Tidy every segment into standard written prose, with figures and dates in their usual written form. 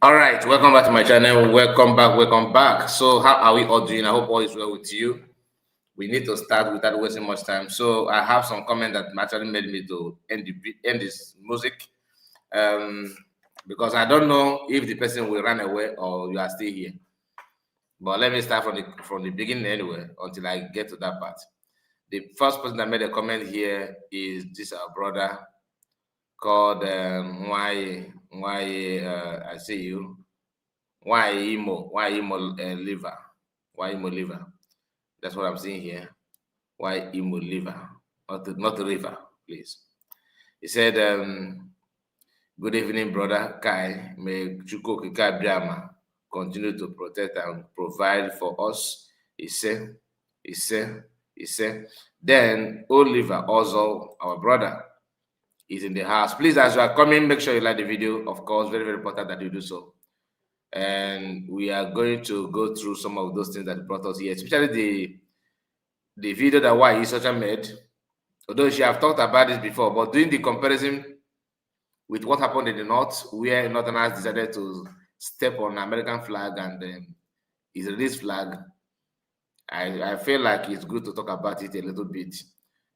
All right, welcome back to my channel. Welcome back. So how are we all doing? I hope all is well with you. We need to start without wasting much time. So I have some comment that actually made me to end this music, because I don't know if the person will run away or you are still here. But let me start from the beginning anyway until I get to that part. The first person that made a comment here is this our brother called Nnway. I see you. Imo liver. Imo liver. That's what I'm seeing here. Imo liver, not the river, please. He said, "Good evening, brother Kai. May Chuko Kika Biama. continue to protect and provide for us. He said. Then Oliver also, our brother, is in the house. Please, as you are coming, make sure you like the video. Of course, very, very important that you do so. And we are going to go through some of those things that brought us here, especially the video that Ocha made. Although she have talked about this before, but doing the comparison with what happened in the north, where Northerners decided to step on American flag and Israeli flag, I feel like it's good to talk about it a little bit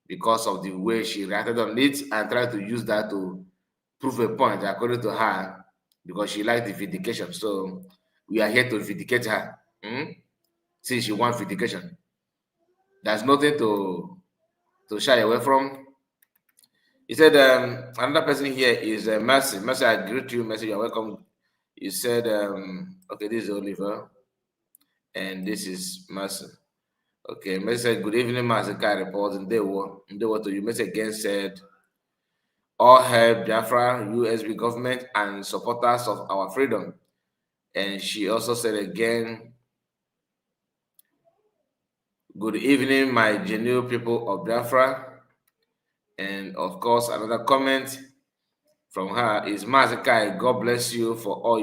because of the way she reacted on it and tried to use that to prove a point according to her, because she liked the vindication. So we are here to vindicate her. Since she wants vindication, there's nothing to shy away from. He said, another person here is Mercy. Mercy, I greet you. Mercy, you're welcome. You said, okay, this is Oliver, and this is Mercy. Okay, Mercy said, good evening, Mercy. Report. And they were to you. Mercy again said, all help Biafra, USB government, and supporters of our freedom. And she also said again, good evening, my genuine people of Biafra. And of course, another comment from her is, Mazikai, God bless you for all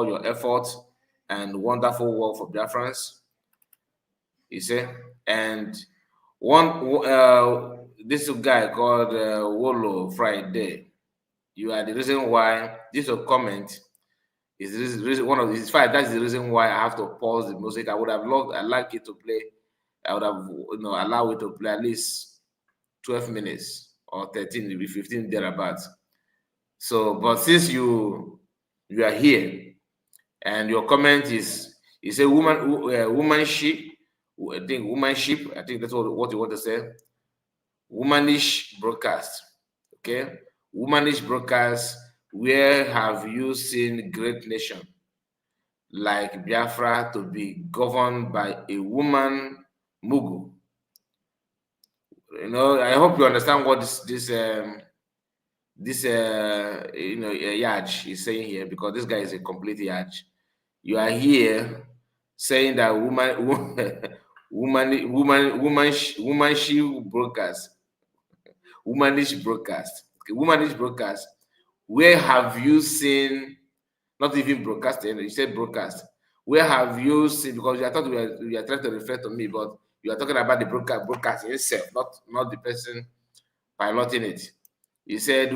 your efforts and wonderful work for Biafrans. You see, and this guy called Wolo Friday. You are the reason why this comment is one of these five. That's the reason why I have to pause the music. I would have loved. I like it to play. I would have allow it to play at least 12 minutes or 13, maybe 15 thereabouts. So, but since you are here and your comment is a womanship. I think womanship. I think that's what you want to say. Womanish broadcast. Okay, womanish broadcast. Where have you seen great nation like Biafra to be governed by a woman Mugu? I hope you understand what this Yaj is saying here, because this guy is a complete Yaj. You are here saying that womanish broadcast, womanish broadcast. Okay, womanish broadcast. Where have you seen? Not even broadcasting. You said broadcast. Where have you seen? Because you are thought you are trying to refer to me, but you are talking about the broadcast itself, not the person piloting it. You said,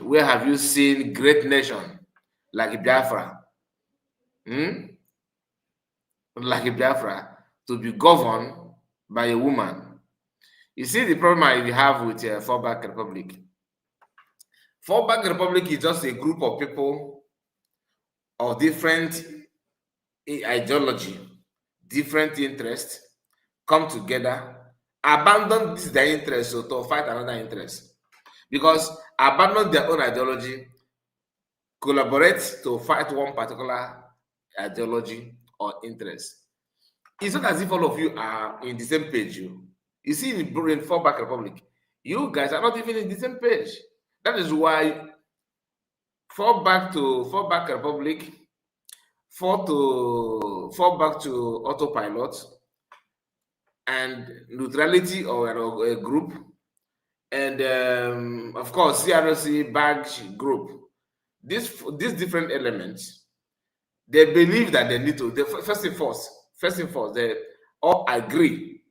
where have you seen great nation like Biafra? Like Biafra to be governed by a woman. You see the problem I have with Fallback Republic. Fallback Republic is just a group of people of different ideology, different interests, come together, abandon their interest to fight another interest. Because abandon their own ideology, collaborate to fight one particular ideology or interest. It's not as if all of you are in the same page. You see, in Fallback Republic, you guys are not even in the same page. That is why Fallback Republic, fall back to autopilot, and neutrality or a group, and of course CRC badge group. These different elements, they believe that they need to. First and first, they all agree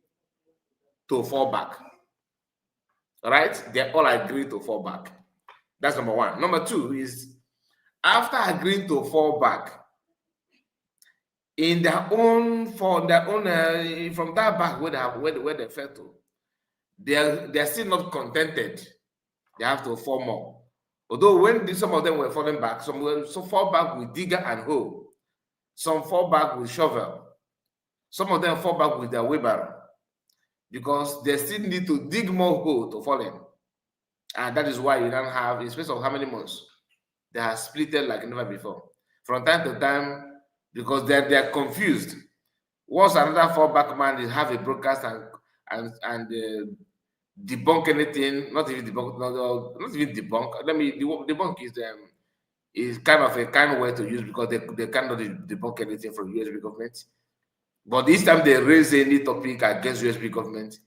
to fall back. All right, they all agree to fall back. That's number one. Number two is, after agreeing to fall back, in their own from that back where they fell to, they're still not contented. They have to fall more. Although when some of them were falling back, some fall back with digger and hoe, some fall back with shovel, some of them fall back with their wheelbarrow, because they still need to dig more hole to fall in. And that is why you don't have, in space of how many months, they have splitted like never before. From time to time, because they're confused. Once another fallback man is have a broadcast and debunk anything, not even debunk. Let me debunk is is kind of a kind way to use because they cannot debunk anything from USB government. But each time they raise any topic against USB government,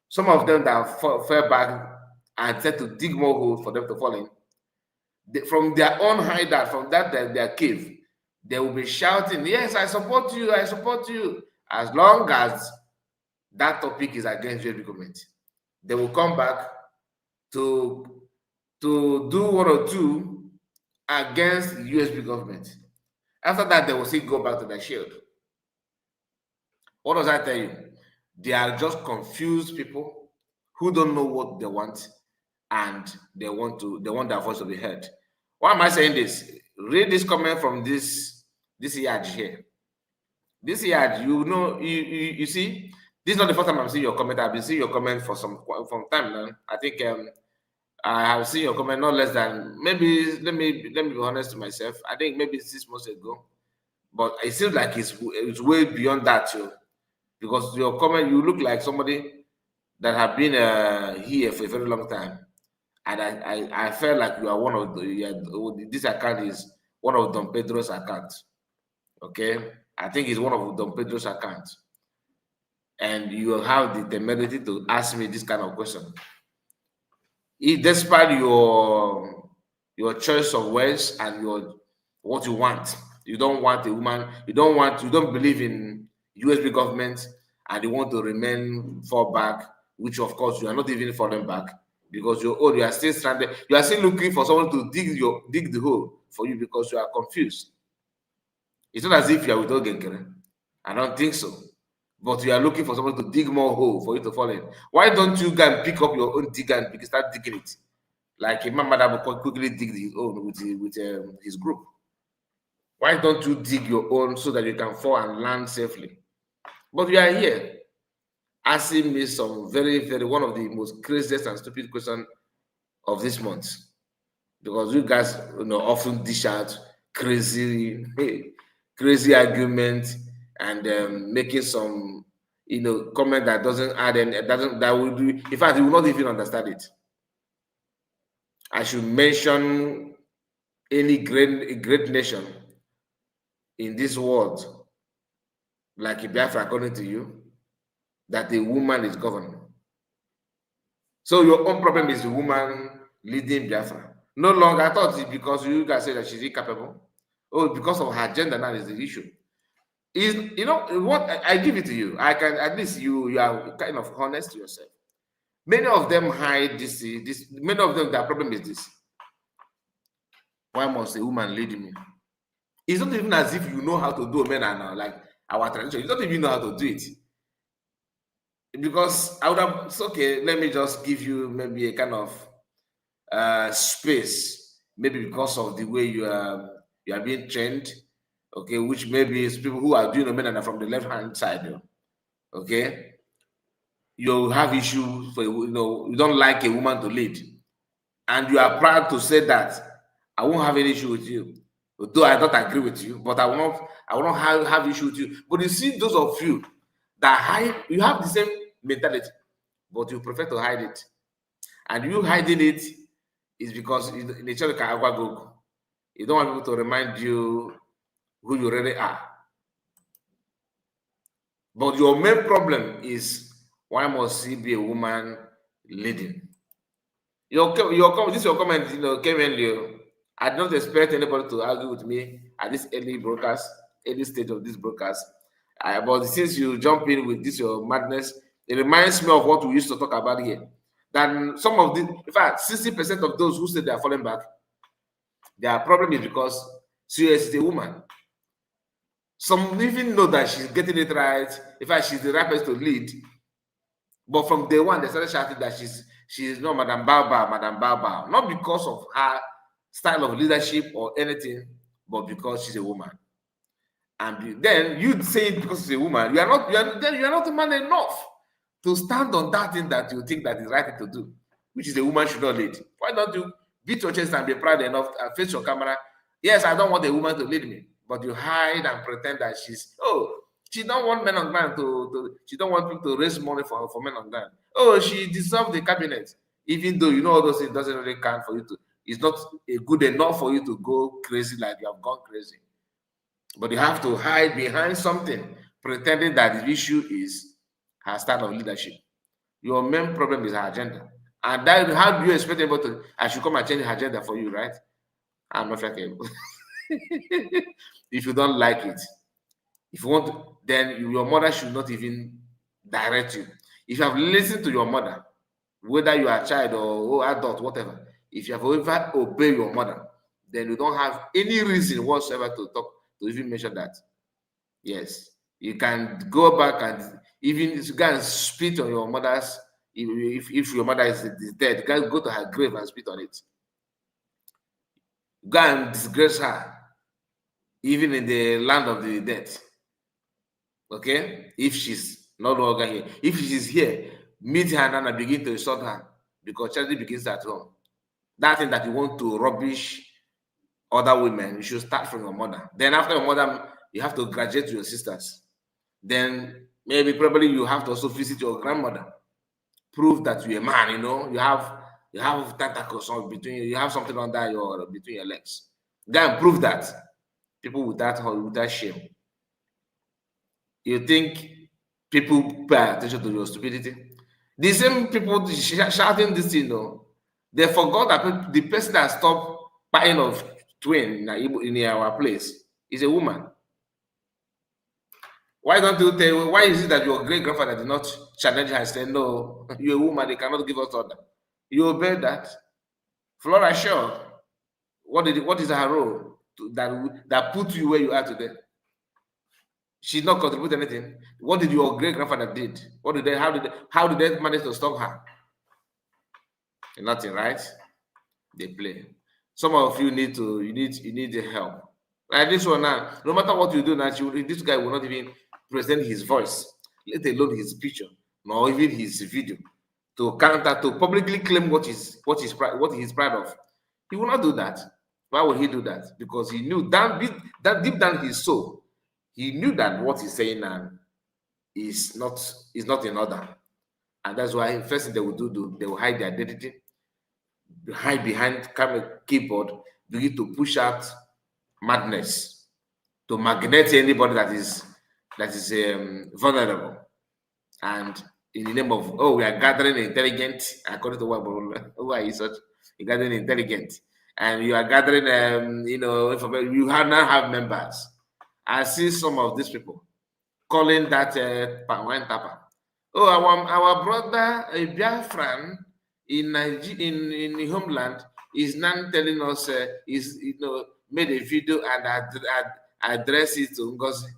some of them that fell back and said to dig more holes for them to fall in, from their own hideout, from their cave, they will be shouting, "Yes, I support you, I support you," as long as that topic is against USB government. They will come back to do one or two against USB government. After that, they will still go back to their shield. What does that tell you? They are just confused people who don't know what they want, and they want their voice to be heard. Why am I saying this? Read this comment from this yard here. This yard, you see, this is not the first time I'm seeing your comment. I've been seeing your comment for some time now. I think I have seen your comment not less than maybe let me be honest to myself. I think maybe 6 months ago, but it seems like it's way beyond that too, because your comment, you look like somebody that have been here for a very long time, and I felt like you are one of this account is one of Don Pedro's accounts. Okay, I think it's one of Don Pedro's accounts, and you have the temerity to ask me this kind of question. If despite your choice of words and what you want, you don't want a woman, you don't believe in USB government, and you want to remain fall back, which of course you are not even falling back because you are still stranded. You are still looking for someone to dig the hole for you because you are confused. It's not as if you are with Ogenkere. I don't think so. But you are looking for someone to dig more hole for you to fall in. Why don't you go and pick up your own digger and start digging it? Like a man that will quickly dig his own with his group. Why don't you dig your own so that you can fall and land safely? But you are here asking me some very, very one of the most craziest and stupid questions of this month. Because you guys often dish out crazy arguments and making some comment that doesn't add any, that will do. In fact, you will not even understand it. I should mention any great nation in this world, like Biafra, according to you, that a woman is governing. So your own problem is the woman leading Biafra. No longer, I thought it's because you guys say that she's incapable. Oh, because of her gender, now is the issue. Is what I give it to you. I can at least you are kind of honest to yourself. Many of them hide this. Many of them, their problem is this. Why must a woman lead me? It's not even as if you know how to do a men and like our tradition. You don't even know how to do it. Because I would have, it's okay, let me just give you maybe a kind of space, maybe because of the way you are being trained, okay, which maybe is people who are doing the men and from the left hand side, okay. You have issues for you don't like a woman to lead, and you are proud to say that I won't have any issue with you, though I don't agree with you, but I will not have issue with you. But you see, those of you that hide, you have the same mentality, but you prefer to hide it, and you hiding it is because in the church you don't want people to remind you who you really are. But your main problem is, why must she be a woman leading? Your comment, came earlier. I did not expect anybody to argue with me at this early stage of this broadcast. But since you jump in with this your madness, it reminds me of what we used to talk about here. That some of in fact, 60% of those who say they are falling back, their problem is because she is a woman. Some even know that she's getting it right. In fact, she's the right person to lead. But from day one, they started shouting that she's not Madam Bao. Not because of her style of leadership or anything, but because she's a woman. And then you say it because she's a woman, you are not a man enough to stand on that thing that you think that is right thing to do, which is a woman should not lead. Why don't you beat your chest and be proud enough and face your camera? Yes, I don't want a woman to lead me, but you hide and pretend that she don't want men on ground she don't want people to raise money for men on ground. Oh, she dissolved the cabinet, even though all those things doesn't really count for you to. It's not good enough for you to go crazy like you have gone crazy. But you have to hide behind something, pretending that the issue is her style of leadership. Your main problem is her agenda. And that, how do you expect anybody to, I should come and change her agenda for you, right? I'm not able. If you don't like it, if you want, then your mother should not even direct you. If you have listened to your mother, whether you are a child or adult, whatever, if you have ever obeyed your mother, then you don't have any reason whatsoever to talk, to even mention that. Yes, you can go back and even go and spit on your mother's, if your mother is dead, you can go to her grave and spit on it. Go and disgrace her, even in the land of the dead. Okay, if she's no longer here, if she's here, meet her and begin to insult her, because charity begins at home. That thing that you want to rubbish other women, you should start from your mother. Then after your mother, you have to graduate to your sisters. Then maybe probably you have to also visit your grandmother. Prove that you're a man, you have tentacles on between you have something under your between your legs. Go and prove that. People with that shame. You think people pay attention to your stupidity? The same people shouting this thing, they forgot that the person that stopped buying of twin in our place is a woman. Why don't you tell? Why is it that your great grandfather did not challenge her and say, "No, you're a woman. They cannot give us order." You obey that. Flora Shaw, what is her role that put you where you are today? She did not contribute anything. What did your great grandfather did? How did they manage to stop her? Nothing, right? They play. Some of you need the help. Like this one now, no matter what you do now, this guy will not even present his voice, let alone his picture, nor even his video, to publicly claim what he's proud of. He will not do that. Why would he do that? Because he knew that deep down his soul, he knew that what he's saying now is not in order. And that's why first thing they will do, they will hide their identity, hide behind keyboard, begin to push out madness, to magnet anybody that is vulnerable. And in the name of, we are gathering intelligent, according to why is such, you're gathering intelligent, and you are gathering, you now have members. I see some of these people calling that wine tapper. Oh, our brother Biafran in the homeland is now telling us is made a video and address it to Ngozi.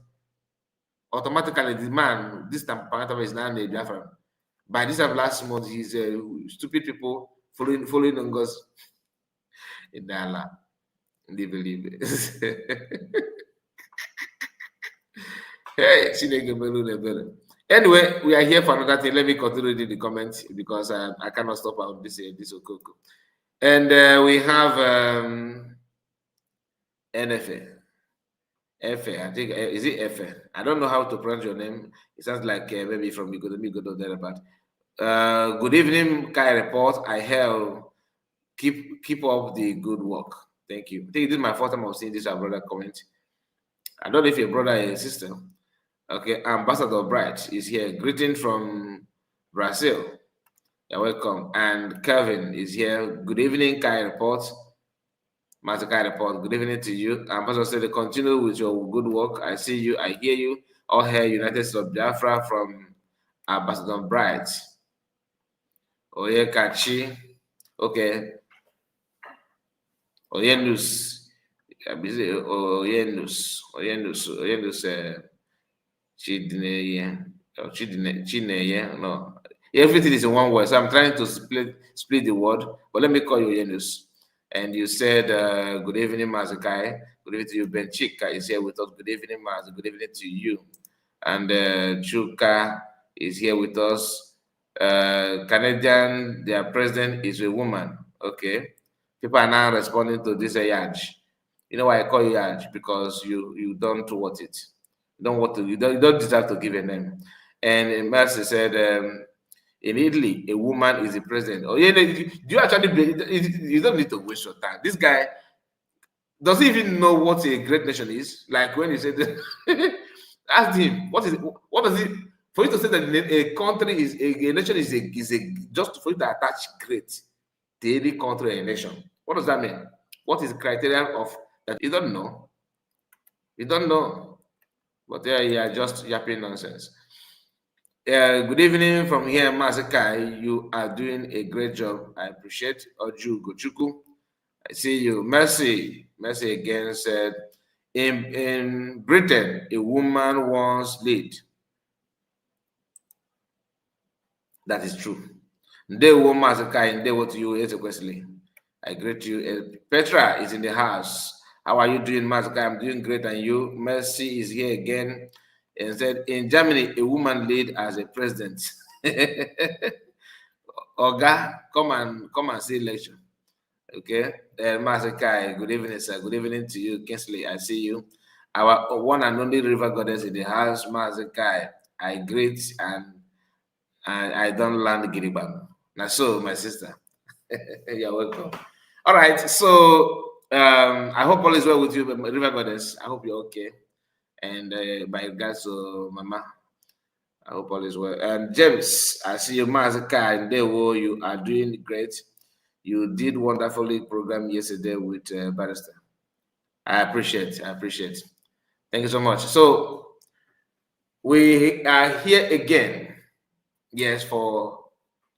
Automatically, the man, this time is now a Biafran. By this time last month, he's stupid people following Ngozi in the Allah. They believe it. Hey, anyway, we are here for another thing. Let me continue reading the comments because I cannot stop out this Okoko. And we have NFA. Efe, I think, is it Efe? I don't know how to pronounce your name. It sounds like maybe from Migodo there, but good evening, Kai Report. I hail. Keep up the good work. Thank you. I think this is my first time of seeing this brother comment. I don't know if your brother or sister. Okay, Ambassador Bright is here. Greeting from Brazil. You're welcome. And Kevin is here. Good evening, Kai Report. Master Kai Report. Good evening to you. Ambassador said, continue with your good work. I see you. I hear you. All hail United States of Biafra from Ambassador Bright. Oyekachi. Okay. Oyenus. Chidineye. No. Everything is in one word. So I'm trying to split the word. But let me call you Oyenus. And you said, good evening, Mazakai. Good evening to you. Ben Chika is here with us. Good evening, Maz. Good evening to you. And Chuka is here with us. Canadian, their president is a woman. Okay. People are now responding to this Yaj. You know why I call you Yaj? Because you don't want it. You don't deserve to give a name. And Mercy said, In Italy, a woman is the president. Or do you actually you don't need to waste your time. This guy does he even know what a great nation is? Like when he said, ask him what does it for you to say that a country is a nation is a just for you to attach great to any country or a nation. What does that mean? What is the criteria of that? You don't know. You don't know. But yeah, you are just yapping nonsense. Good evening from here, Masakai. You are doing a great job. I appreciate Oju Gochuku. I see you. Mercy. Mercy again said, in Britain, a woman once lead. That is true. Ndewo Masakai, Ndewo to you, Ezekwesili. I greet you. Petra is in the house. How are you doing, Masakai? I'm doing great, and you? Mercy is here again and said, in Germany, a woman lead as a president. Oga, come and see lecture. Okay, Masakai, good evening, sir. Good evening to you, Kinsley. I see you. Our one and only river goddess in the house, Masakai. I greet and I don't land Giribam. Now, so my sister, you're welcome. All right, so I hope all is well with you, river goddess. I hope you're okay. And by regards to Mama, I hope all is well. And James, I see you, Masakai, and Dewo, you are doing great. You did wonderfully program yesterday with Barrister. I appreciate. Thank you so much. So we are here again, yes, for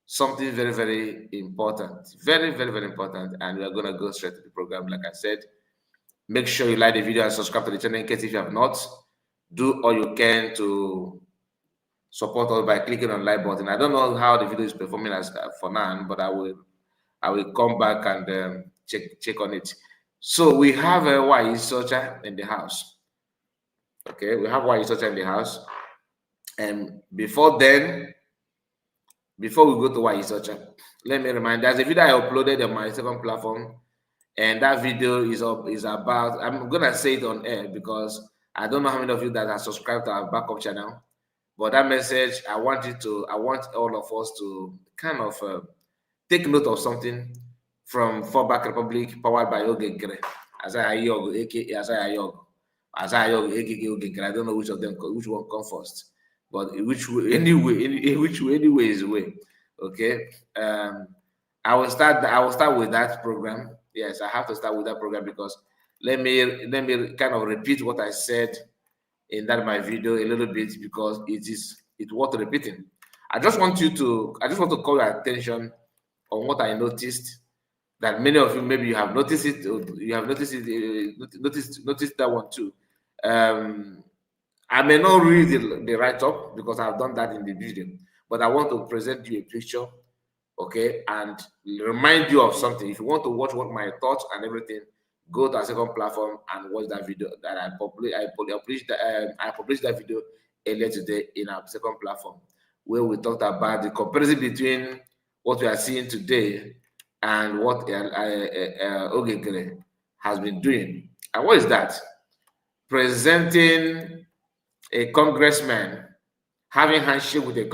something very, very important. Very, very, very important. And we are going to go straight to the program, like I said. Make sure you like the video and subscribe to the channel in case if you have not. Do all you can to support us by clicking on like button. I don't know how the video is performing as for now, but I will come back and check on it. So we have Nnway Ocha in the house. Okay, we have Nnway Ocha in the house. And before we go to Nnway Ocha, let me remind, there's a video I uploaded on my second platform, and that video is about, I'm gonna say it on air because I don't know how many of you that are subscribed to our backup channel, but that message, I want all of us to kind of take note of something from Fallback Republic, powered by Ogegre, Azayog, aka Azayog, aka Ogegre. I don't know which one comes first, but which way is the way. Okay. I will start with that program. Yes, I have to start with that program because let me kind of repeat what I said in my video a little bit because it's worth repeating. I just want to call your attention on what I noticed, that many of you maybe you have noticed it, or you have noticed that one too. I may not read the write-up because I've done that in the video, but I want to present you a picture, okay, and remind you of something. If you want to watch what my thoughts and everything, go to our second platform and watch that video that I published that video earlier today in our second platform, where we talked about the comparison between what we are seeing today and what Ogegre has been doing. And what is that? Presenting a congressman, having handshake with a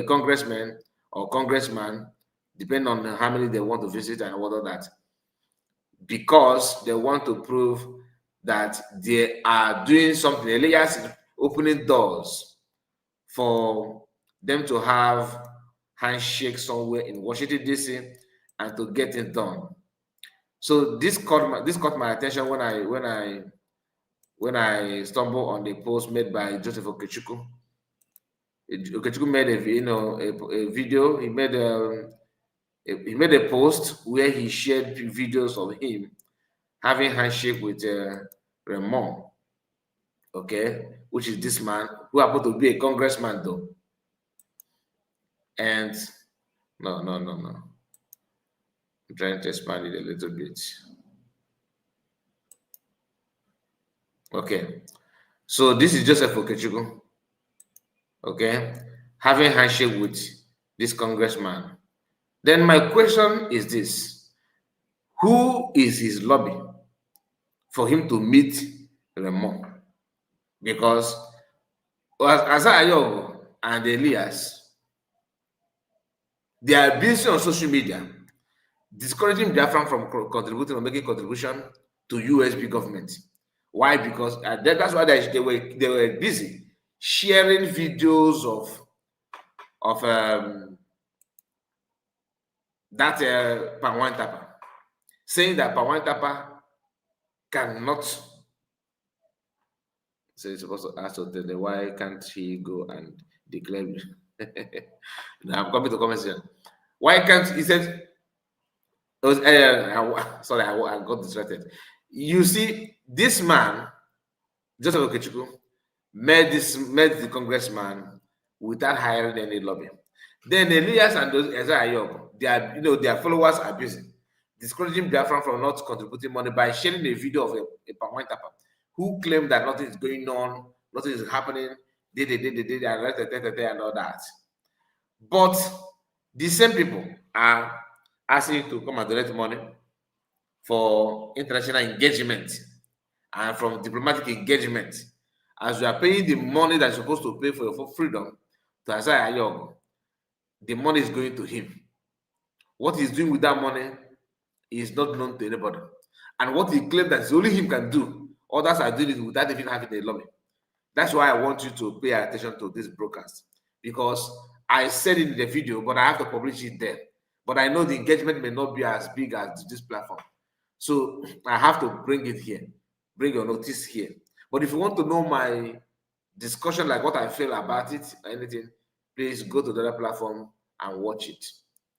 congressman or congressman, depending on how many they want to visit and all of that, because they want to prove that they are doing something. Elias is opening doors for them to have handshake somewhere in Washington DC and to get it done. So this caught my attention when I stumbled on the post made by Joseph Okechukwu. Okechukwu made a video. He made a post where he shared videos of him having handshake with Raymond, okay, which is this man who happened to be a congressman though. And no. I'm trying to expand it a little bit. Okay, so this is Joseph Okechukwu, okay, having handshake with this congressman. Then my question is this: who is his lobby for him to meet Raymond? Because Azayogo and Elias, They are busy on social media, discouraging Biafran from contributing or making contribution to USB government. Why? Because that's why they were busy sharing videos of that Pawan Tapa, saying that Pawan Tapa cannot. So you're supposed to ask Otele, why can't he go and declare? Now I'm coming to comment section. Why can't he said? Sorry, I got distracted. You see, this man, Joseph Okechukwu, met the congressman without hiring any lobby. Then Elias and those their followers are busy discouraging Biafran from not contributing money by sharing a video of a Pawan Tapa who claimed that nothing is going on, nothing is happening, and all that. But the same people are asking to come and donate money for international engagement and from diplomatic engagement. As you are paying the money that's supposed to pay for your freedom to Isaiah Ayog, the money is going to him. What he's doing with that money is not known to anybody. And what he claimed that only him can do, others are doing it without even having a lobby. That's why I want you to pay attention to this broadcast, because I said it in the video, but I have to publish it there. But I know the engagement may not be as big as this platform. So I have to bring it here, bring your notice here. But if you want to know my discussion, like what I feel about it or anything, please go to the other platform and watch it.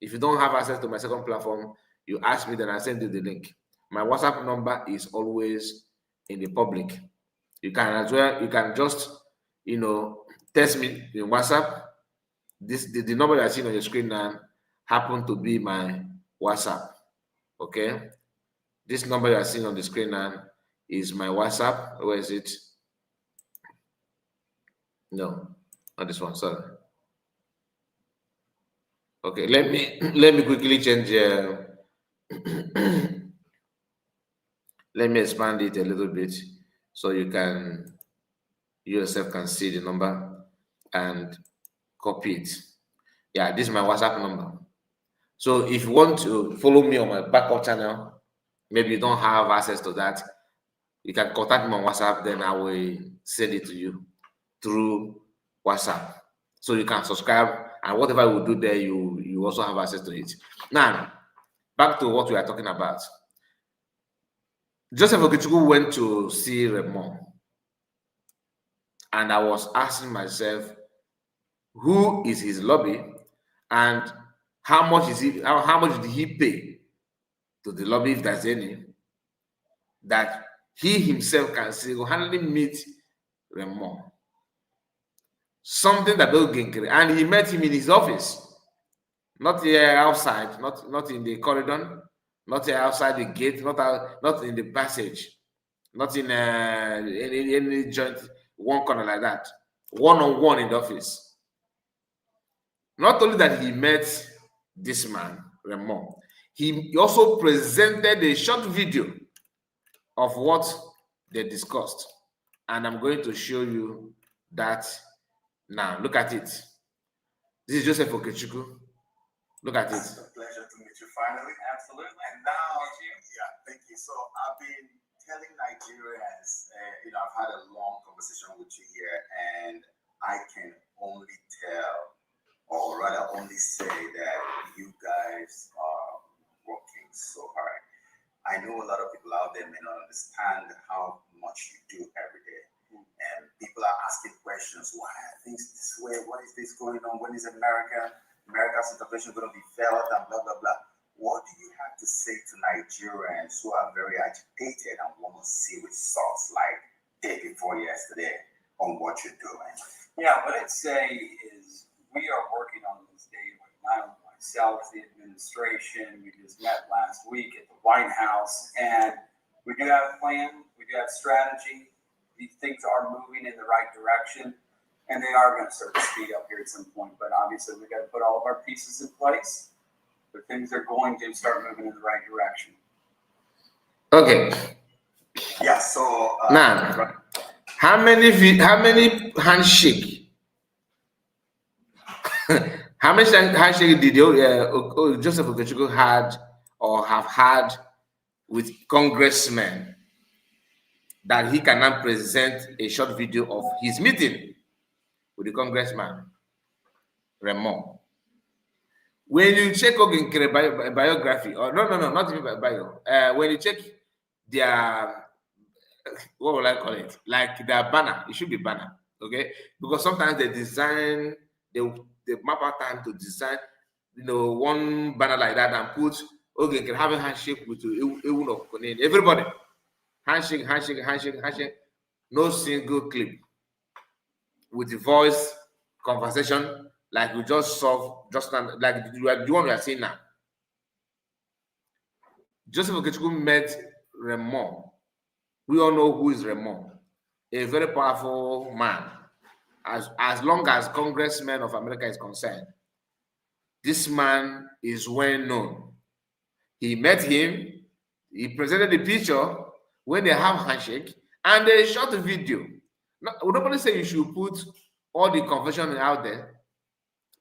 If you don't have access to my second platform, you ask me, then I send you the link. My WhatsApp number is always in the public. You can as well, you can just, text me in WhatsApp. The number you are seeing on your screen now happen to be my WhatsApp. Okay. This number you are seeing on the screen now is my WhatsApp. Where is it? No, not this one. Sorry. Okay, let me quickly change. Let me expand it a little bit so you yourself can see the number and copy it. Yeah, this is my WhatsApp number. So if you want to follow me on my backup channel, maybe you don't have access to that, you can contact me on WhatsApp, then I will send it to you through WhatsApp. So you can subscribe, and whatever we do there, you also have access to it. Now, back to what we are talking about. Joseph Okechukwu went to see Raymond, and I was asking myself, who is his lobby, and how much did he pay to the lobby, if there's any, that he himself can single-handedly meet Raymond? Something that will gain, and he met him in his office, not here outside, not in the corridor, not here outside the gate, not in the passage, not in any joint, one corner like that, one-on-one in the office. Not only that he met this man, Raymond, he also presented a short video of what they discussed, and I'm going to show you that now. Look at it. This is Joseph Okechukwu. Look at it. It's a pleasure to meet you finally. Absolutely. And now, yeah, thank you. So I've been telling Nigerians, I've had a long conversation with you here, and I can only tell, or rather only say that you guys are working so hard. I know a lot of people out there may not understand how much you do every day. And people are asking questions. Why are things this way? What is this going on? When is America's intervention going to be felt? And blah, blah, blah. What do you have to say to Nigerians who are very agitated and want to see results like day before yesterday on what you're doing? Yeah, what I'd say is we are working on this daily. Not only myself, the administration. We just met last week at the White House, and we do have a plan. We do have strategy. These things are moving in the right direction, and they are going to start to speed up here at some point. But obviously, we got to put all of our pieces in place. But things are going to start moving in the right direction. Okay. Yeah. So now, how many handshake? How much handshake did Joseph Okechukwu had or have had with congressmen that he cannot present a short video of his meeting with the congressman Raymond? When you check Ogenkere biography, or no, not even bio. When you check their, what will I call it? Like their banner, it should be banner, okay? Because sometimes they design, they map out time to design, one banner like that and put Ogenkere having handshake with everybody. Handshake, no single clip with the voice conversation like we just saw just now, like the one we are seeing now. Joseph Okechukwu met Raymond. We all know who is Raymond, a very powerful man. As long as Congressman of America is concerned, this man is well known. He met him, he presented the picture when they have handshake, and they shot a video. Nobody say you should put all the conversation out there.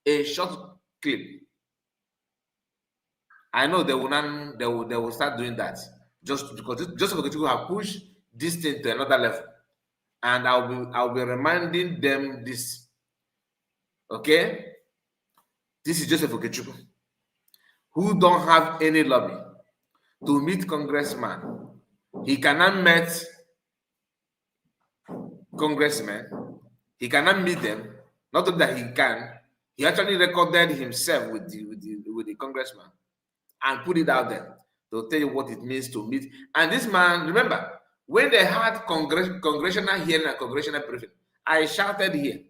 A short clip. I know they will start doing that just because Okechukwu have pushed this thing to another level, and I'll be reminding them this. Okay, this is Joseph Okechukwu, who don't have any lobby to meet congressman. He cannot meet congressmen. He cannot meet them. Not only that he can. He actually recorded himself with the congressman and put it out there to tell you what it means to meet. And this man, remember, when they had congressional hearing and congressional briefing, I shouted here,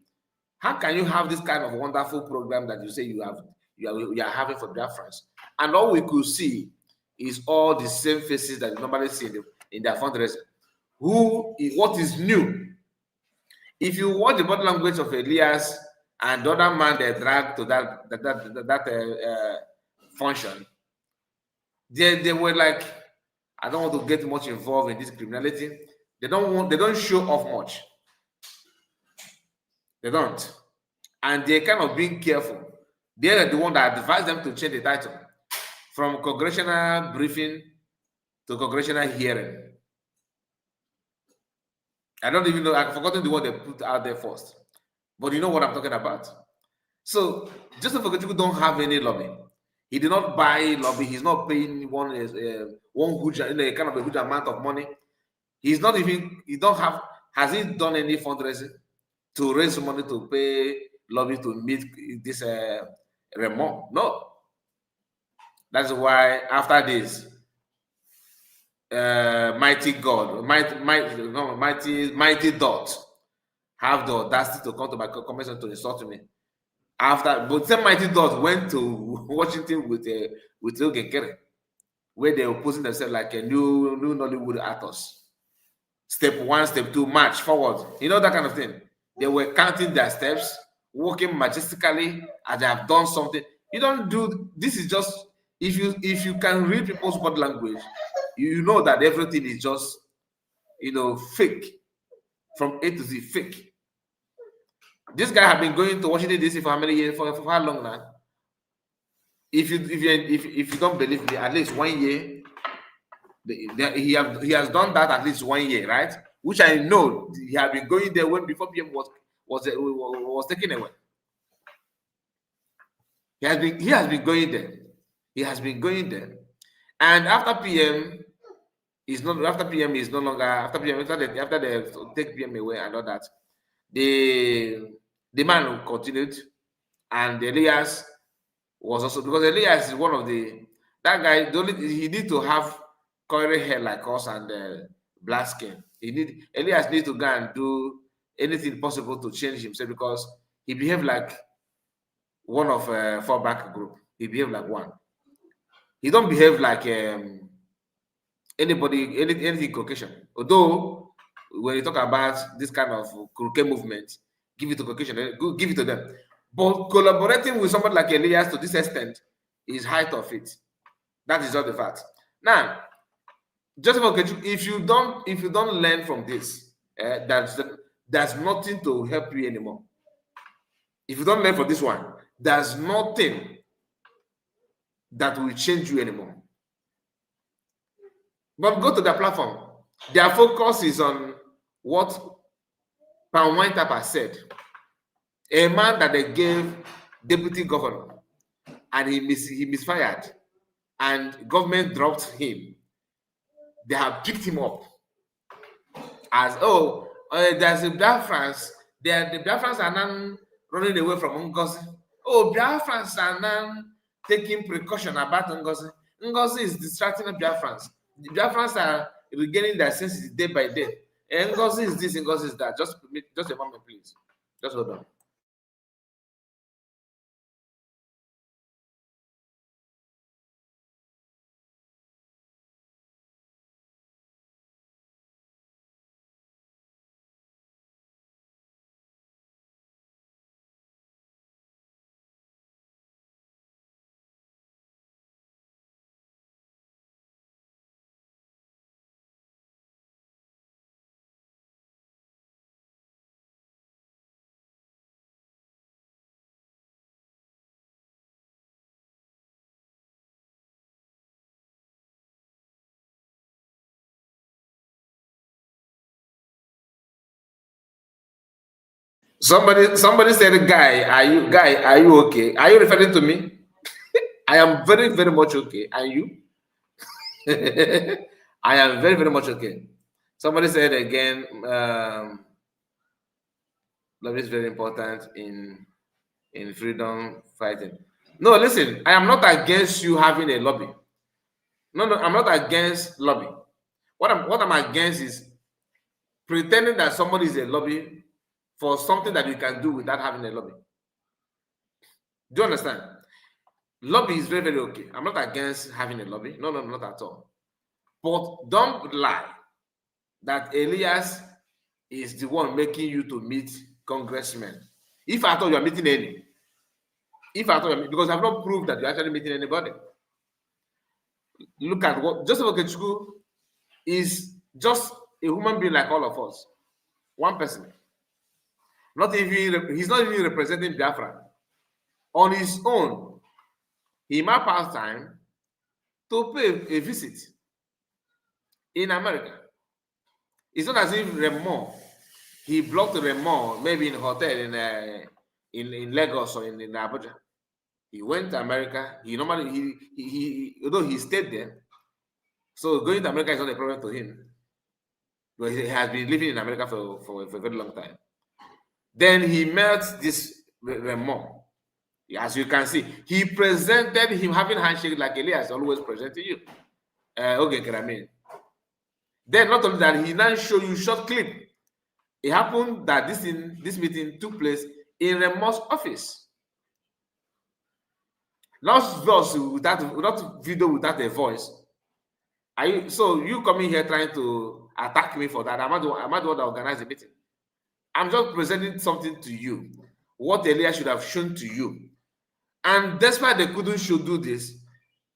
how can you have this kind of wonderful program that you say you are having for Biafrans? And all we could see is all the same faces that you normally see in their fundraising. What is new? If you watch the body language of Elias and the other man they dragged to that function, they were like, I don't want to get much involved in this criminality. They don't show off much. They don't. And they're kind of being careful. They're the one that advised them to change the title from congressional briefing to congressional hearing. I don't even know, I've forgotten the one they put out there first. But you know what I'm talking about. So Joseph Okechukwu don't have any lobby. He did not buy lobby. He's not paying one huge, kind of a huge amount of money. He's not even, has he done any fundraising to raise money to pay lobby to meet this Raymond? No. That's why after this, mighty Dot have the audacity to come to my comment to insult me. But same mighty Dot went to Washington with Ogenkere, where they were posing themselves like a new Nollywood actors. Step 1, step 2, march forward. You know, that kind of thing. They were counting their steps, walking majestically as they have done something. You don't do this. Is just if you can read people's body language, you know that everything is just fake from A to Z, fake. This guy has been going to Washington DC for how many years? For how long now? If you don't believe me, at least 1 year. He has done that at least 1 year, right? Which I know he has been going there when before PM was taken away. He has been going there. He has been going there, and after PM is no longer after they take PM away and all that. The man continued, and Elias was also, because Elias is one of that guy. He need to have curly hair like us and black skin. Elias needs to go and do anything possible to change himself, because he behaved like one of fallback group. He behaved like one. He don't behave like anybody, anything Caucasian. Although when you talk about this kind of crooked movement, give it to Caucasian, give it to them. But collaborating with somebody like Elias to this extent is height of it. That is all the fact. Now, Joseph Okechukwu, if you don't learn from this, there's nothing to help you anymore. If you don't learn from this one, there's nothing that will change you anymore. But go to the platform. Their focus is on what Pan Wintap said. A man that they gave deputy governor, and he misfired, and government dropped him. They have picked him up as, there's a Biafrans. The Biafrans are now running away from Ngozi. Oh, Biafrans are now taking precaution about Ngozi. Ngozi is distracting the Biafrans. The Biafrans are regaining their senses day by day. And Ngozi is this, Ngozi is that. Just a moment, please. Just hold on. Somebody said, guy, are you okay? Are you referring to me? I am very, very much okay. Are you? I am very, very much okay. Somebody said again, love is very important in freedom fighting. No, listen, I am not against you having a lobby. No, I'm not against lobby. What I'm against is pretending that somebody is a lobby for something that you can do without having a lobby. Do you understand? Lobby is very, very okay. I'm not against having a lobby. No, not at all. But don't lie that Elias is the one making you to meet congressmen. If I thought you are meeting any, because I've not proved that you're actually meeting anybody. Look at what Joseph Okechukwu is, just a human being like all of us. One person. He's not even representing Biafra. On his own, he might pass time to pay a visit in America. It's not as if he blocked Remo, maybe in a hotel in Lagos or in Abuja. He went to America. Although he stayed there, so going to America is not a problem to him. But he has been living in America for a very long time. Then he met this Remo. As you can see, he presented him having handshake like Elias always presented you. Okay, Keramin. Then not only that, he now show you short clip. It happened that this meeting took place in Remo's office. Not voice without video, without a voice. So you coming here trying to attack me for that? I'm not the one that organized the meeting. I'm just presenting something to you, what Elias should have shown to you. And despite they couldn't do this,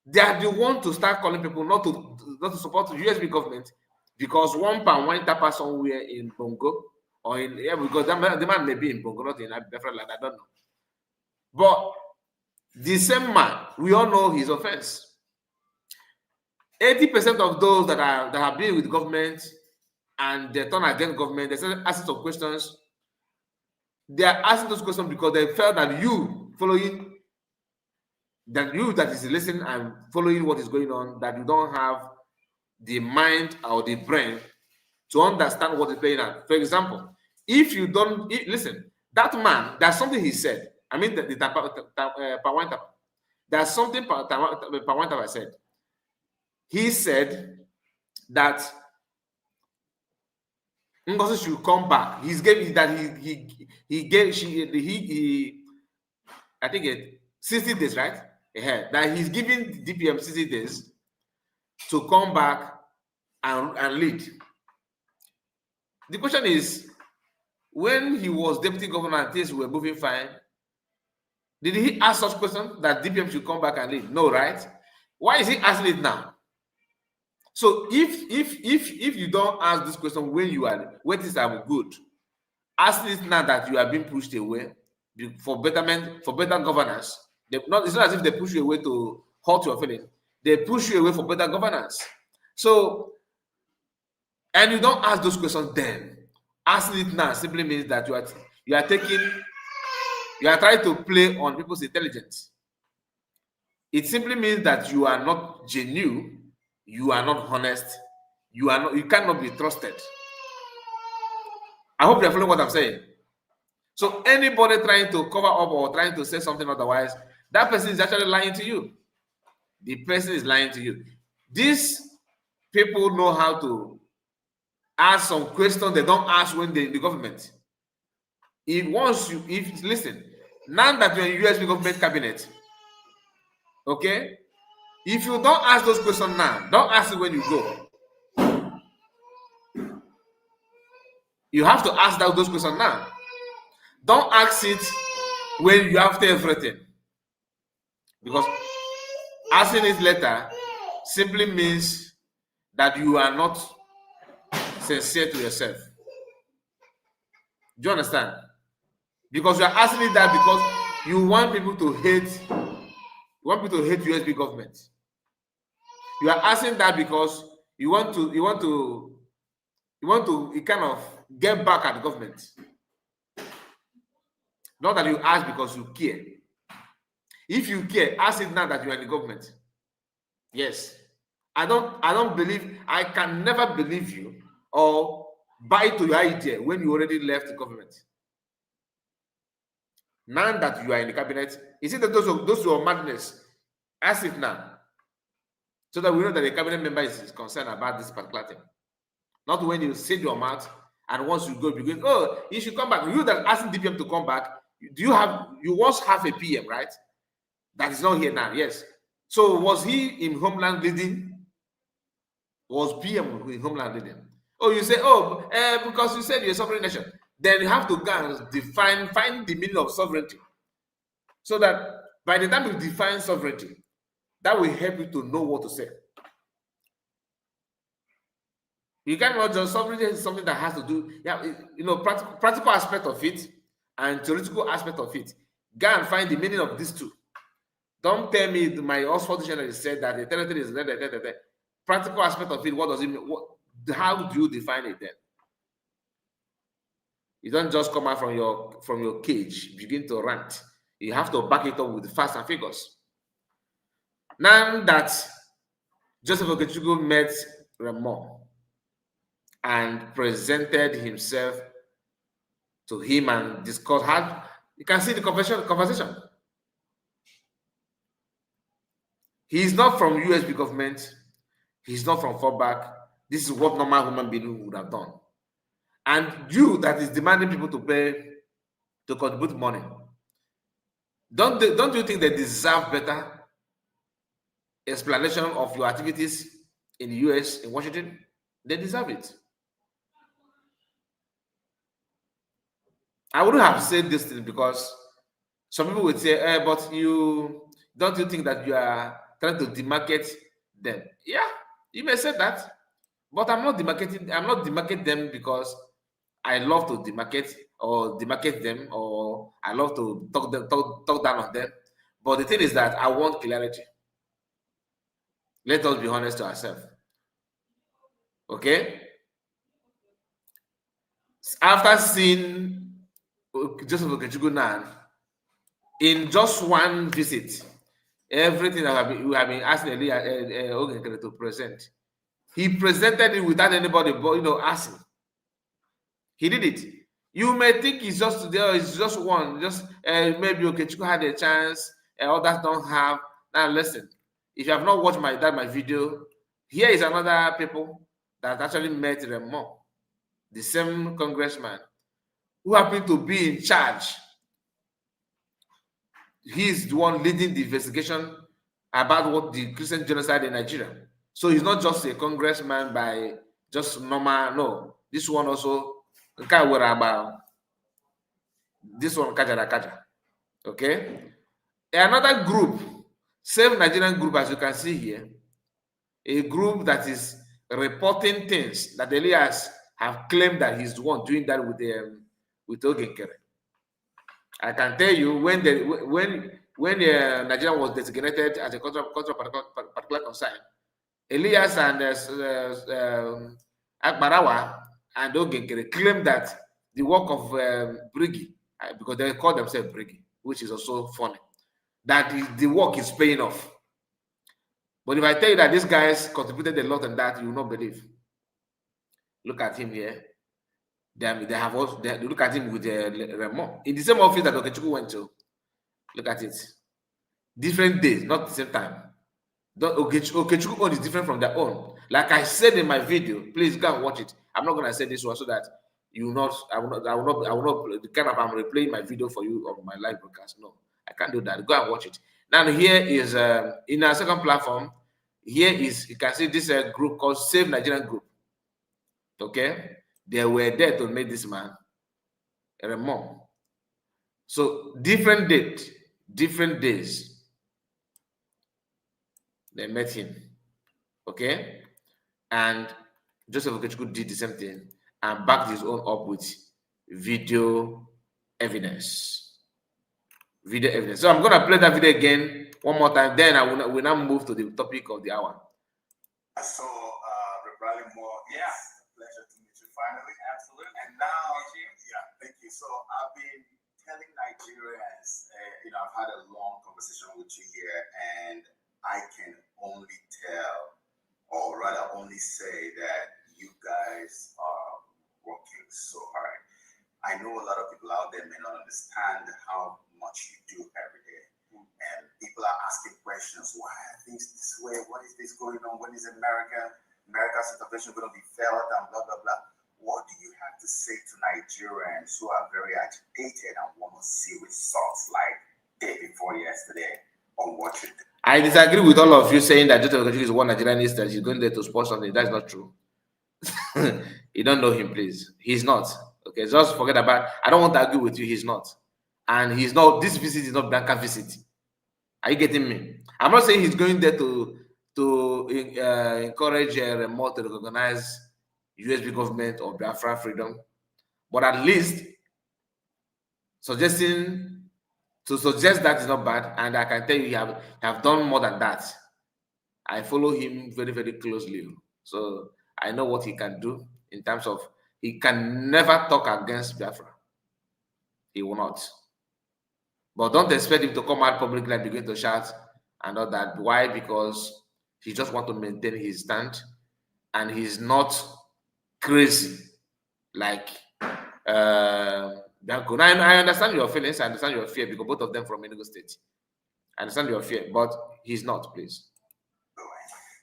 they are the one to start calling people not to support the USB government because one tapper somewhere in Bongo or because the man may be in Bongo, not in different land, I don't know. But the same man, we all know his offense. 80% of those that have been with government and they turn against government, they start asking some questions. They are asking those questions because they felt that that is listening and following what is going on, that you don't have the mind or the brain to understand what is playing out. For example, if you don't listen, that man, there's something he said. I mean, there's something Pawantapa said. He said that Ngozi should come back. He I think 60 days, right? That he's giving DPM 60 days to come back and lead. The question is, when he was deputy governor and things were moving fine, did he ask such questions that DPM should come back and lead? No, right? Why is he asking it now? So if you don't ask this question when things are good, ask it now that you are being pushed away. for betterment, for better governance. It's not as if they push you away to hurt your feeling. They push you away for better governance. So, and you don't ask those questions then. Asking it now simply means that you are trying to play on people's intelligence. It simply means that you are not genuine, you are not honest, you cannot be trusted. I hope you're following what I'm saying. So anybody trying to cover up or trying to say something otherwise, that person is actually lying to you. The person is lying to you. These people know how to ask some questions they don't ask when they're in the government. Listen, now that you're in USB government cabinet, okay, if you don't ask those questions now, don't ask it when you go. You have to ask those questions now. Don't ask it when you have everything. Because asking it later simply means that you are not sincere to yourself. Do you understand? Because you are asking it that because you want people to hate USB government. You are asking that because you want to kind of get back at the government. Not that you ask because you care. If you care, ask it now that you are in the government. Yes. I can never believe you or buy to your idea when you already left the government. Now that you are in the cabinet, is it that those are madness? Ask it now. So that we know that the cabinet member is concerned about this particular thing. Not when you sit your mouth and once you go, begin, oh, you should come back. You that asking DPM to come back, you once have a PM, right? That is not here now, yes. So was he in Homeland leading? Was PM in Homeland leading? Oh, you say, because you said you're a sovereign nation. Then you have to go and find the meaning of sovereignty. So that by the time you define sovereignty, that will help you to know what to say. You cannot just sovereignty is something that has to do, practical aspect of it and theoretical aspect of it. Go and find the meaning of these two. Don't tell me my Oxford dictionary said that the territory is practical aspect of it. What does it mean? How do you define it then? You don't just come out from your cage, begin to rant. You have to back it up with facts and figures. Now that Joseph Okechukwu met Remo and presented himself to him and discussed how you can see the conversation. He's not from USB government. He's not from fallback. This is what normal human being would have done. And you that is demanding people to pay, to contribute money, don't you think they deserve better explanation of your activities in the US, in Washington? They deserve it. I wouldn't have said this thing because some people would say, but don't you think that you are trying to demarcate them? Yeah, you may say that, but I'm not demarcating them because I love to demarcate them, or I love to talk down on them. But the thing is that I want clarity. Let us be honest to ourselves. Okay? After seeing Joseph Okechukwu now, in just one visit, everything that we have been asking Ogenkere to present, he presented it without anybody asking. He did it. You may think it's just one, maybe Okechukwu had a chance, and others don't have. Now listen, if you have not watched my video, here is another people that actually met Remo, the same congressman who happened to be in charge. He's the one leading the investigation about what the Christian genocide in Nigeria. So he's not just a congressman by just normal. No, this one also. This one Kaja. Okay. Another group, same Nigerian group as you can see here, a group that is reporting things that Elias have claimed that he's the one doing that with Ogenkere. I can tell you when Nigeria was designated as a particular concern, Elias and Akbarawa and Ogenkere claimed that the work of Brigi, because they call themselves Brigi, which is also funny, that the work is paying off. But if I tell you that these guys contributed a lot in that, you will not believe. Look at him here. They have also look at him with Remo in the same office that Okechukwu went to. Look at it. Different days, not the same time. Okechukwu own is different from their own. Like I said in my video, please go and watch it. I'm not going to say this one so that you not. I will not. The kind of I'm replaying my video for you on my live broadcast. No, I can't do that. Go and watch it. Now here is in our second platform. Here is you can see this group called Save Nigerian Group. Okay, they were there to make this man Remo. So different date, different days. They met him. Okay, and Joseph Okechukwu did the same thing and backed his own up with video evidence. Video evidence. So I'm going to play that video again one more time. Then I will now move to the topic of the hour. So, Reverend Moore, Yeah. it's a pleasure to meet you finally. Absolutely. And now, yeah, thank you. So I've been telling Nigerians, I've had a long conversation with you here, and I can only tell, or rather only say that you guys are working so hard. I know a lot of people out there may not understand how much you do every day. And people are asking questions, why are things this way? What is this going on? When is America's intervention going to be felt? And blah, blah, blah. What do you have to say to Nigerians who are very agitated and want to see results like day before yesterday on what you do? I disagree with all of you saying that Joseph Okechukwu is one Nigerian that he's going there to support something. That's not true. You don't know him, please. He's not. Okay, just forget about. I don't want to argue with you. He's not, and he's not. This visit is not Bianca visit. Are you getting me? I'm not saying he's going there to encourage Remo to recognize USB government or Biafra freedom, but at least suggest that is not bad. And I can tell you, have done more than that. I follow him very, very closely, so I know what he can do in terms of he can never talk against Biafra. He will not. But don't expect him to come out publicly and begin to shout and all that. Why? Because he just wants to maintain his stand, and he's not crazy like Bianco. Now, I understand your feelings. I understand your fear because both of them from Enugu State. I understand your fear, but he's not, please.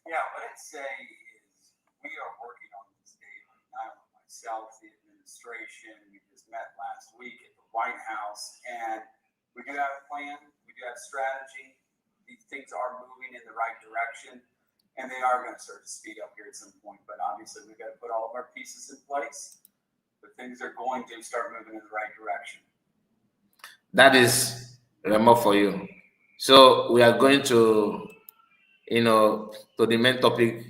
Yeah, what I'd say is we are working on this daily. Not only myself, the administration. We just met last week at the White House, and we do have a plan. We do have strategy. These things are moving in the right direction, and they are going to start to speed up here at some point. But obviously, we've got to put all of our pieces in place. But things are going to start moving in the right direction. That is Remo for you. So we are going to, to the main topic,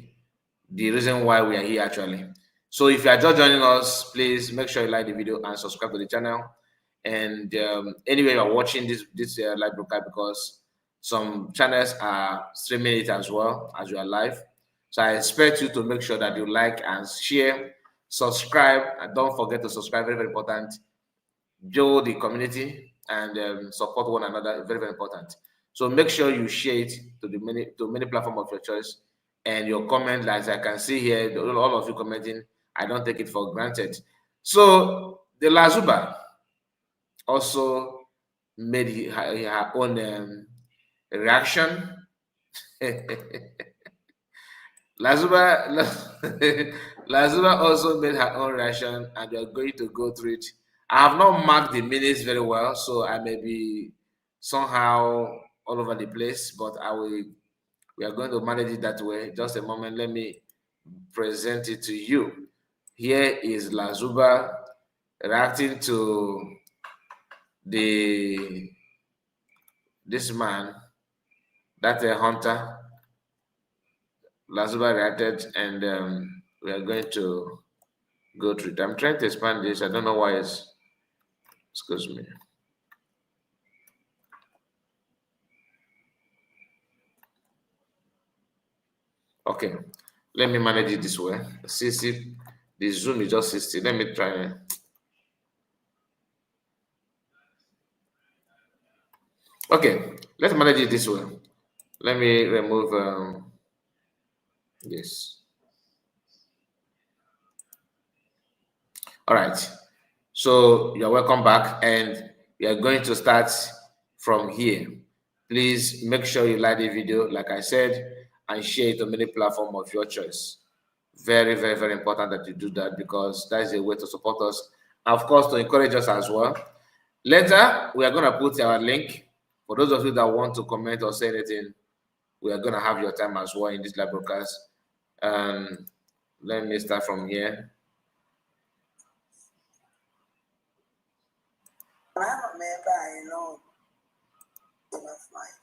the reason why we are here actually. So if you are just joining us, please make sure you like the video and subscribe to the channel. And anyway, you are watching this live broadcast, because some channels are streaming it as well as you are live. So I expect you to make sure that you like and share, subscribe, and don't forget to subscribe. Very, very important. Build the community and support one another. Very, very important. So make sure you share it to many platforms of your choice. And your comment, as I can see here, all of you commenting, I don't take it for granted. So the Lasuba also made her own reaction. Lasuba also made her own reaction, and we are going to go through it. I have not marked the minutes very well, so I may be somehow all over the place, but we are going to manage it that way. Just a moment, let me present it to you. Here is Lasuba reacting to this man, that's a hunter. Lasuba reacted, and we are going to go through it. I'm trying to expand this. I don't know why it's, excuse me. Okay, let me manage it this way. 60, the zoom is just 60. Let me try. Okay, let's manage it this way. Let me remove this. All right, so you're welcome back, and we are going to start from here. Please make sure you like the video, like I said, and share it on many platforms of your choice. Very, very, very important that you do that, because that is a way to support us, and of course to encourage us as well. Later, we are going to put our link for those of you that want to comment or say anything. We are going to have your time as well in this live broadcast. Let me start from here. I don't remember, I know, in my life.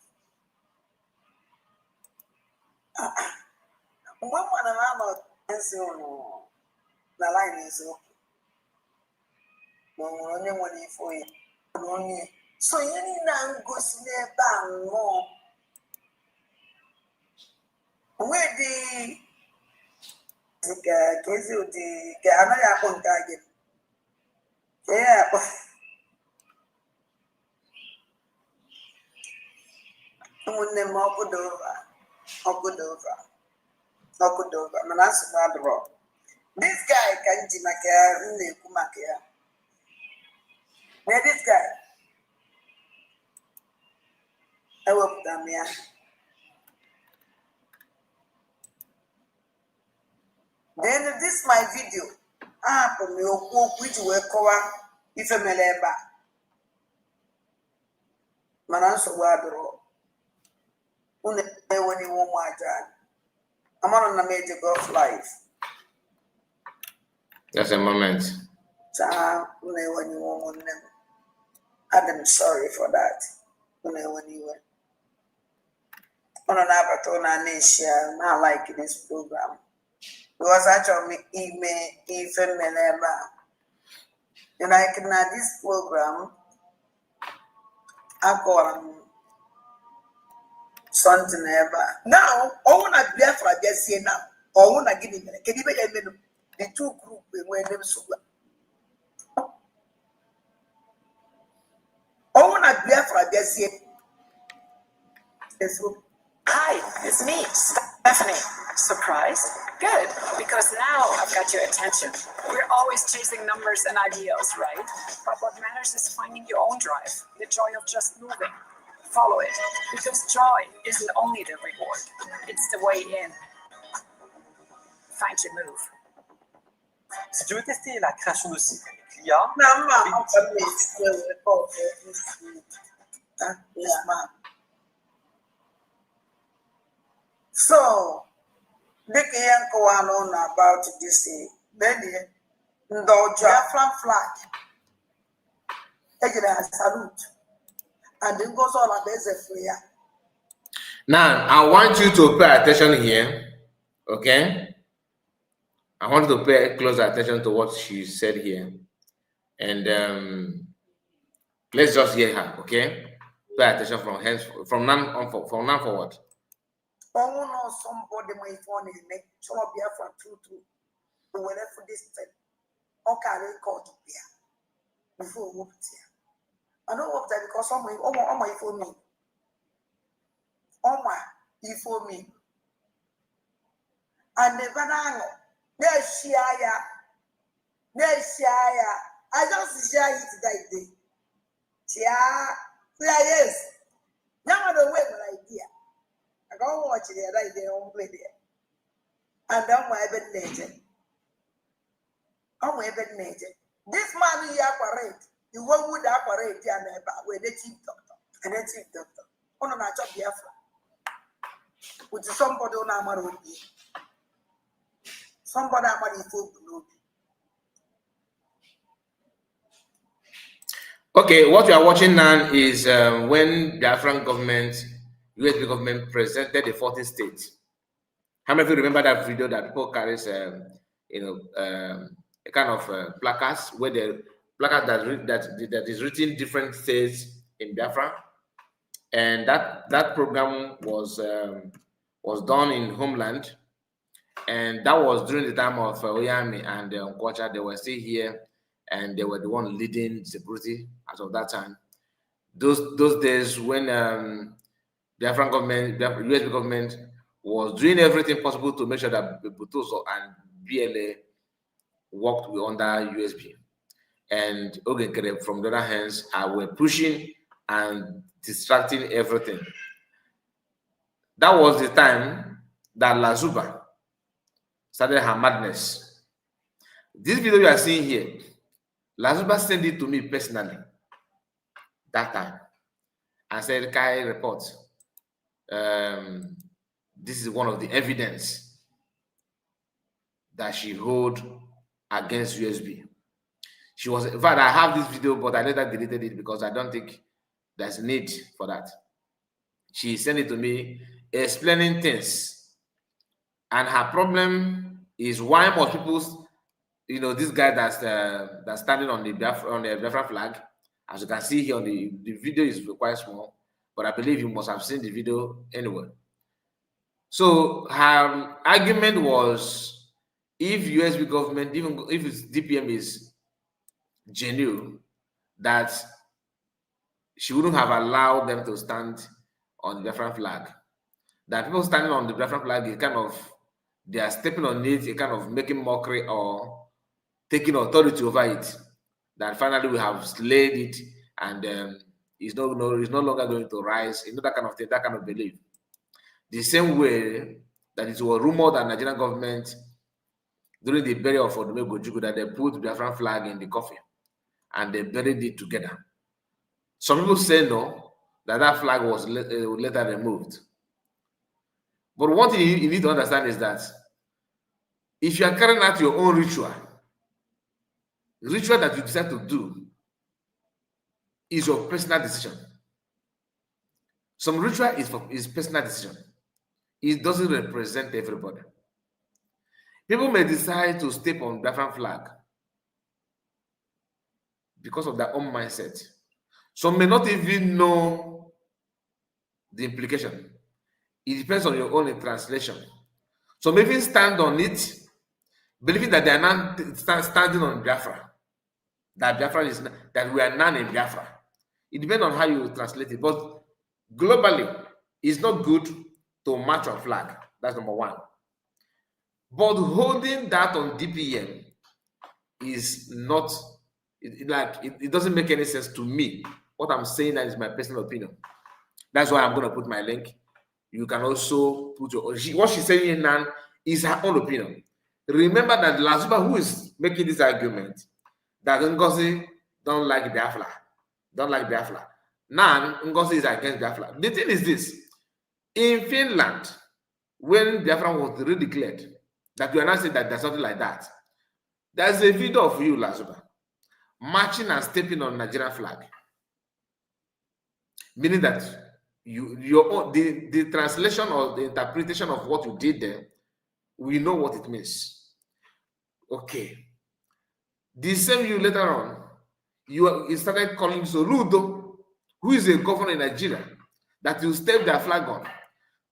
When I'm not answering, the line is open. Only money for it. Only. So you need not go see the bang more. Where the case of the another contact. Yeah. When the Okudova, Manas Madro. This guy can Jimaka, Kumakia. Where this guy? I work down here. Then this my video. From your book, which will cover if a meleba. Manas Wadro. When you want my dad. I'm on a major golf life. Just a moment. When you want them. I'm sorry for that. When you went. On an Abatona Nation, I like this program. Because actually, even Meleba. And I can add this program. I call something ever. Now, I want to be for just say now. I want to give him can you make the two group when them so I want to be for just say. Hi, it's me, Stephanie. Surprised? Good, because now I've got your attention. We're always chasing numbers and ideals, right? But what matters is finding your own drive, the joy of just moving. Follow it, because joy isn't only the reward, it's the way in. Find your move. Si tu veux tester la création de site avec l'IA, So, the young one on about this, then the Biafran flag, salute, and then goes all about the free. Now, I want you to pay attention here, okay? I want you to pay close attention to what she said here. And let's just hear her, okay? Pay attention from now forward. Oh no, somebody my phone is make some of Biafran true. Whatever for this thing, okay, record to Bia before we here. I don't hope that because some on my phone me. Before me. And the banana, there's Shia. I just share it that day. Yes. Now I don't wait my idea. I go watch it right there on play there. And I'm my bed nature. This man here operate. You won't would operate with the chief doctor. And the chief doctor. On a job Biafra. With somebody on our road. Somebody money for blue. Okay, what you are watching now is when the Biafran government, USB government presented the 40 states. How many of you remember that video that people carries, a kind of placards where the placard that is written different states in Biafra, and that program was done in Homeland, And that was during the time of Oyami and Ocha. They were still here, and they were the one leading security as of that time. Those days when the Afghan government, the US government was doing everything possible to make sure that Butoso and BLA worked under USB. And Ogenkere, from the other hands, were pushing and distracting everything. That was the time that Lasuba started her madness. This video you are seeing here, Lasuba sent it to me personally that time and said, Kai, report. This is one of the evidence that she hold against USB. She was, in fact, I have this video, but I later deleted it because I don't think there's need for that. She sent it to me explaining things. And her problem is why most people, this guy that's standing on the Biafra flag, as you can see here on the video is quite small, but I believe you must have seen the video anyway. So her argument was, if USB government, even if it's DPM is genuine, that she wouldn't have allowed them to stand on the Biafra flag. That people standing on the Biafra flag is kind of, they are stepping on it, a kind of making mockery or taking authority over it. That finally we have slayed it, and it's no longer going to rise. That kind of thing, that kind of belief. The same way that it was rumored that Nigerian government, during the burial of Odumegwu Ojukwu, that they put the Biafran flag in the coffin and they buried it together. Some people say no, that flag was later removed. But one thing you need to understand is that if you are carrying out your own ritual that you decide to do is your personal decision. Some ritual is personal decision. It doesn't represent everybody. People may decide to step on Biafran flag because of their own mindset. Some may not even know the implication. It depends on your own translation. Some may even stand on it, believing that they are not standing on Biafra. That Biafra is that we are none in Biafra. It depends on how you translate it. But globally, it's not good to match a flag. That's number one. But holding that on DPM is not, it doesn't make any sense to me. What I'm saying that is my personal opinion. That's why I'm going to put my link. You can also put your, what she's saying now is her own opinion. Remember that Lasuba, who is making this argument, that Ngozi don't like Biafra. Now, Ngozi is against Biafra. The thing is this. In Finland, when Biafra was redeclared, that you are not saying that there's something like that. There's a video of you, Lasuba, marching and stepping on Nigerian flag. Meaning that the translation or the interpretation of what you did there, we know what it means. Okay. The same you later on, you started calling Soludo, who is a governor in Nigeria, that you step their flag on,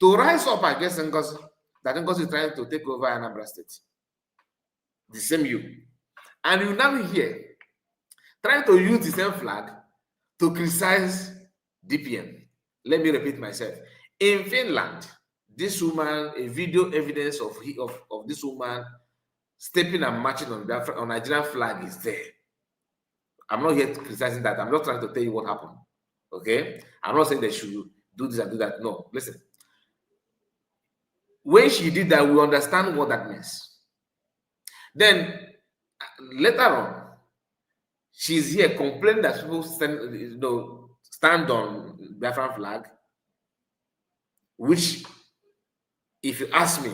to rise up against Ngozi, that Ngozi is trying to take over Anambra State. The same you. And you now here, trying to use the same flag to criticize DPM. Let me repeat myself. In Finland, this woman, a video evidence of this woman stepping and marching on Nigerian flag is there. I'm not here criticizing that. I'm not trying to tell you what happened. Okay? I'm not saying they should do this and do that. No, listen. When she did that, we understand what that means. Then later on, she's here complaining that people stand on Biafran flag, which, if you ask me,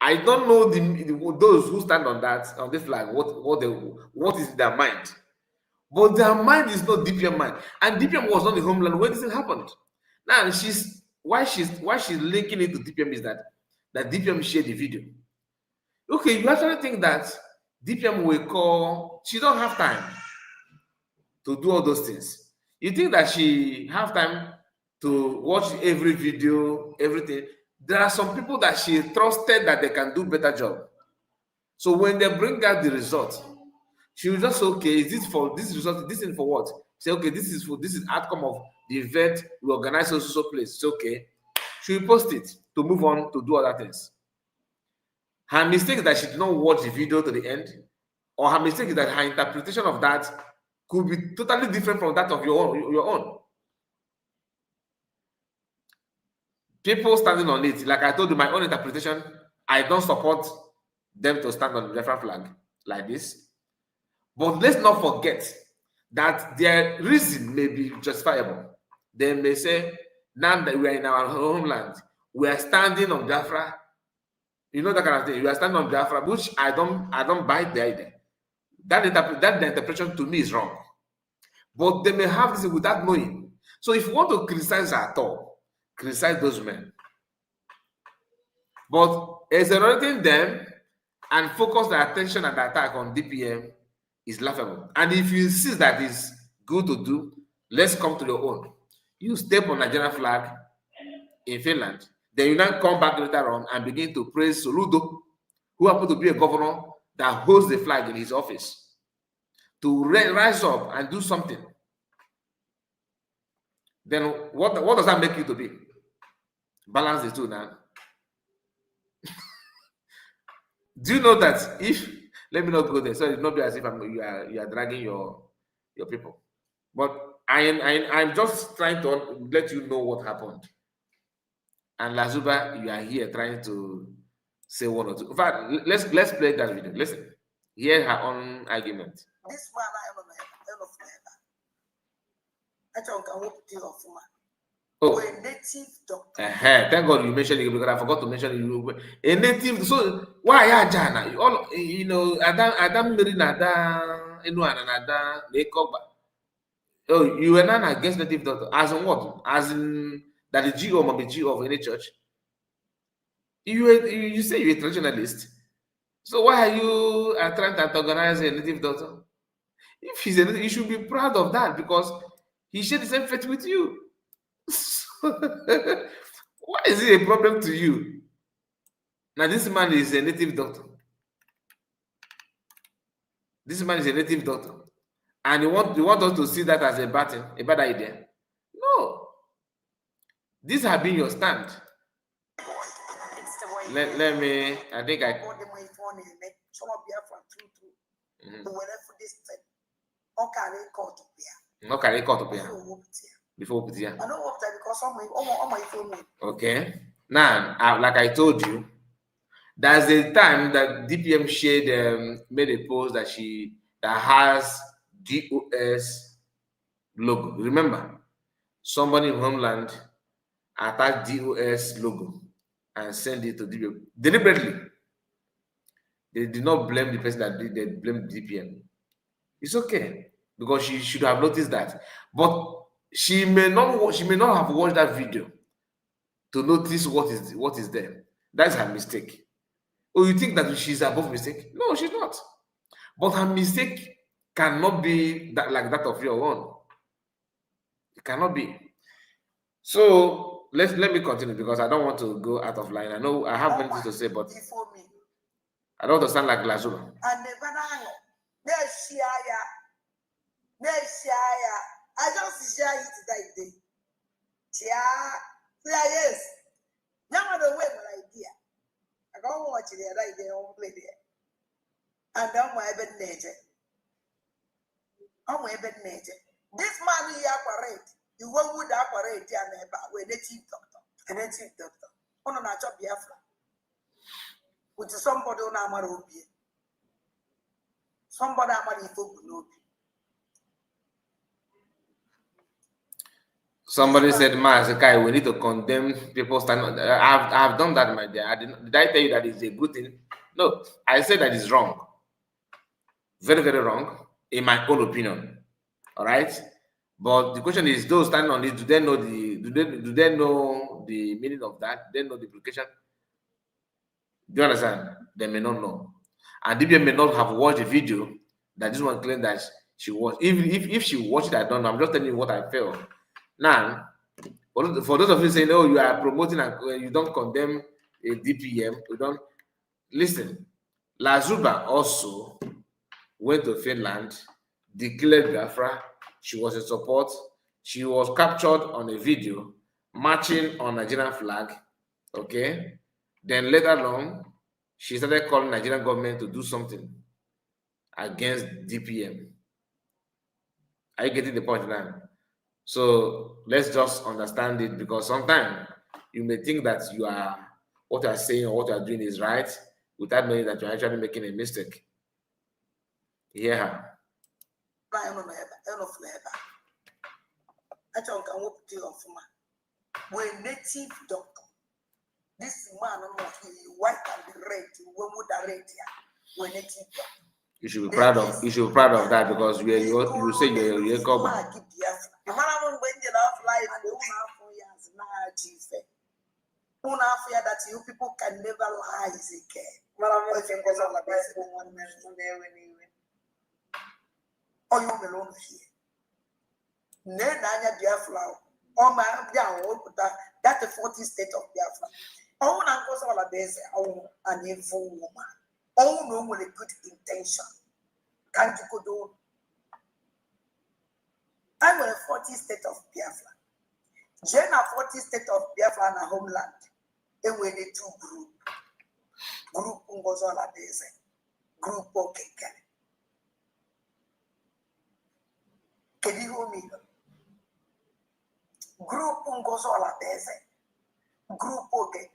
I don't know those who stand on this flag, what is their mind. But their mind is not DPM mind. And DPM was not the homeland when this happened. Now, why she's linking it to DPM is that DPM shared the video. Okay, you actually think that DPM will call, she don't have time to do all those things. You think that she have time to watch every video, everything. There are some people that she trusted that they can do better job. So when they bring out the result, she will just say, okay, is this for this result? This is for what? Say, okay, this is outcome of the event we organize so place. It's okay. She will post it to move on to do other things. Her mistake is that she did not watch the video to the end, or her mistake is that her interpretation of that could be totally different from that of your own. People standing on it, like I told you, my own interpretation, I don't support them to stand on the Biafra flag like this. But let's not forget that their reason may be justifiable. They may say, now that we are in our homeland, we are standing on Biafra. You know that kind of thing. You are standing on Biafra, which I don't buy the idea. That the interpretation to me is wrong. But they may have this without knowing. So if you want to criticize at all, criticize those men. But exonerating them and focus the attention and the attack on DPM is laughable. And if you insist that is good to do, let's come to your own. You step on Nigerian flag in Finland, then you now come back later on and begin to praise Soludo, who happened to be a governor that holds the flag in his office, to rise up and do something. Then what does that make you to be? Balance the two now. Do you know that if, let me not go there, so it's not be as if you are dragging your people. But I'm just trying to let you know what happened. And Lasuba, you are here trying to say one or two. In fact, let's play that video. Listen, hear her own argument. This man I don't know. Oh, a native doctor. Thank God you mentioned it because I forgot to mention you. A native. So why are Jana? All you know, Adam Mirinada, Nnway and Ada Lekoba. Oh, you were not against native doctor. As in what? As in that the GO or the GO of any church. You say you're a traditionalist. So why are you trying to antagonize a native doctor? If he's a native, you should be proud of that because he shared the same faith with you. Why is it a problem to you? Now this man is a native doctor. This man is a native doctor. And you want us to see that as a bad idea? No. These have been your stand. Let me, I think I... Before put here. Okay. Now, like I told you, there's a time that DPM shared made a post that has DOS logo. Remember, somebody in Homeland attached DOS logo and sent it to DPM deliberately. They did not blame the person that did. They blamed DPM. It's okay because she should have noticed that, but she may not have watched that video to notice what is there. That's her mistake. Oh, you think that she's above mistake? No, she's not. But her mistake cannot be like that of your own. It cannot be. So let me continue because I don't want to go out of line. I know I have many things to say, but I don't want to sound like Lasuba. I just share it that day. Yes. Now I don't wear my idea. I don't watch it right there, I'll play there. And I'm my bed nature. I'm my bed nature. This man is apparate. You won't would apparate with a native doctor. A native doctor. On a job Biafra. Which is somebody on Amarobi. Somebody Amarobi. Somebody said, Masakai, we need to condemn people standing. I have done that, my dear. Did I tell you that it's a good thing? No, I said that it's wrong. Very, very wrong, in my own opinion. All right? But the question is, those standing on it, do they know the meaning of that? Do they know the implication? Do you understand? They may not know. And DBM may not have watched the video that this one claimed that she watched. If she watched it, I don't know. I'm just telling you what I felt. Now, For those of you saying, oh, you are promoting and you don't condemn a DPM, you don't listen. Lasuba also went to Finland, declared Biafra. She was in support. She was captured on a video marching on Nigerian flag. Okay. Then later on, she started calling Nigerian government to do something against DPM. Are you getting the point now? So let's just understand it, because sometimes you may think that what you are saying or what you are doing is right without knowing that you're actually making a mistake. Yeah. We're native doctor. This man, white and red, we're native doctor. You should be proud of that, because you say you're a cover. That you people can never lie again. Oh, you alone here. Nanya Biafra. Oh, my that's the 40th state of Biafra. Oh, and goes all of this, an info woman. Oh, no, with a good intention. Can't you go do? I'm a 40th state of Biafra. Jenna 40th state of Biafra and a homeland. And we need two group. Group goes all of this. Group okay. Can you hear me? Group goes all of this. Group okay.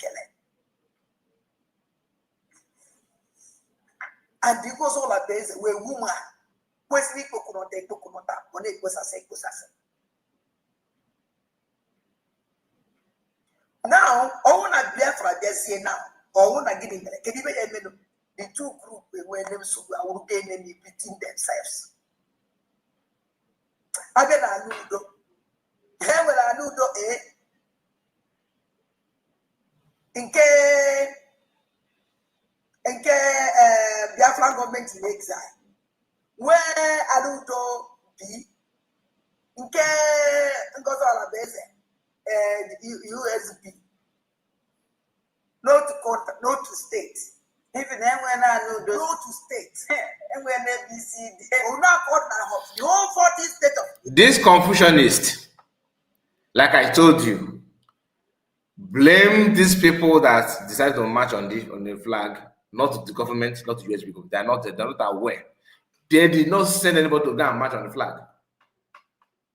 And because all of this, we're woman. Where's the coconut? When it was a say. Now, I want to Biafra just say now, or want to give him the two groups were them so I will gain them between themselves. I get a nudo. Here will I nudo in Biafra government in exile. Where I nudo be in Ngozola Beze and USB. Not to state. Even then when I know the not to state. And when ABC will not call that house. The whole 40 state of this Confucianist, like I told you, blame these people that decided to march on the flag, not the government, not the US people. They're not aware. They did not send anybody to go and march on the flag.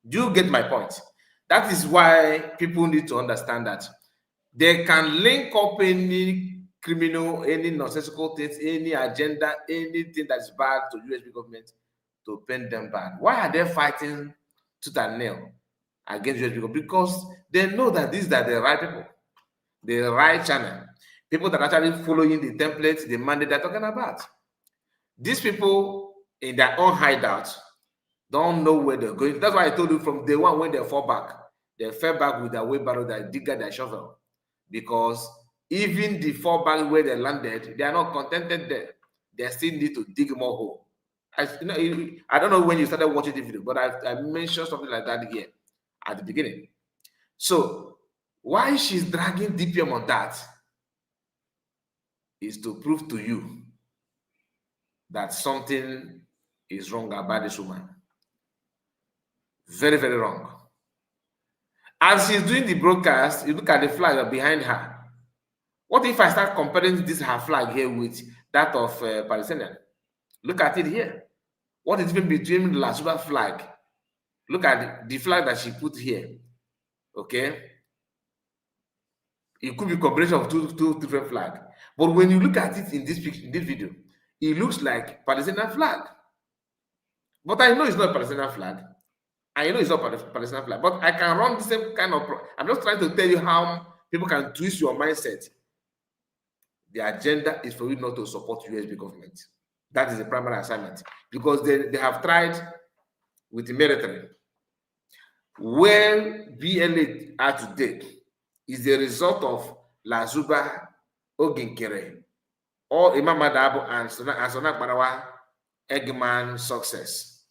Do you get my point? That is why people need to understand that they can link up any criminal, any nonsensical things, any agenda, anything that's bad to USB government to paint them bad. Why are they fighting tooth and nail against USB government? Because they know that these are the right people, the right channel, people that are actually following the templates, the mandate they're talking about. These people in their own hideout don't know where they're going. That's why I told you from day one when they fall back, they fell back with their wheelbarrow, their digger, their shovel. Because even the fall back where they landed, they are not contented there. They still need to dig more hole. I don't know when you started watching the video, but I mentioned something like that here at the beginning. So why she's dragging DPM on that is to prove to you that something is wrong about this woman. Very, very wrong. As she's doing the broadcast, you look at the flag behind her. What if I start comparing this her flag here with that of Palestinian? Look at it here. What is even between the Lasuba flag? Look at the flag that she put here. Okay? It could be a combination of two different flags. But when you look at it in this picture, in this video, it looks like Palestinian flag. But I know it's not a Palestinian flag. I know it's not Palestinian flag, but I can run the same kind of. I'm just trying to tell you how people can twist your mindset. The agenda is for you not to support USB government. That is the primary assignment, because they have tried with the military. Where BLA are today is the result of Lasuba, Oginkere, or Imam Madabo and Sonak Barawa Eggman success.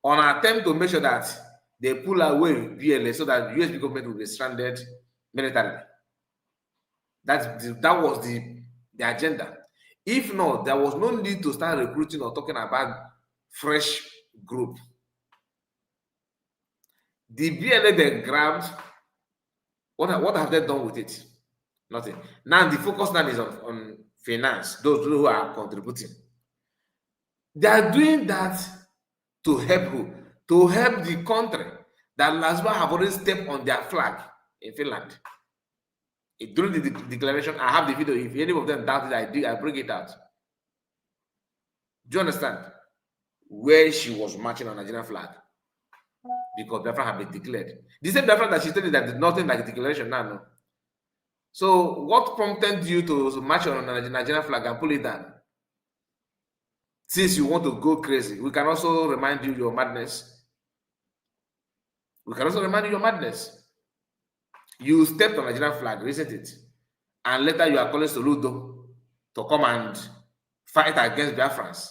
On an attempt to make sure that they pull away PLA so that the US government will be stranded militarily. That was the agenda. If not, there was no need to start recruiting or talking about fresh group. The BLA they grabbed, what have they done with it? Nothing. Now the focus now is on finance, those who are contributing. They are doing that to help who? To help the country that Lasuba have already stepped on their flag in Finland. During the declaration, I have the video. If any of them doubt it, I bring it out. Do you understand? Where she was marching on Nigerian flag. Because Biafra had been declared. The same Biafra that she said that did nothing like a declaration now. No. So what prompted you to march on a Nigerian flag and pull it down? Since you want to go crazy, we can also remind you your madness. We can also remind you your madness. You stepped on Nigerian flag, isn't it? And later you are calling Soludo to come and fight against Biafrans.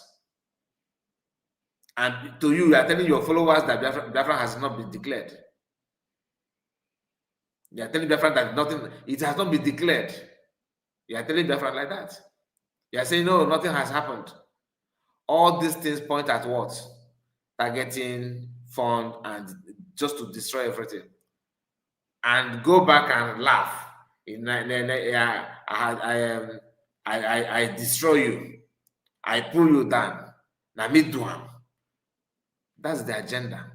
And to you are telling your followers that Biafra has not been declared. You are telling Biafra that nothing, it has not been declared. You are telling Biafra like that. You are saying, no, nothing has happened. All these things point at what? Targeting, fund, and just to destroy everything. And go back and laugh. I destroy you. I pull you down. Now me do him. That's the agenda.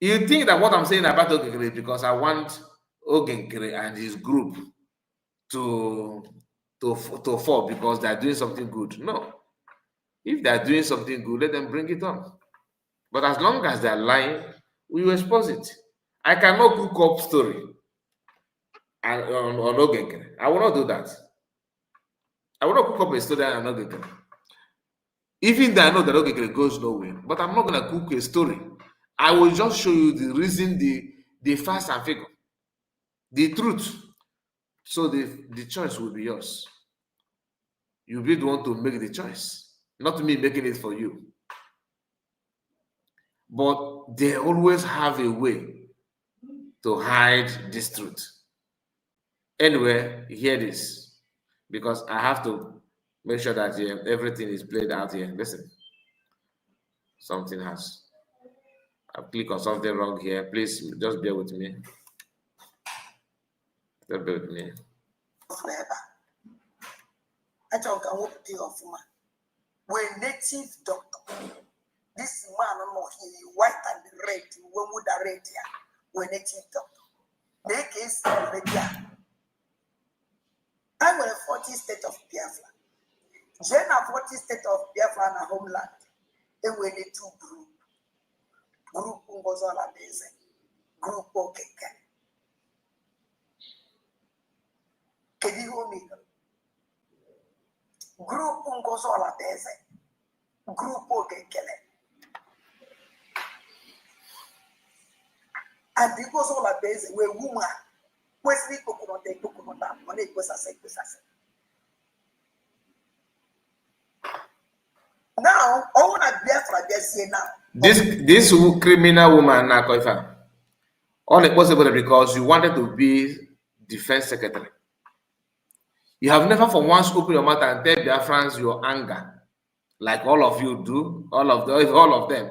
You think that what I'm saying about Ogenkere is because I want Ogenkere and his group to fall because they're doing something good. No. If they're doing something good, let them bring it on. But as long as they're lying, we will expose it. I cannot cook up story on Ogenkere. I will not do that. I will not cook up a story on Ogenkere. Even though I know that Ogenkere goes nowhere, but I'm not going to cook a story. I will just show you the reason, the facts and figure, the truth. So the choice will be yours. You'll be the one to make the choice, not me making it for you. But they always have a way to hide this truth. Anyway, hear this, because I have to make sure that everything is played out here. Listen, something has. I've clicked on something wrong here. Please just bear with me. Just bear with me. I talk about the offer. We're native doctor. This man, white and red, when would the red here? We're native doctor. Make is media. I'm a 40 state of Biafra. Jenna 40 state of Biafra and a homeland. They were the two group. Group was all amazing. Group okay. Can you hear me? Group was all amazing. Group okay. And because all amazing, we're woman. Wesley coconut, money was a second. Now, all that Biafra just say now. This criminal woman, Nakoifa, only possible because you wanted to be defense secretary. You have never for once opened your mouth and tell Biafrans your anger, like all of you do, all of them.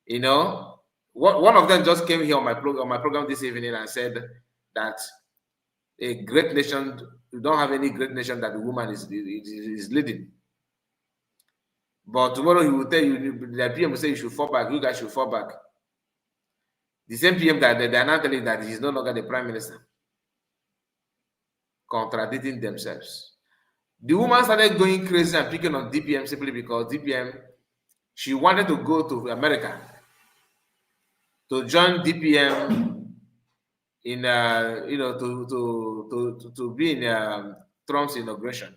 You know, one of them just came here on my program this evening and said that a great nation, you don't have any great nation that the woman is leading. But tomorrow he will tell you, the PM will say you should fall back, you guys should fall back. The same PM that they are now telling that he's no longer the prime minister. Contradicting themselves. The woman started going crazy and picking on DPM simply because DPM, she wanted to go to America to join DPM in to be in Trump's inauguration.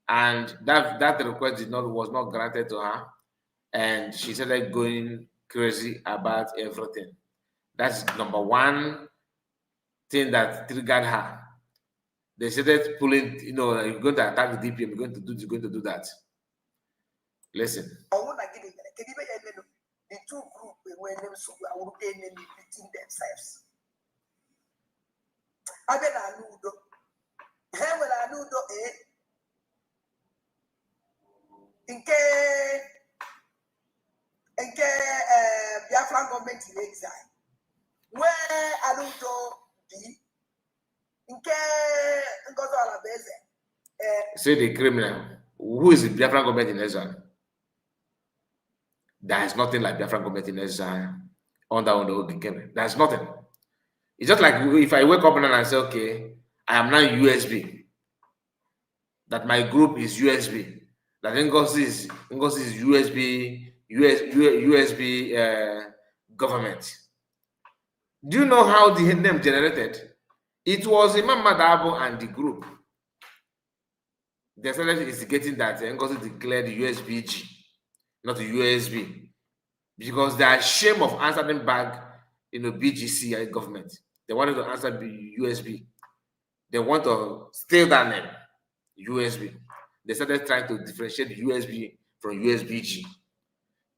And that request was not granted to her, and she started going crazy about everything. That's number one thing that triggered her. They started pulling, you're going to attack the DPM, you're going to do that. Listen. I want to give it the two groups were when them so will gain enemy between themselves. I bet I knew though. When I knew though, Biafran government in exile. Where I don't know be say the criminal. Who is the Biafran government in exile? There is nothing like Biafran government in exile under the Ogikeme. There's nothing. It's just like if I wake up and I say, okay, I am now USB. That my group is USB. That Ngozi is USB government. Do you know how the name generated? It was Imam Madabo and the group. They started instigating that Ngozi declared USBG, not USB, because they are ashamed of answering back, BGC government. They wanted to answer USB. They want to steal that name, USB. They started trying to differentiate USB from USBG.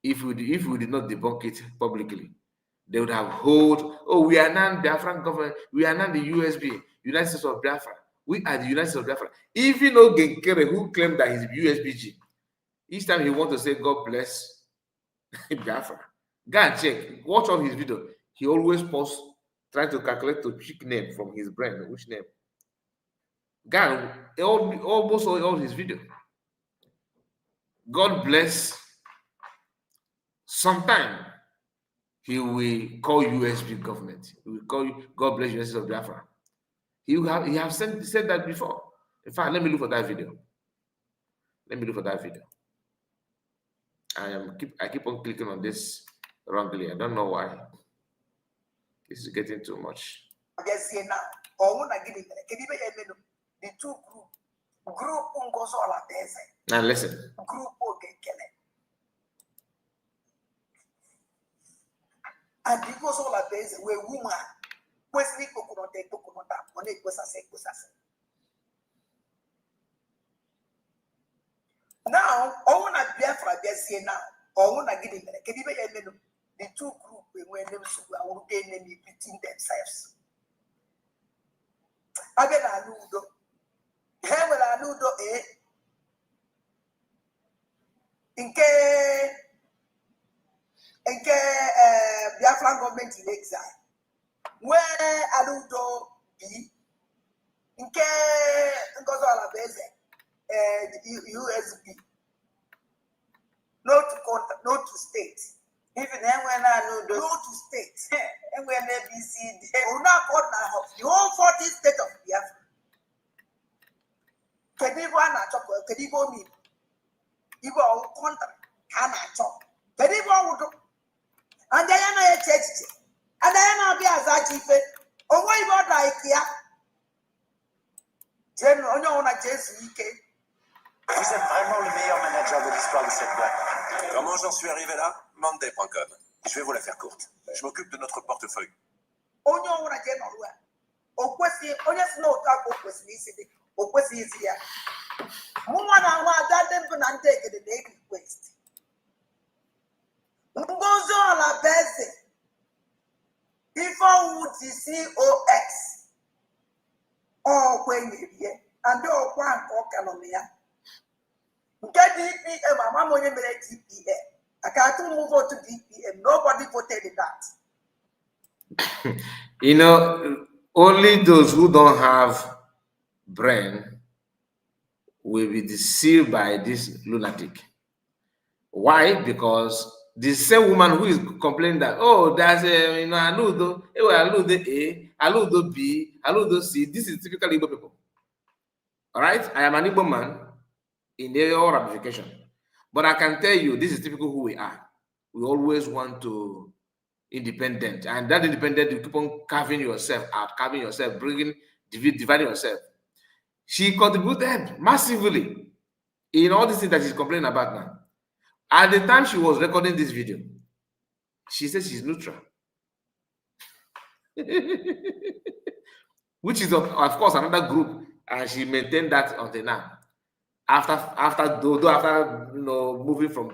If we did not debunk it publicly, they would have hold, we are now the Biafran government, we are now the USB, United States of Biafra. We are the United States of Biafra. Even Ogenkere, who claimed that he's USBG, each time he wants to say God bless Biafra, go and check, watch all his video. He always posts trying to calculate to pick name from his brain, which name. God, almost all his video. God bless. Sometime he will call USB government. He will call you God bless United States of Biafra. He have said that before. In fact, let me look for that video. I keep on clicking on this wrongly. I don't know why. This is getting too much. The two group Now listen. Group and because all of this were woman, Wesley coconut, on it was a say. Now, I want to Biafra just say now, I want to get in there. The two groups when them will gain enemy between themselves. I get a nudo. Heaven a nudo, in Biafran government in exile. Where Aludo be in Ngozola Beze USB. Not to state. Even when I know the not to state. And when ABC will not call my house. The whole 40 state of Biafra. Kedibo na chop, Kedibo me. Ibo au contra, can I chop? Kedibo would. And I am a church. And I am a Biazachi. Oh, why about like here? General, on a Jess weekend. Vous êtes vraiment le meilleur manager de l'histoire de cette boîte. Comment j'en suis arrivé là? Monday.com. Je vais vous la faire courte. Je m'occupe de notre portefeuille. On a general. Oh, on has no talk of Wesley. Oh, Wesley is here. Mumana, that then can take the daily quest. Ngozo la base. Before would the COX. Oh, when you hear. And do one economia. Get DPM, I'm going to DPM. I can't move on to DPM. Nobody voted in that. Only those who don't have brain will be deceived by this lunatic. Why? Because the same woman who is complaining that, there's a, Aludo, Aludo A, Aludo B, Aludo C. This is typical Igbo people. All right? I am an Igbo man in their ramification. But I can tell you, this is typical who we are. We always want to independent. And that independent, you keep on carving yourself out, dividing yourself. She contributed massively in all these things that she's complaining about now. At the time she was recording this video, she said she's neutral. Which is, of course, another group. And she maintained that until now. After moving from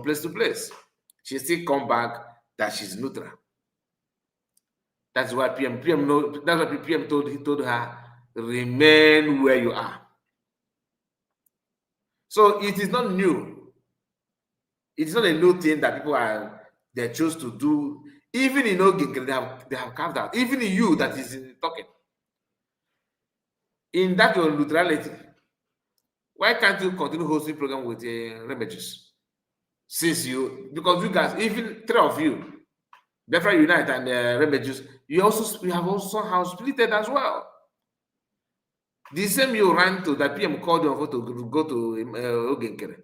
place to place, she still come back that she's neutral. That's why PM know. That's what PM told her, remain where you are. So it is not new. It is not a new thing that people they chose to do. Even in Oging, they have carved out. Even in you that is talking. In that your neutrality, why can't you continue hosting program with Remedies? Since because you guys, even three of you, Biafra Unite and Remedies, you have also house splitted as well. The same you ran to that PM called you to go to Ogenkere.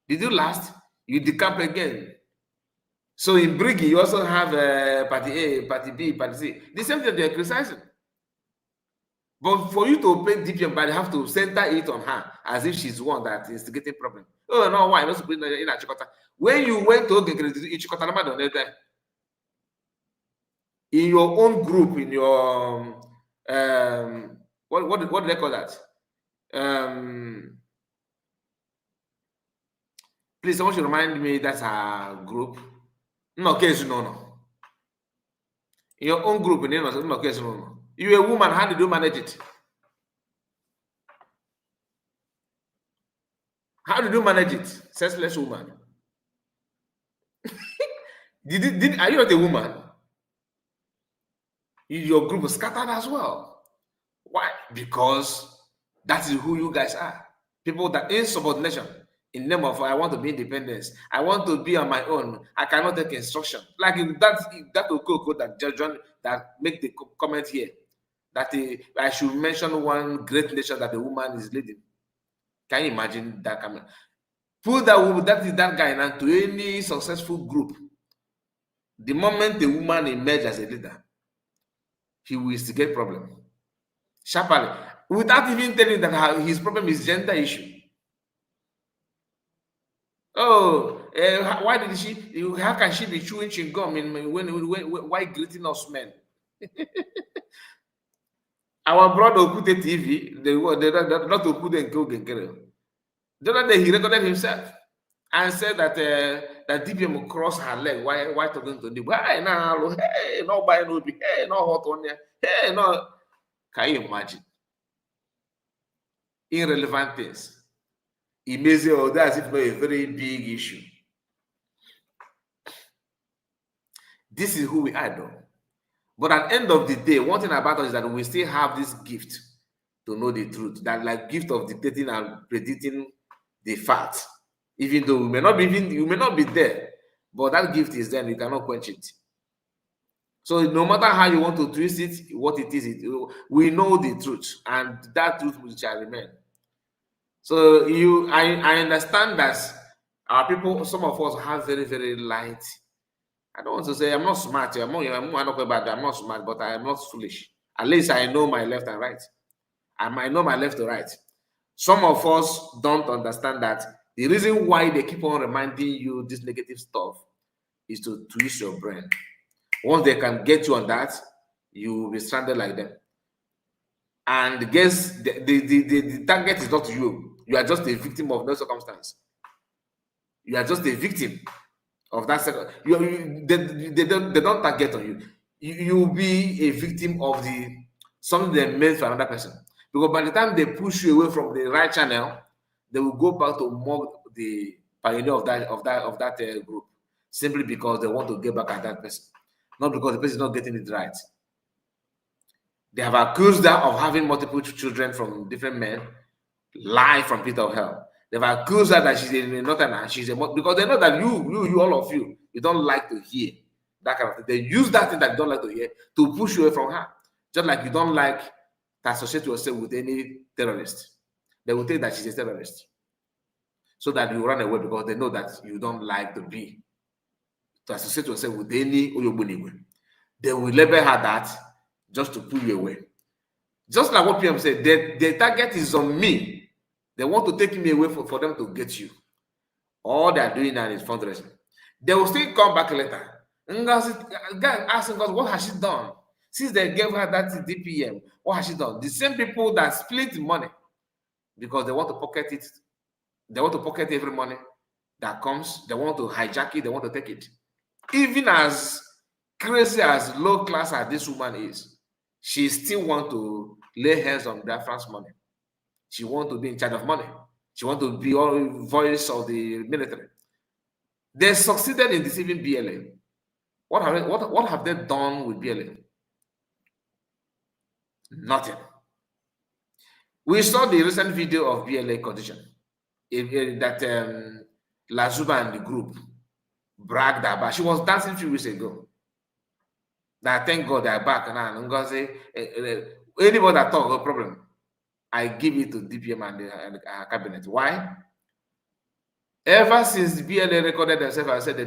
Did you last? You decamp again. So in Briggy, you also have Party A, Party B, Party C. The same thing they're criticizing. But for you to pay DPM, but you have to center it on her as if she's one that is getting problem. Oh no, why not in a Chikota? When you went to Ogenkere, in your own group, in your what do they call that? Please, someone should remind me that's a group. No case, no. In your own group, no case, no. You're a woman, how did you manage it? How did you manage it? Senseless woman. Are you not a woman? Your group is scattered as well. Why? Because that is who you guys are. People that insubordination in name of I want to be independent. I want to be on my own. I cannot take instruction. Like that Okoko that John that make the comment here that I should mention one great nation that the woman is leading. Can you imagine that comment? Put that guy into any successful group. The moment the woman emerges as a leader, he will instigate problem sharply without even telling that his problem is gender issue. Oh, why did she? How can she be chewing chewing gum why greeting us men? Our brother Okute TV, not Okute and Kogengere. The other day he recorded himself and said that that DPM crossed her leg. Why talking to him? Hey, no buy no be. Hey, no hot on there. Hey, no. Can you imagine? Irrelevant things. Amazing, or that's if not a very big issue. This is who we are, though. But at the end of the day, one thing about us is that we still have this gift to know the truth. That like gift of dictating and predicting the fact. Even though you may not be there, but that gift is there and you cannot quench it. So no matter how you want to twist it, what it is, we know the truth, and that truth will shall remain. So I understand that our people, some of us have very, very light. I don't want to say I'm not smart. I'm not smart, but I am not foolish. At least I know my left and right. I might know my left to right. Some of us don't understand that the reason why they keep on reminding you this negative stuff is to twist your brain. Once they can get you on that, you will be stranded like them. And guess the target is not you. You are just a victim of no circumstance. You are just a victim of that second. They don't target on you. You will be a victim of something they made for another person. Because by the time they push you away from the right channel, they will go back to mock the pioneer of that group, simply because they want to get back at that person, not because the person is not getting it right. They have accused her of having multiple children from different men, lie from pit of hell. They've accused her that she's not an she's a because they know that you all of you don't like to hear that kind of thing. They use that thing that you don't like to hear to push you away from her, just like you don't like to associate yourself with any terrorist. They will tell that she's a terrorist, so that you run away because they know that you don't like to associate yourself with any Oyobuniwe. They will label her that just to pull you away. Just like what PM said, the target is on me. They want to take me away for them to get you. All they are doing now is fundraising. They will still come back later. And God asking God, what has she done? Since they gave her that DPM, what has she done? The same people that split money because they want to pocket it. They want to pocket every money that comes. They want to hijack it. They want to take it. even as crazy as low class as this woman is, she still want to lay hands on Biafran's money. She want to be in charge of money. She want to be all voice of the military. They succeeded in deceiving BLA. What have they done with BLA? Nothing. We saw the recent video of BLA condition that Lasuba and the group bragged about. She was dancing a few weeks ago. That thank God they're back now. I'm gonna say anybody that talk no problem, I give it to DPM and cabinet. Why? Ever since BLA recorded themselves and said they're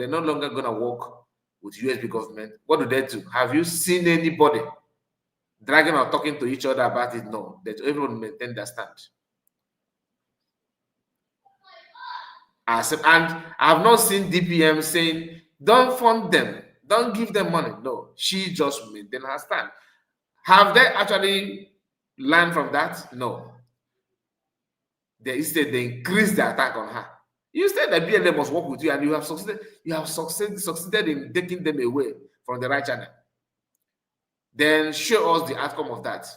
no longer gonna work with USB government, what do? Have you seen anybody dragging or talking to each other about it? No, that everyone maintain their stand. And I've not seen DPM saying, don't fund them, don't give them money. No, she just maintained her stand. Have they actually learned from that? No. Instead, they increased the attack on her. You said that BLA must work with you, and you have succeeded in taking them away from the right channel. Then show us the outcome of that.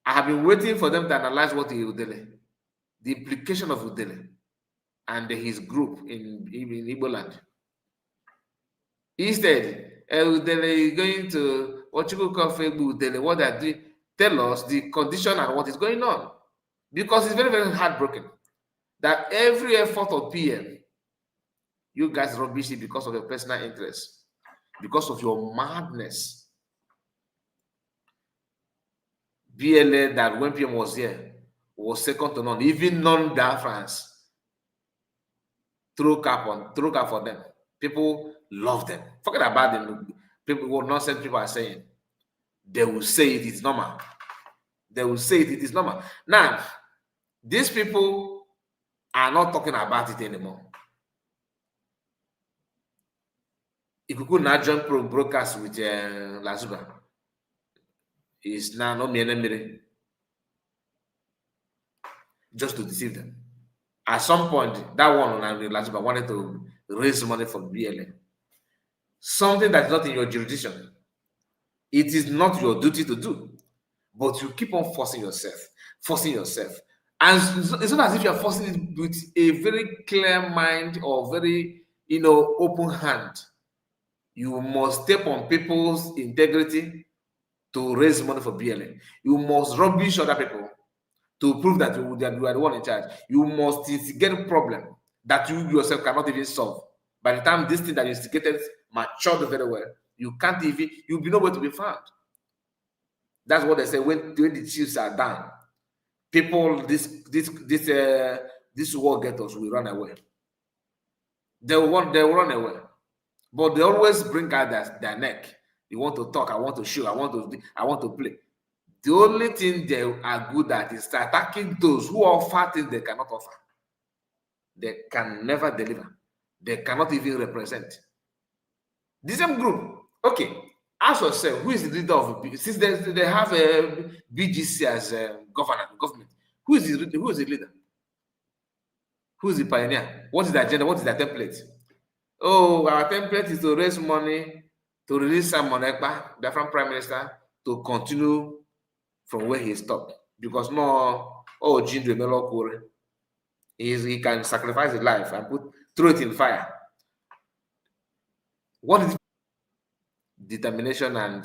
I have been waiting for them to analyze what is Udele, the implication of Udele and his group in Igbo land. Instead, Udele is going to what you call Udele, what they do, tell us the condition and what is going on. Because it's very, very heartbroken that every effort of PM, you guys rubbish it because of your personal interest, because of your madness. BLA, that when PM was here, was second to none, even non-Biafrans threw cap for them. People love them. Forget about them. People, what nonsense people are saying. They will say it is normal. They will say it is normal. Now, these people are not talking about it anymore. If you could not join broadcast with Lasuba, it's now no mere just to deceive them. At some point, that one on Lasuba wanted to raise money from BLA. Something that's not in your jurisdiction. It is not your duty to do. But you keep on forcing yourself. And it's not as if you're forcing it with a very clear mind or very, open hand. You must step on people's integrity to raise money for BLA. You must rubbish other people to prove that you are the one in charge. You must instigate a problem that you yourself cannot even solve. By the time this thing that you instigated matured very well, you'll be nowhere to be found. That's what they say when the chiefs are down. People, this war getters will run away. They will run away. But they always bring out their neck. You want to talk, I want to show, I want to play. The only thing they are good at is attacking those who offer things they cannot offer. They can never deliver. They cannot even represent. The same group. Okay, ask yourself, who is the leader of since they have a BGC as government? Who is the leader? Who is the pioneer? What is the agenda? What is the template? Oh, our template is to raise money to release Simon Ekpa, the Biafran Prime Minister, to continue from where he stopped. Because Jindwe Melo Kure, he can sacrifice his life and throw it in fire. What is determination and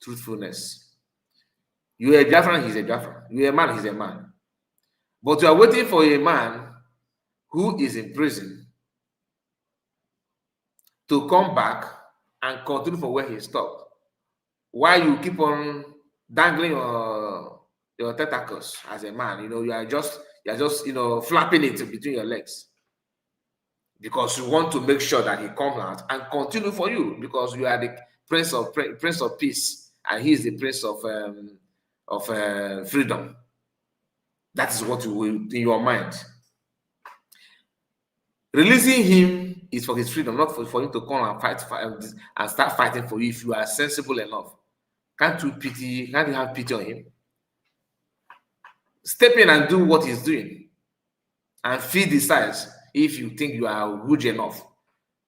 truthfulness? You are a Biafran, he's a Biafran. You are a man, he's a man. But you are waiting for a man who is in prison to come back and continue from where he stopped. While you keep on dangling your tentacles as a man, you are just flapping it between your legs. Because you want to make sure that he comes out and continue for you, because you are the Prince of Peace, and he is the Prince of freedom. That is what you will in your mind. Releasing him is for his freedom, not for him to come and fight and start fighting for you if you are sensible enough. Can't you have pity on him? Step in and do what he's doing and feed the size if you think you are huge enough.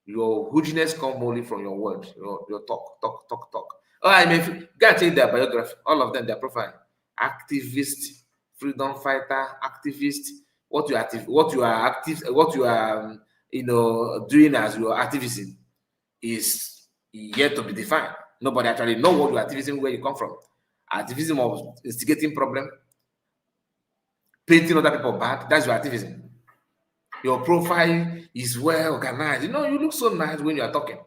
Your hoodiness comes only from your word, your talk. Oh, I mean, gotta take their biography, all of them, their profile. Activist, freedom fighter, activist. What you are doing as your activism is yet to be defined. Nobody actually know what your activism, where you come from. Activism of instigating problem, painting other people bad, that's your activism. Your profile is well organized. You look so nice when you are talking.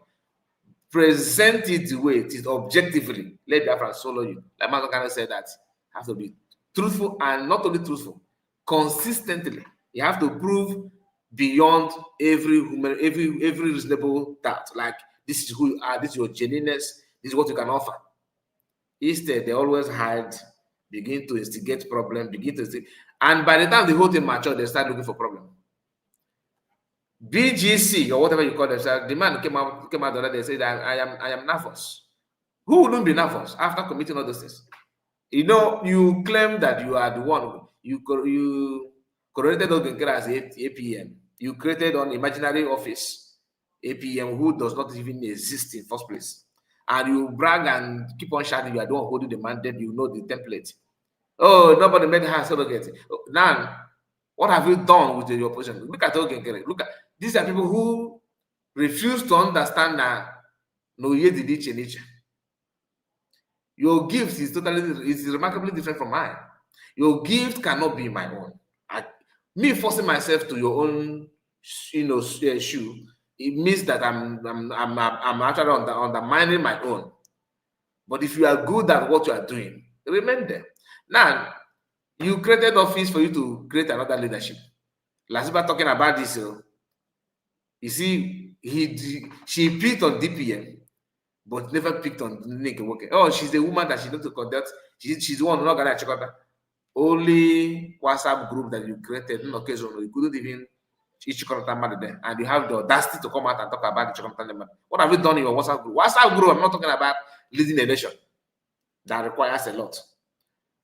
Present it the way it is objectively. Let the Afro follow you. Like Mazokane said, that have to be truthful, and not only truthful, consistently. You have to prove beyond every reasonable doubt. Like, this is who you are, this is your genuineness, this is what you can offer. Instead, they always hide, begin to instigate problem, and by the time the whole thing matures, they start looking for problem. BGC or whatever you call themselves, the man came out the other day and said, I am nervous. Who wouldn't be nervous after committing all those things? You claim that you are the one, you created Ogenkere as APM. You created an imaginary office, APM, who does not even exist in first place. And you brag and keep on shouting, you are the one holding the mandate, you know the template. Oh, nobody made her surrogate. Now, what have you done with your opposition? Look at Ogenkere. Look at these are people who refuse to understand that no ye did nature. Your gift is remarkably different from mine. Your gift cannot be my own. Me forcing myself to your own, shoe, it means that I'm actually undermining my own. But if you are good at what you are doing, remain there. Now, you created office for you to create another leadership. Lasuba talking about this. You see, she picked on DPM, but never picked on Nick Woke. Oh, she's the woman that she knows to conduct. She's the one who's not gonna check out that. Only WhatsApp group that you created in occasion, you couldn't even there, and you have the audacity to come out and talk about the Chikonata. What have you done in your WhatsApp group? WhatsApp group, I'm not talking about leading a nation. That requires a lot.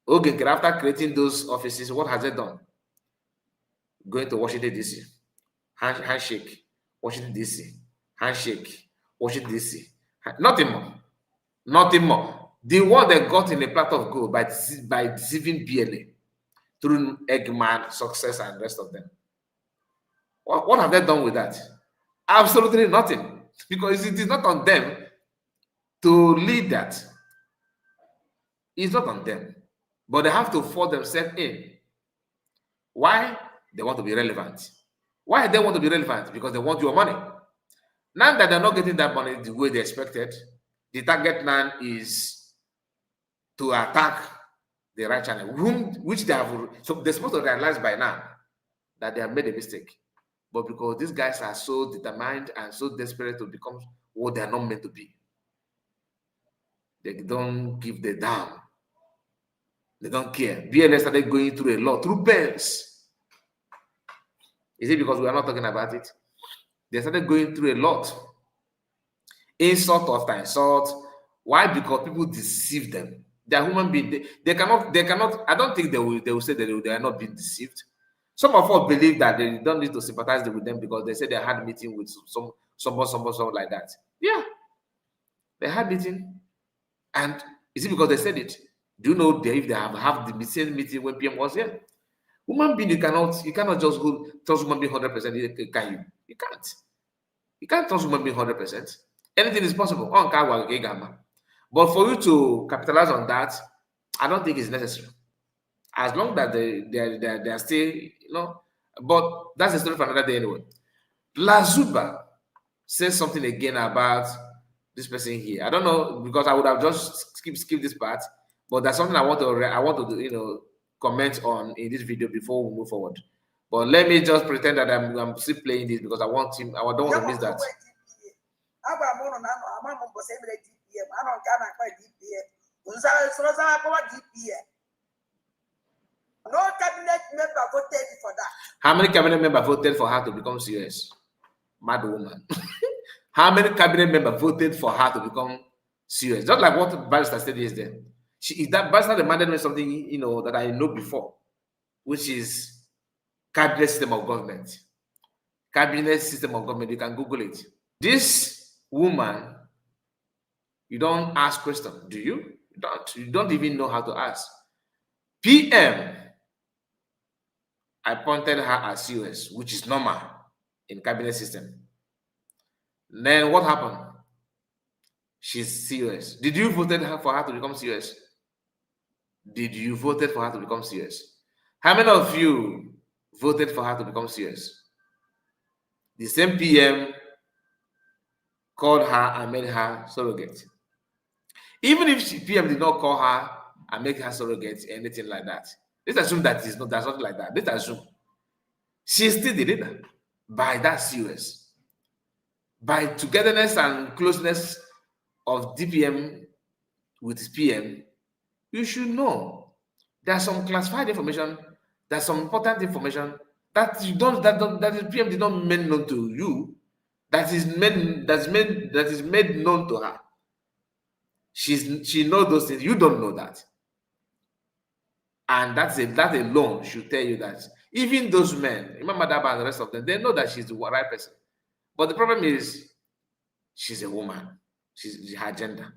Okay, after creating those offices, what has it done? Going to Washington DC, handshake, Washington DC, handshake, Washington DC, nothing more, nothing more. The one they got in a platter of gold by deceiving BLA through Eggman, Success, and the rest of them. What have they done with that? Absolutely nothing, because it is not on them to lead that. It's not on them, but they have to force themselves in. Why? They want to be relevant. Why they want to be relevant? Because they want your money. Now that they're not getting that money the way they expected, the target now is to attack the right channel, which they have. So they're supposed to realize by now that they have made a mistake. But because these guys are so determined and so desperate to become what they are not meant to be, they don't give the damn. They don't care. BLS started going through a lot, through pains. Is it because we are not talking about it? They started going through a lot. Insult after insult. Why? Because people deceive them. They are human beings. They cannot. I don't think they will say that they are not being deceived. Some of us believe that they don't need to sympathize with them because they said they had a meeting with someone like that. Yeah, they had meeting, and is it because they said it? Do you know if they have the same meeting when PM was here? Human being, you cannot just trust human being 100%. Can you? You can't. You can't trust human being 100%. Anything is possible. But for you to capitalize on that, I don't think it's necessary. As long as they are still, but that's a story for another day anyway. Lasuba says something again about this person here. I don't know, because I would have just skipped this part, but that's something I want to comment on in this video before we move forward. But let me just pretend that I'm still playing this because I don't want to miss that. No cabinet member voted for that. How many cabinet members voted for her to become CS? Mad woman. How many cabinet members voted for her to become CS? Just like what Barrister said yesterday. Barrister demanded me something that I know before, which is cabinet system of government. Cabinet system of government. You can Google it. This woman, you don't ask questions, do you? You don't even know how to ask. PM, I appointed her as COS, which is normal in cabinet system. Then what happened? She's COS. Did you vote for her to become COS? Did you voted for her to become COS? How many of you voted for her to become COS? The same PM called her and made her surrogate. Even if PM did not call her and make her surrogate, anything like that, let's assume that there's nothing like that. Let's assume she's still the leader by that COS. By togetherness and closeness of DPM with his PM, you should know there's some classified information, there's some important information that the PM did not make known to you, that is made known to her. She knows those things. You don't know that, and that alone should tell you that even those men, remember that and the rest of them, they know that she's the right person. But the problem is, she's a woman. She's her gender.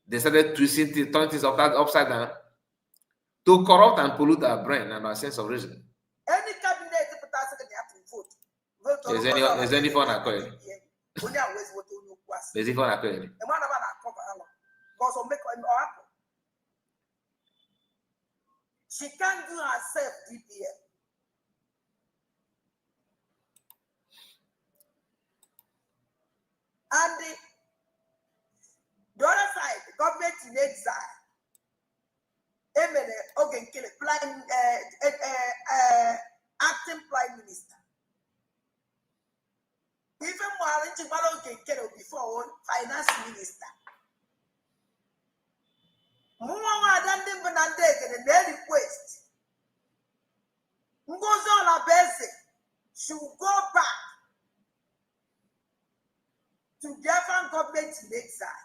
They started twisting things, turning things upside down to corrupt and pollute our brain and our sense of reason. Any cabinet vote. There's any fun occurring. There's even occurring. She can't do herself DPM. And the other side, the government in exile. Acting prime minister. Even more before finance minister. Request. Ngozola Bese should go back to Biafran government in exile.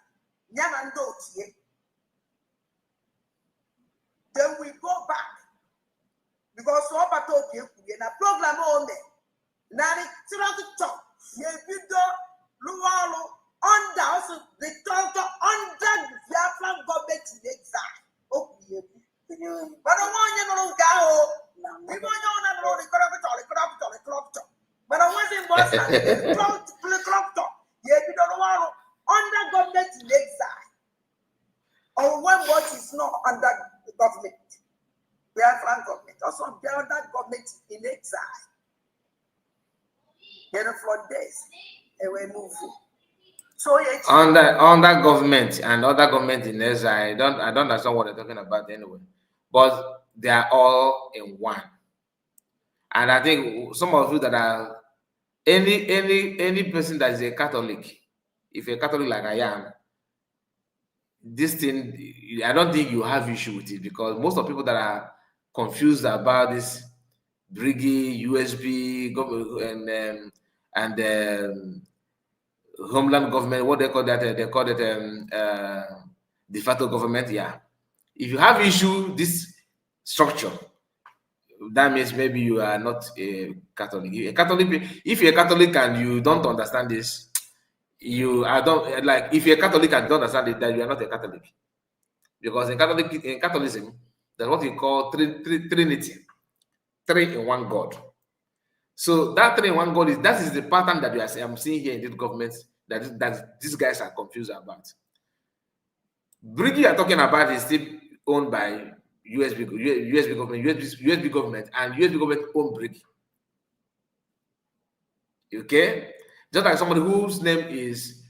Then we go back because what about a program on there? Nani talk. Under also the talk under Biafran government in exile. But I want you to go. We want you to know the crop. But I want him to crop top. Yeah, we don't want under government in exile. Or when what is not under the government, Biafran government, also under government in exile. Then for days, they were moving. So under government and other government in exile, I don't understand what they're talking about anyway. But they are all in one. And I think some of you that are any person that is a Catholic, if you're a Catholic like I am, this thing, I don't think you have issue with it, because most of people that are confused about this Briggy, USB, and homeland government, what they call that? They call it de facto government. Yeah. If you have issue this structure, that means maybe you are not a Catholic. If you're a Catholic and you don't understand this, if you're a Catholic and don't understand it, then you are not a Catholic. Because in Catholicism, that's what we call Trinity, 3 in 1 God. So that 3 in 1 God is the pattern that I'm seeing here in this government that these guys are confused about. Briggy you are talking about is still owned by USB government, and USB government own Briggy. Okay, just like somebody whose name is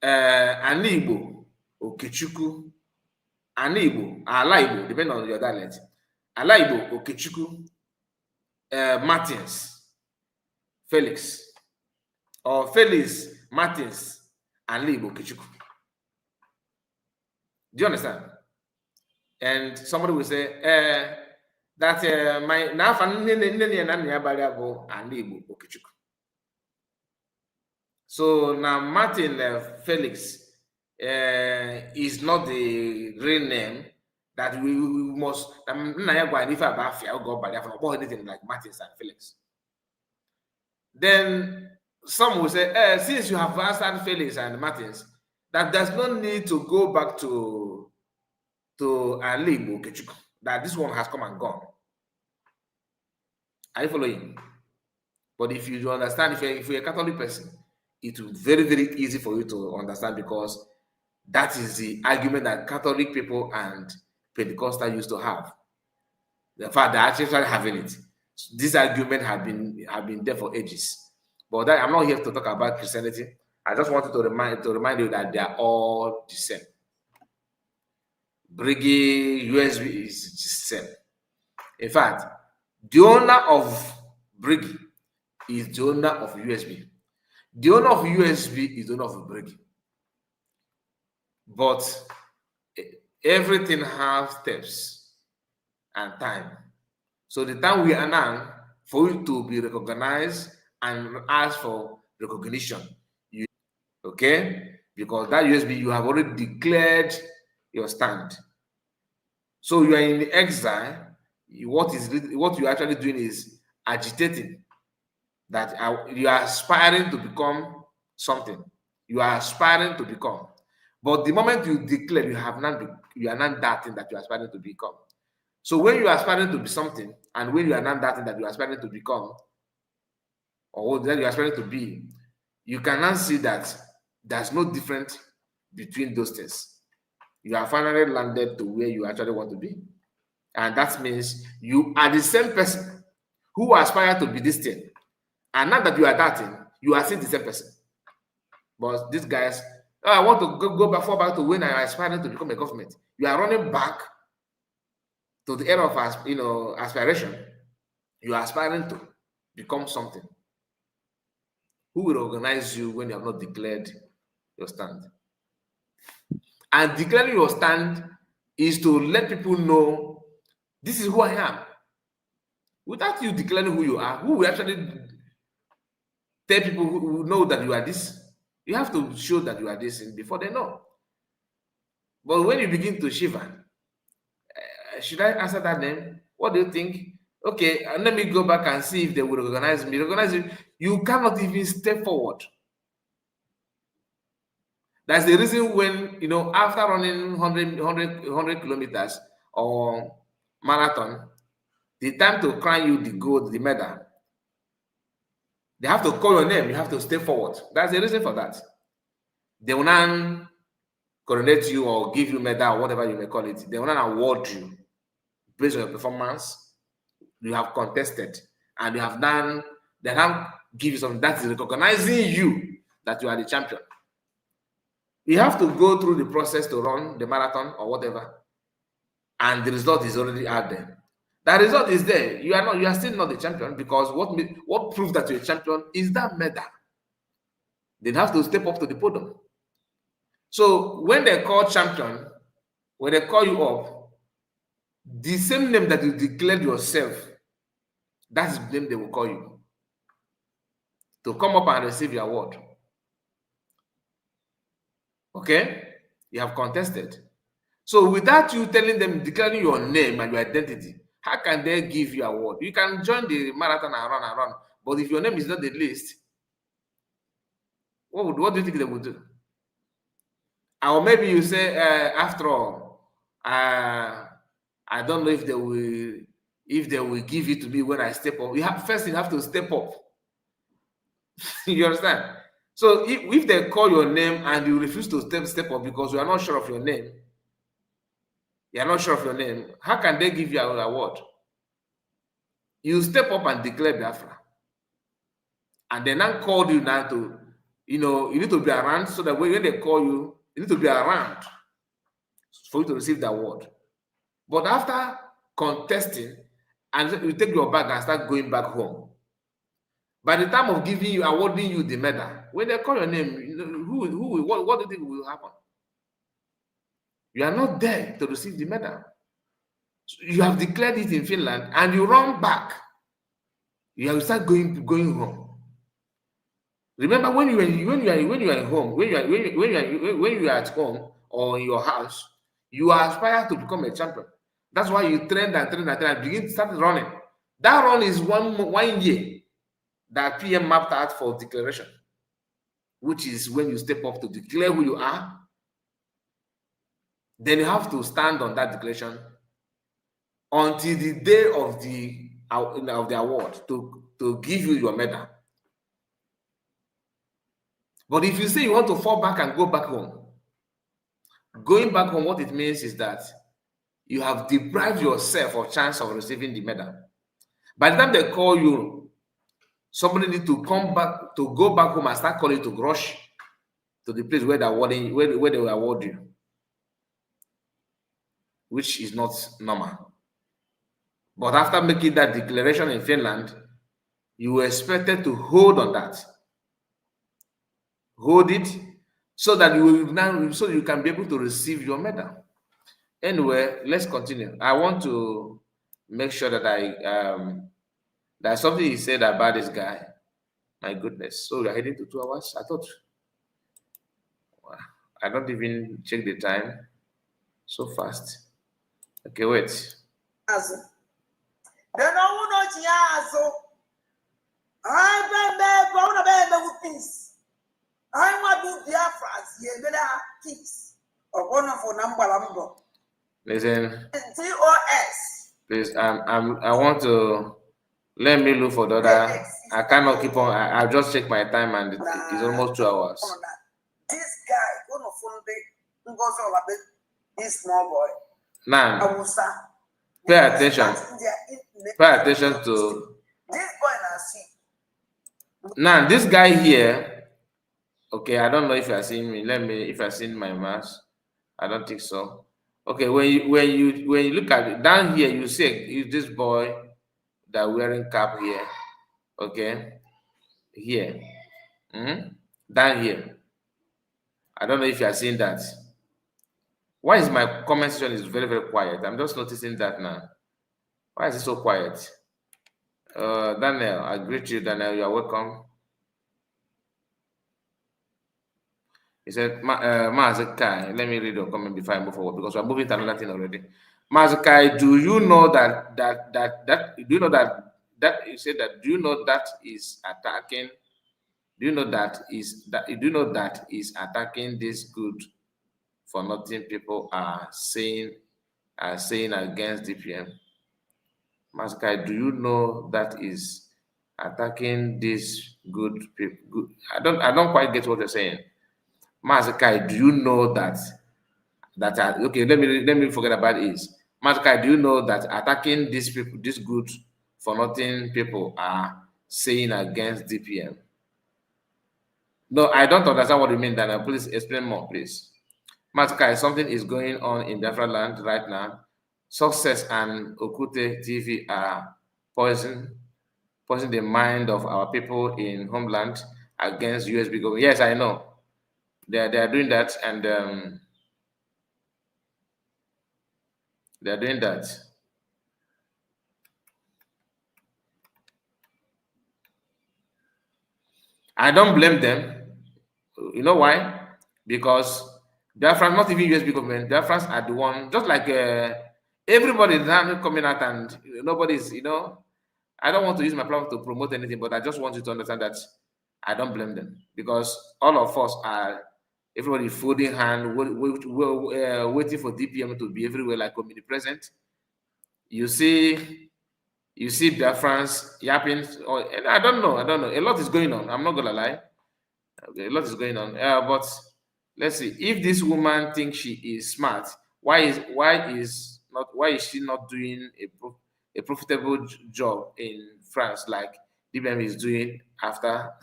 Anibo Okechukwu, Anibo, Alaibo, depending on your dialect. Alaibo Okechukwu Martins Felix, or Felix Martins Alibo Okechukwu. Do you understand? And somebody will say that my Okechukwu. So now Martin Felix is not the real name that we must anything like Martin and Felix. Then some will say, since you have answered Felix and Martins, that there's no need to go back to Ali Okechukwu, that this one has come and gone. Are you following? But if you understand, if you're a Catholic person, it will be very, very easy for you to understand, because that is the argument that Catholic people and Pentecostal used to have. In fact, they're actually having it. This argument have been there for ages. But I'm not here to talk about Christianity. I just wanted to remind you that they are all the same. Briggy, USB is the same. In fact, the owner of Briggy is the owner of USB. The owner of USB is the owner of Briggy. But everything has steps and time. So the time we are now, for you to be recognized and ask for recognition, okay? Because that USB, you have already declared your stand. So you are in the exile. What you're actually doing is agitating that you are aspiring to become something. You are aspiring to become. But the moment you declare, you are not that thing that you are aspiring to become. So when you are aspiring to be something, and when you are not that thing that you are aspiring to become, or that you are aspiring to be, you cannot see that there's no difference between those things. You are finally landed to where you actually want to be. And that means you are the same person who aspire to be this thing. And now that you are that thing, you are still the same person. But these guys, I want to go back to when I aspired to become a government. You are running back to the era of aspiration. You are aspiring to become something. Who will organize you when you have not declared your stand? And declaring your stand is to let people know, this is who I am. Without you declaring who you are, who will actually tell people who know that you are this? You have to show that you are this before they know. But when you begin to shiver, should I answer that name? What do you think? Okay, let me go back and see if they will recognize me. Recognize you. You cannot even step forward. That's the reason when, after running 100 kilometers or marathon, the time to crown you the gold, the medal, they have to call your name. You have to step forward. That's the reason for that. They will not coronate you or give you medal or whatever you may call it. They will not award you based on your performance. You have contested and you have done. They have give you something that is recognizing you that you are the champion. You have to go through the process to run the marathon or whatever, and the result is already out there. That result is there. You are still not the champion, because what proves that you're a champion is that medal. They have to step up to the podium. So when they call champion, when they call you up, the same name that you declared yourself, that's the name they will call you to come up and receive your award. Okay? You have contested. So without you telling them, declaring your name and your identity, how can they give you an award? You can join the marathon and run. But if your name is not the list, what do you think they would do? Or maybe you say, after all, I don't know if they will give it to me when I step up. You have to step up. You understand? So if they call your name and you refuse to step up because you are not sure of your name, how can they give you an award? You step up and declare Biafra. And they now called you now to, you need to be around, so that when they call you, you need to be around for you to receive the award. But after contesting, and you take your bag and start going back home, by the time of awarding you the medal, when they call your name, what do you think will happen? You are not there to receive the medal. So you have declared it in Finland, and you run back. You have start going home. Remember, when you are at home, when you are at home or in your house, you aspire to become a champion. That's why you train and begin to start running. That run is one year that PM mapped out for declaration. which is when you step up to declare who you are, then you have to stand on that declaration until the day of the award to give you your medal. But if you say you want to fall back and go back home, going back home, what it means is that you have deprived yourself of chance of receiving the medal. By the time they call you, somebody need to come back, to go back home and start calling to rush to the place where they will award you, which is not normal. But after making that declaration in Finland, you were expected to hold on that. Hold it so that you can be able to receive your medal. Anyway, let's continue. I want to make sure that there's something he said about this guy. My goodness. So we're heading to 2 hours. I thought, wow, I don't even check the time so fast. Okay, wait. Peace. I want to be Biafras. You better have peace. Or one of them. Listen. TOS. Please, I want to let me look for the other. I cannot keep on. I'll just check my time, and it's almost 2 hours. This guy, one of them, this small boy. Now, pay attention. Pay attention to this boy. Now, this guy here. Okay, I don't know if you are seeing me. If I seen my mouse, I don't think so. Okay, when you look at it down here, you see this boy that wearing cap here. Okay, here, down here. I don't know if you are seeing that. Why is my comment section is very, very quiet? I'm just noticing that now. Why is it so quiet? Daniel, I greet you, Daniel. You are welcome. He said, Mazakai, let me read your comment before I move forward because we're moving to another thing already. Mazakai, do you know you said that, do you know that is attacking? Do you know that is attacking this good for nothing people are saying against DPM? Mazakai, do you know that is attacking this good people? I don't quite get what you're saying. Mazakai, do you know that okay, let me forget about is. Mazakai, do you know that attacking these people, these good for nothing people are saying against DPM? No, I don't understand what you mean, Dana. Please explain more, please. Mazakai, something is going on in Biafra land right now. Success and Okute TV are poisoning the mind of our people in homeland against USB government. Yes, I know. They are doing that, and they are doing that. I don't blame them. You know why? Because Biafra, not even USB government, Biafrans are the one, just like everybody now coming out and nobody's, I don't want to use my platform to promote anything, but I just want you to understand that I don't blame them because all of us are. Everybody folding hand, waiting for DPM to be everywhere like omnipresent. You see Biafrans yapping. I don't know. A lot is going on. I'm not gonna lie. Okay, a lot is going on. But let's see. If this woman thinks she is smart, why is she not doing a profitable job in France like DPM is doing after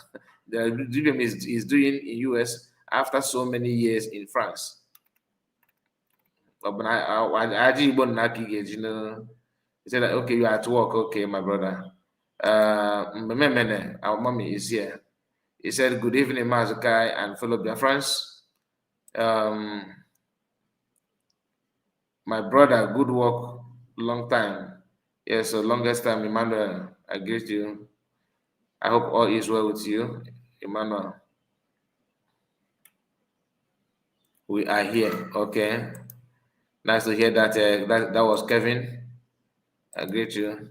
the DPM is doing in US? After so many years in France. He said, okay, you are at work. Okay, my brother. Our mommy is here. He said, good evening, Mazakai and fellow Biafrans. My brother, good work, long time. Yes, so longest time, Emmanuel. I greet you. I hope all is well with you, Emmanuel. We are here. Okay. Nice to hear that. That was Kevin. I greet you.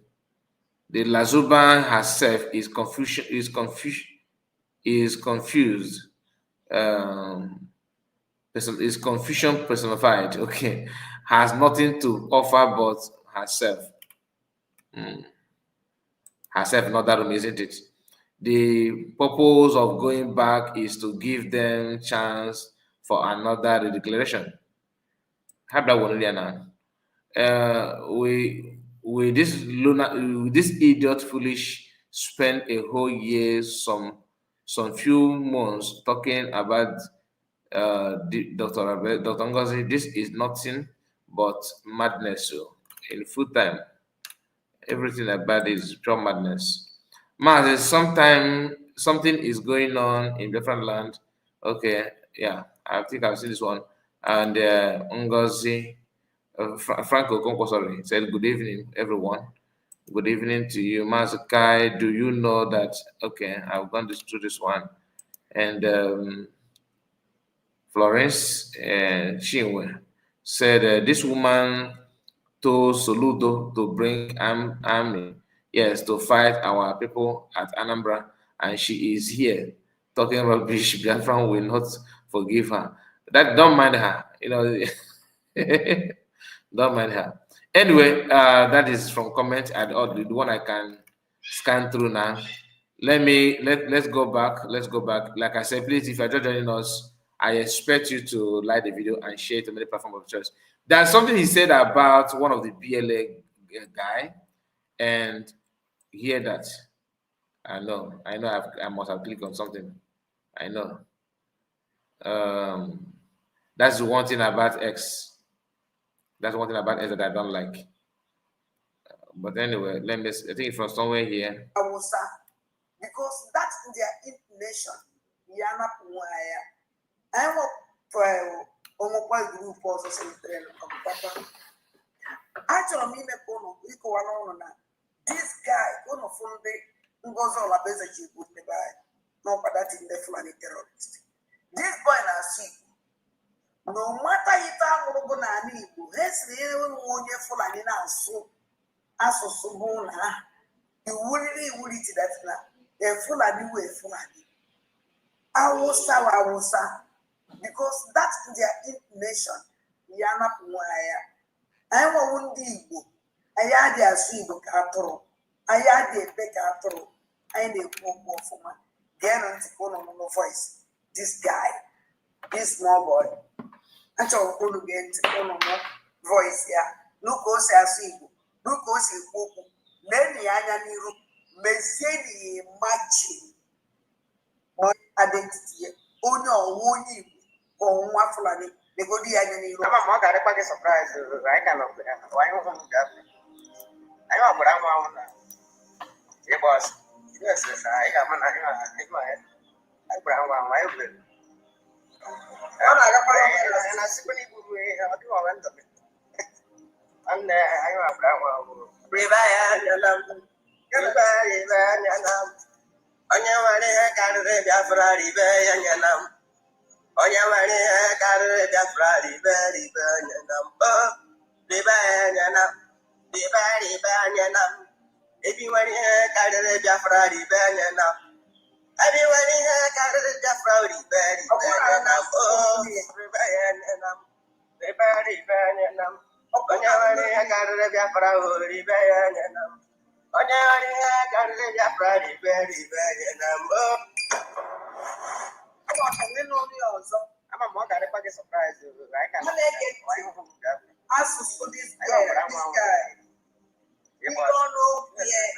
The Lasuba herself is confused is confusion personified. Okay, has nothing to offer but herself. Herself in other room, isn't it? The purpose of going back is to give them chance for another redeclaration. Have that one now. This idiot foolish spent a whole year, some few months talking about Dr. Ngozi. This is nothing but madness. So in full time, everything about it is pure madness. Man, something is going on in different land. Okay, yeah, I think I've seen this one. And Ngozi, Frank Okonkwo, sorry, said, "Good evening, everyone. Good evening to you, Mazukai. Do you know that?" Okay, I've gone through this one. And Florence Chinwe said, "This woman told Soludo to bring army, yes, to fight our people at Anambra, and she is here talking rubbish. Biafran will not forgive her. That don't mind her, you know." Don't mind her. Anyway, that is from comment and the one I can scan through now. Let's go back. Let's go back. Like I said, please, if you're just joining us, I expect you to like the video and share it to many platforms of choice. There's something he said about one of the BLA guy, and hear that. I know. I must have clicked on something. I know. That's the one thing about X. That's one thing about X that I don't like. But anyway, let me. I think it's from somewhere here. Awusa, because that's their inclination. Yana Puaya. I work for a group also saying, actually, me Pono, this guy, one of them goes all about the Jew with the guy. No, but that's in the Fulani terrorist. This boy now see. No matter if I'm going to need you, let's really want you Fulani now so. As for Subona, you will eat that now. A Fulani way, Fulani. Awusa, because that's their inclination. Yana Puaya. I want Igbo. I had their sweet cattle. I had their pecatro. I need more for my guarantee no voice. This guy, this small boy. I told him to get no voice here. Look, Igbo. Look, Igbo. Many Ayaniru, Messeni matching identity. Oh no, one Igbo or one Fulani. They go the Ayaniru. I'm a mother, I surprise. I cannot. Why not? I know what I'm on. It was. Yes, I am. I brown one, my will. And I see when you do all of it. And I am brown one. Revive your love. Goodbye, your love. On your money, I can't read your Friday, and your love. On your money, I can't read your Friday, very burn your number. Revive your love. Revive your love. If you want to carry the Friday, burn your love. Everybody carry the Friday, very burn your love. Revive your love. Revive your love. On your money, I carry the Friday, burn your love. On your money, I carry the Friday, very burn your love. I'm a mother, I get surprised. I can't. As for this guy. You don't know yet.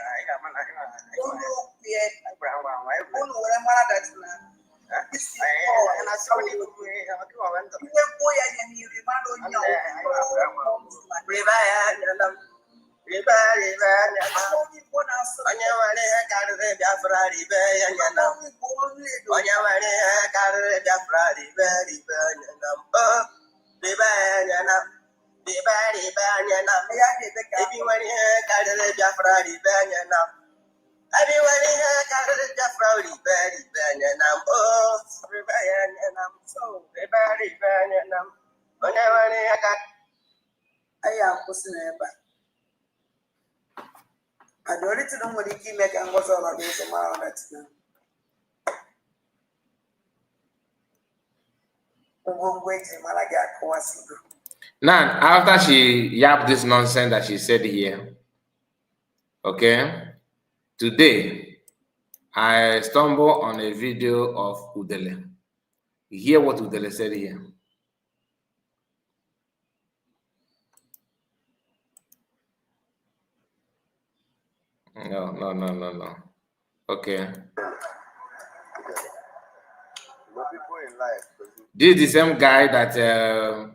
Don't know yet. Don't know what I'm mad at now. This is all. And I saw you. You went boy and you remind on your revive. I don't need to know what he make and what's all of this around that now. Now, after she yapped this nonsense that she said here, okay, today I stumbled on a video of Udele. You hear what Udele said here? No. Okay. This is the same guy that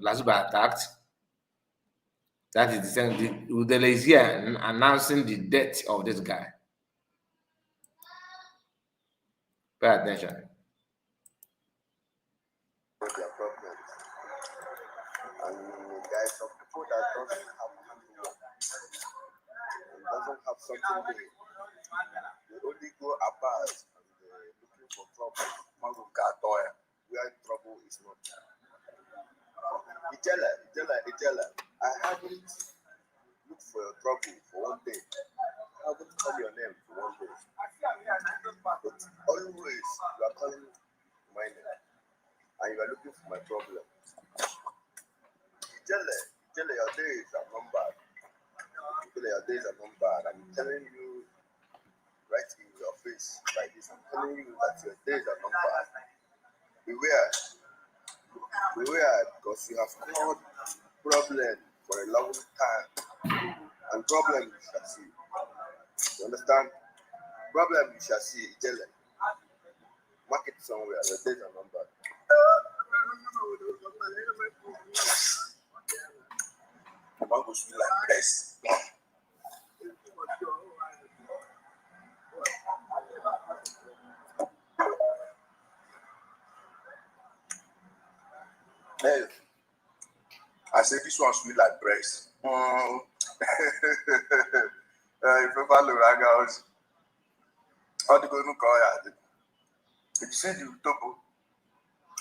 Lasuba attacked. That is the same. Udele is here announcing the death of this guy. Pay attention. Their problems. And guys, some people that doesn't have doesn't have something big. They only go about and looking for trouble. Where trouble is not. Ijela. I haven't looked for your trouble for one day. I haven't called your name for one day. But always you are calling my name. And you are looking for my problem. Ijela, your days are numbered. Your days are numbered. I'm telling you right in your face like this. I'm telling you that your days are numbered. Beware, because you have caused problem for a long time. And problem you shall see. You understand? Problem you shall see, Ijela. Mark it somewhere. Your days are numbered. The man goes feel like this. Hey, I said this one sweet like breast. If you follow Ragaz, how do you go to call it? If you see the topo,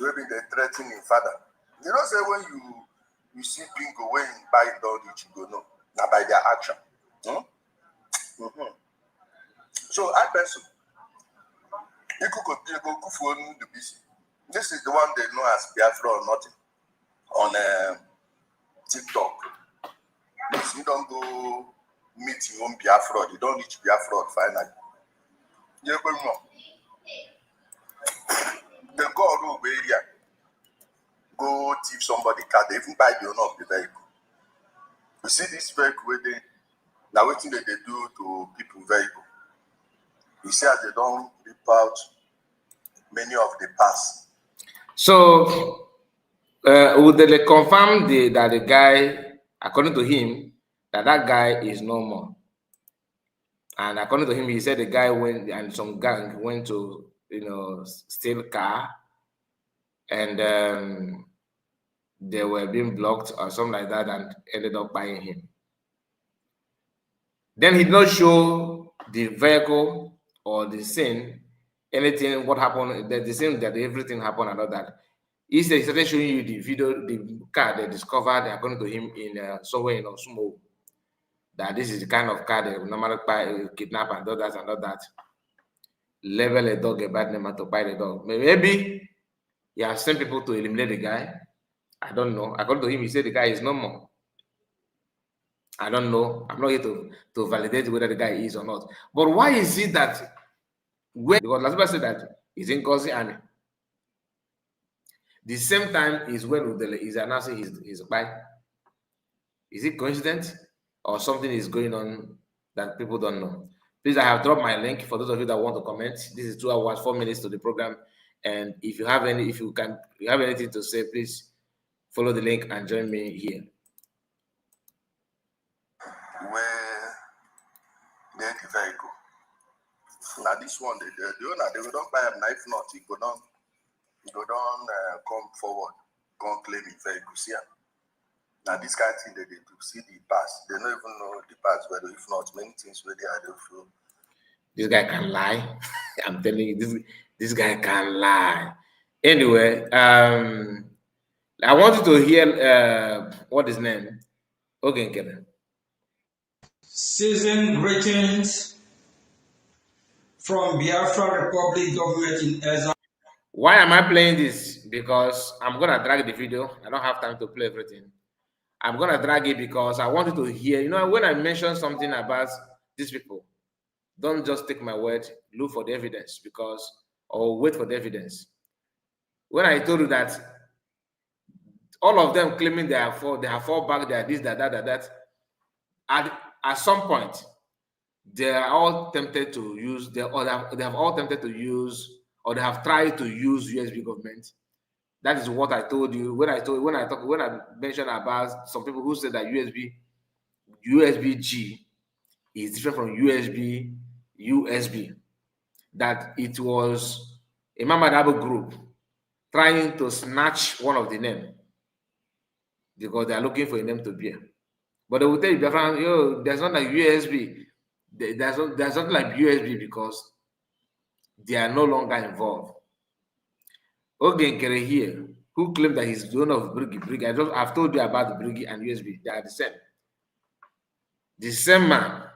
maybe they threatening father. You know, say when you see bingo when you buy dog, you go know. Now by their action. So I person, you could go for the busy. This is the one they know as Biafra or nothing on TikTok. If you don't go meet your own Biafra, you don't reach Biafra finally. You never know. They go all over area, go thief somebody car, they even buy the owner of the vehicle. You see this vehicle where they now waiting that they do to people vehicle. You see how they don't rip out many of the parts. So Udele confirmed that the guy, according to him, that guy is no more. And according to him, he said the guy went and some gang went to steal car, and they were being blocked or something like that, and ended up buying him. Then he did not show the vehicle or the scene, anything, what happened, the scene that everything happened and all that. He started showing you the video, the car they discovered, according to him, in somewhere in Osumo. That this is the kind of car they normally buy, kidnap and all that. Level a dog, a bad name, and to buy the dog. Maybe he has sent people to eliminate the guy. I don't know. According to him, he said the guy is no more. I don't know. I'm not here to validate whether the guy is or not. But why is it that because Lasuba said that he's in Kosi Army. The same time is when Udele is announcing his buy. Is it coincidence or something is going on that people don't know? Please, I have dropped my link for those of you that want to comment. This is 2 hours, 4 minutes to the program. And if you have anything to say, please follow the link and join me here. Where they the vehicle. Now this one, the owner, they don't buy a knife, not he go down come forward, come claim his vehicle here. Now this kind of thing they do see the pass. They don't even know the pass, but if not, many things where they don't feel. This guy can lie. I'm telling you, this guy can lie. Anyway, I wanted to hear what his name. Okay, Kevin. Season greetings from Biafra Republic government in Ezra. Why am I playing this? because I'm gonna drag the video. I don't have time to play everything. I'm gonna drag it because I wanted to hear. You know, when I mention something about these people, don't just take my word. Look for the evidence or wait for the evidence. When I told you that all of them claiming they have fall back, they are this, that. At some point, they are all tempted to use they have all tempted to use, or they have tried to use USB government. That is what I told you when I mentioned about some people who said that USB-G is different from USB. That it was a Mamadabo group trying to snatch one of the name because they are looking for a name to bear. But they will tell you, there's not like USB. There's not like USB because they are no longer involved. Ogenkere here, who claimed that he's the owner of Brigi. I've told you about the Brigi and USB. They are the same. The same man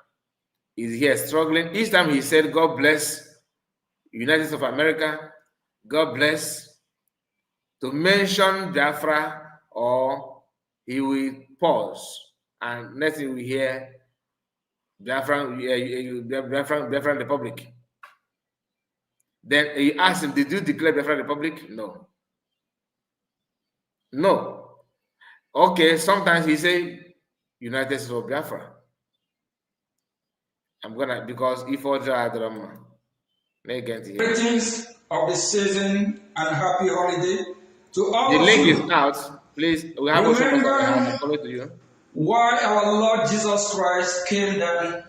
is here struggling. Each time he said, God bless United States of America, God bless, to mention Biafra, or he will pause. And next thing we hear, Biafran Republic. Then he asked him, did you declare Biafran Republic? No. Okay, sometimes he say United States of Biafra. Because if drama. Greetings of the season and happy holiday to all the of link you. is out. Please, we have Remember to you. Why our Lord Jesus Christ came down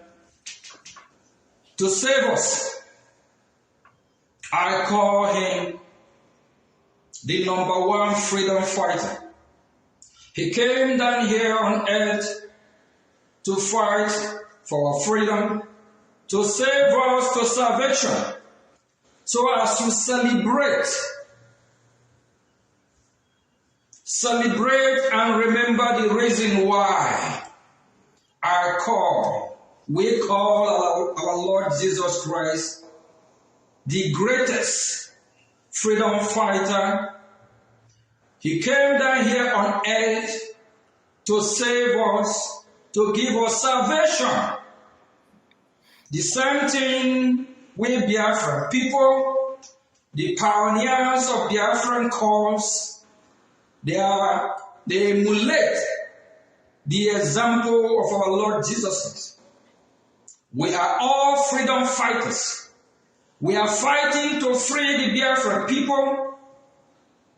to save us. I call him the #1 freedom fighter. He came down here on earth to fight for our freedom, to save us to salvation, so as to celebrate and remember the reason why we call our Lord Jesus Christ the greatest freedom fighter. He came down here on earth to save us, to give us salvation. The same thing with Biafran people, the pioneers of Biafran cause, they emulate the example of our Lord Jesus. We are all freedom fighters. We are fighting to free the Biafran people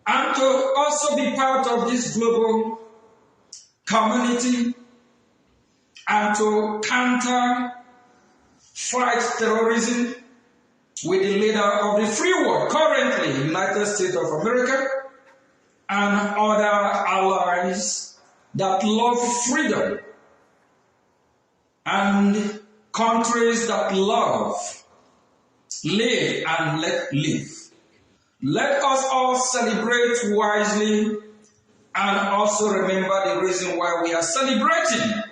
and to also be part of this global community and to fight terrorism with the leader of the free world, currently United States of America, and other allies that love freedom, and countries that love live and let live. Let us all celebrate wisely and also remember the reason why we are celebrating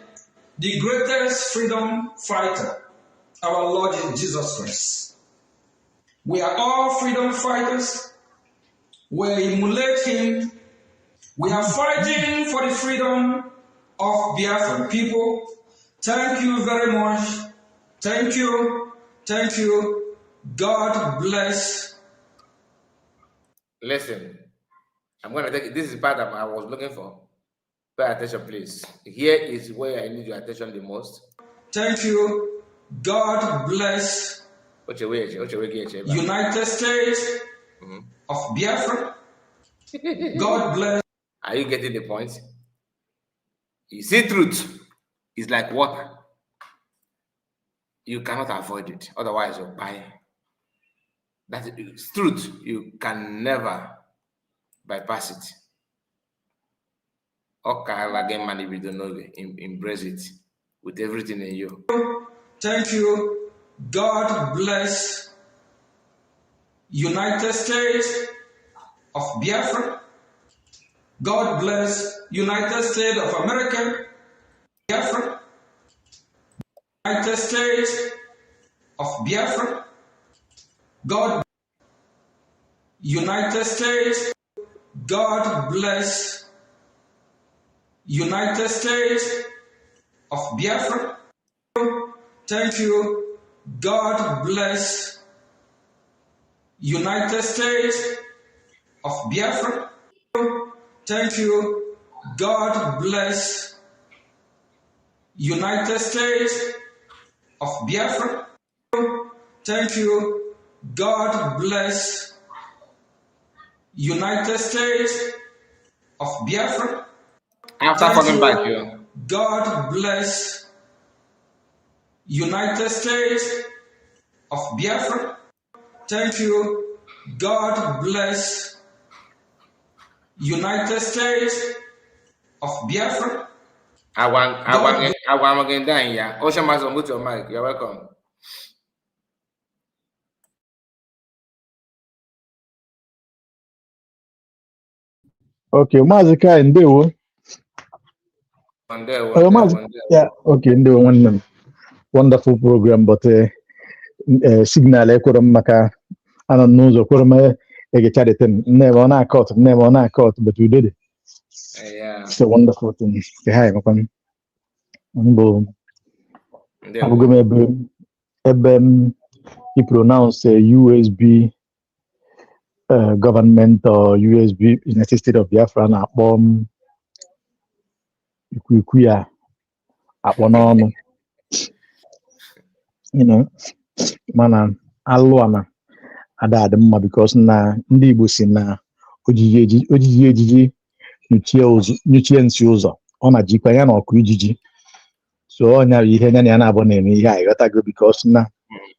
the greatest freedom fighter, our Lord Jesus Christ. We are all freedom fighters. We emulate him. We are fighting for the freedom of Biafran people. Thank you very much. Thank you. God bless. Listen, I'm going to take it. This is the part that I was looking for. Pay attention, please. Here is where I need your attention the most. Thank you. God bless. United States of Biafra. God bless. Are you getting the point? You see, truth is like water. You cannot avoid it. Otherwise, you'll buy. That is truth. You can never bypass it. Okay, again, man, if you don't know, embrace it with everything in you. Thank you. God bless United States of Biafra. God bless United States of America. Biafra. United States of Biafra. God. United States God bless United States of Biafra. Thank you. God bless United States of Biafra. Thank you. God bless United States of Biafra. Thank you. God bless United States of Biafra. After Thank coming back you. here. God bless United States of Biafra. Thank you. God bless United States of Biafra. I want again down here. Ocean Master, mute your mic. You're welcome. Okay, Maazị Kai, ndewo. One day, Maazị, yeah, okay, ndewo nwanne m. Wonderful program, but signal ekwere m maka anọ n'ụzọ kwere m egecharịta m. Nne m ọ na-akọt, but we did it. Yeah. It's a wonderful thing. Hi, makwa m. Mbụ, abụgo m ebe you pronounce USB government or USB United States of Biafra na-akpọ ikwu ya akpọ n'ọnụ. You know, mana alụ na ada adị mma because na ndị Igbo si na ojiji ejiji nyuchie nsị ụzọ ọ na jikwa ya na ọkụ ijiji. So ọnya ihe nya na ya na-abụ na-eme ihe a ịghọtago because na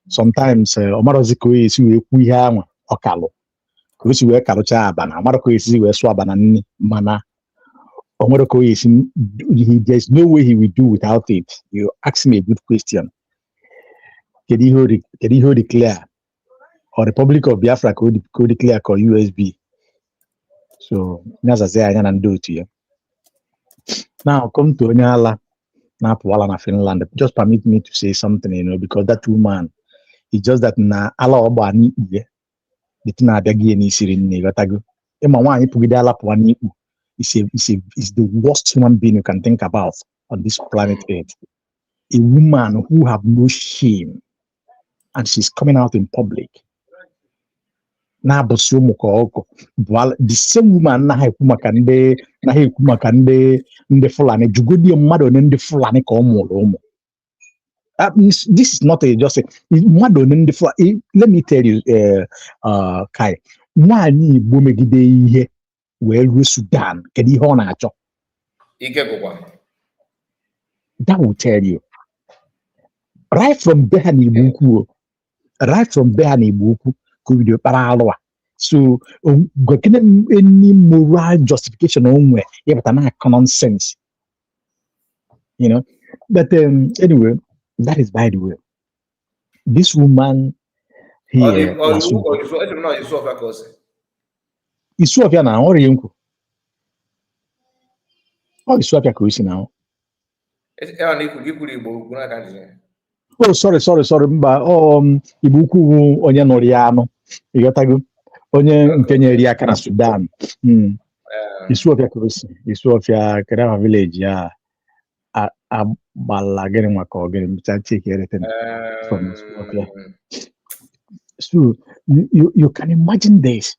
sometimes ọ marọzi ka o esi wee kwu ihe ahụ ọkalụ ka o si wee kalụcha abana ọ marọ ka o esi wee sụọ abana nni mana o nwere ka o esi there's no way he will do without it. You ask me a good question. Kedu ihe o declare or Republic of Biafra ka o declare ka USB. So nyazazi anya na ndị otu ya. Now come to onye ala na-apụwala na Finland. Just permit me to say something, you know, because that woman, it's just that na ala ọgba n'ikpu ya dịtụ na-abịaghị ya n'isiri nne ghọtago. Ịma nwaanyị pụgide ala pụwa n'ikpu is the worst human being you can think about on this planet Earth. A woman who have no shame and she's coming out in public. Na bosu ụmụ ka ọkụ the same woman na ha ekwu maka ndị Fulani jugodi mmadụ na ndị Fulani ka ọ mụrụ ụmụ. This is not just a mmadụ na ndị Fulani. Let me tell you, Kai, nwaanyị Igbo megide ihe wee ruo Sudan kedu ihe ọ na-achọ? That will tell you right from there na Igbo ukwu video parallel. So any moral justification on nonsense, you know. But anyway, that is by the way. This woman here, Isuafia now, or Yunku. Oh, Isuafia Kusi now. Oh, sorry. Mba, Ibuku onye Noriano. Igotago. Onye nkenye eri aka na Sudan. Isuofia Kusi. Isuofia Kedama village ya Abalagene maka ogene. Take everything from Isuofia. So you can imagine this.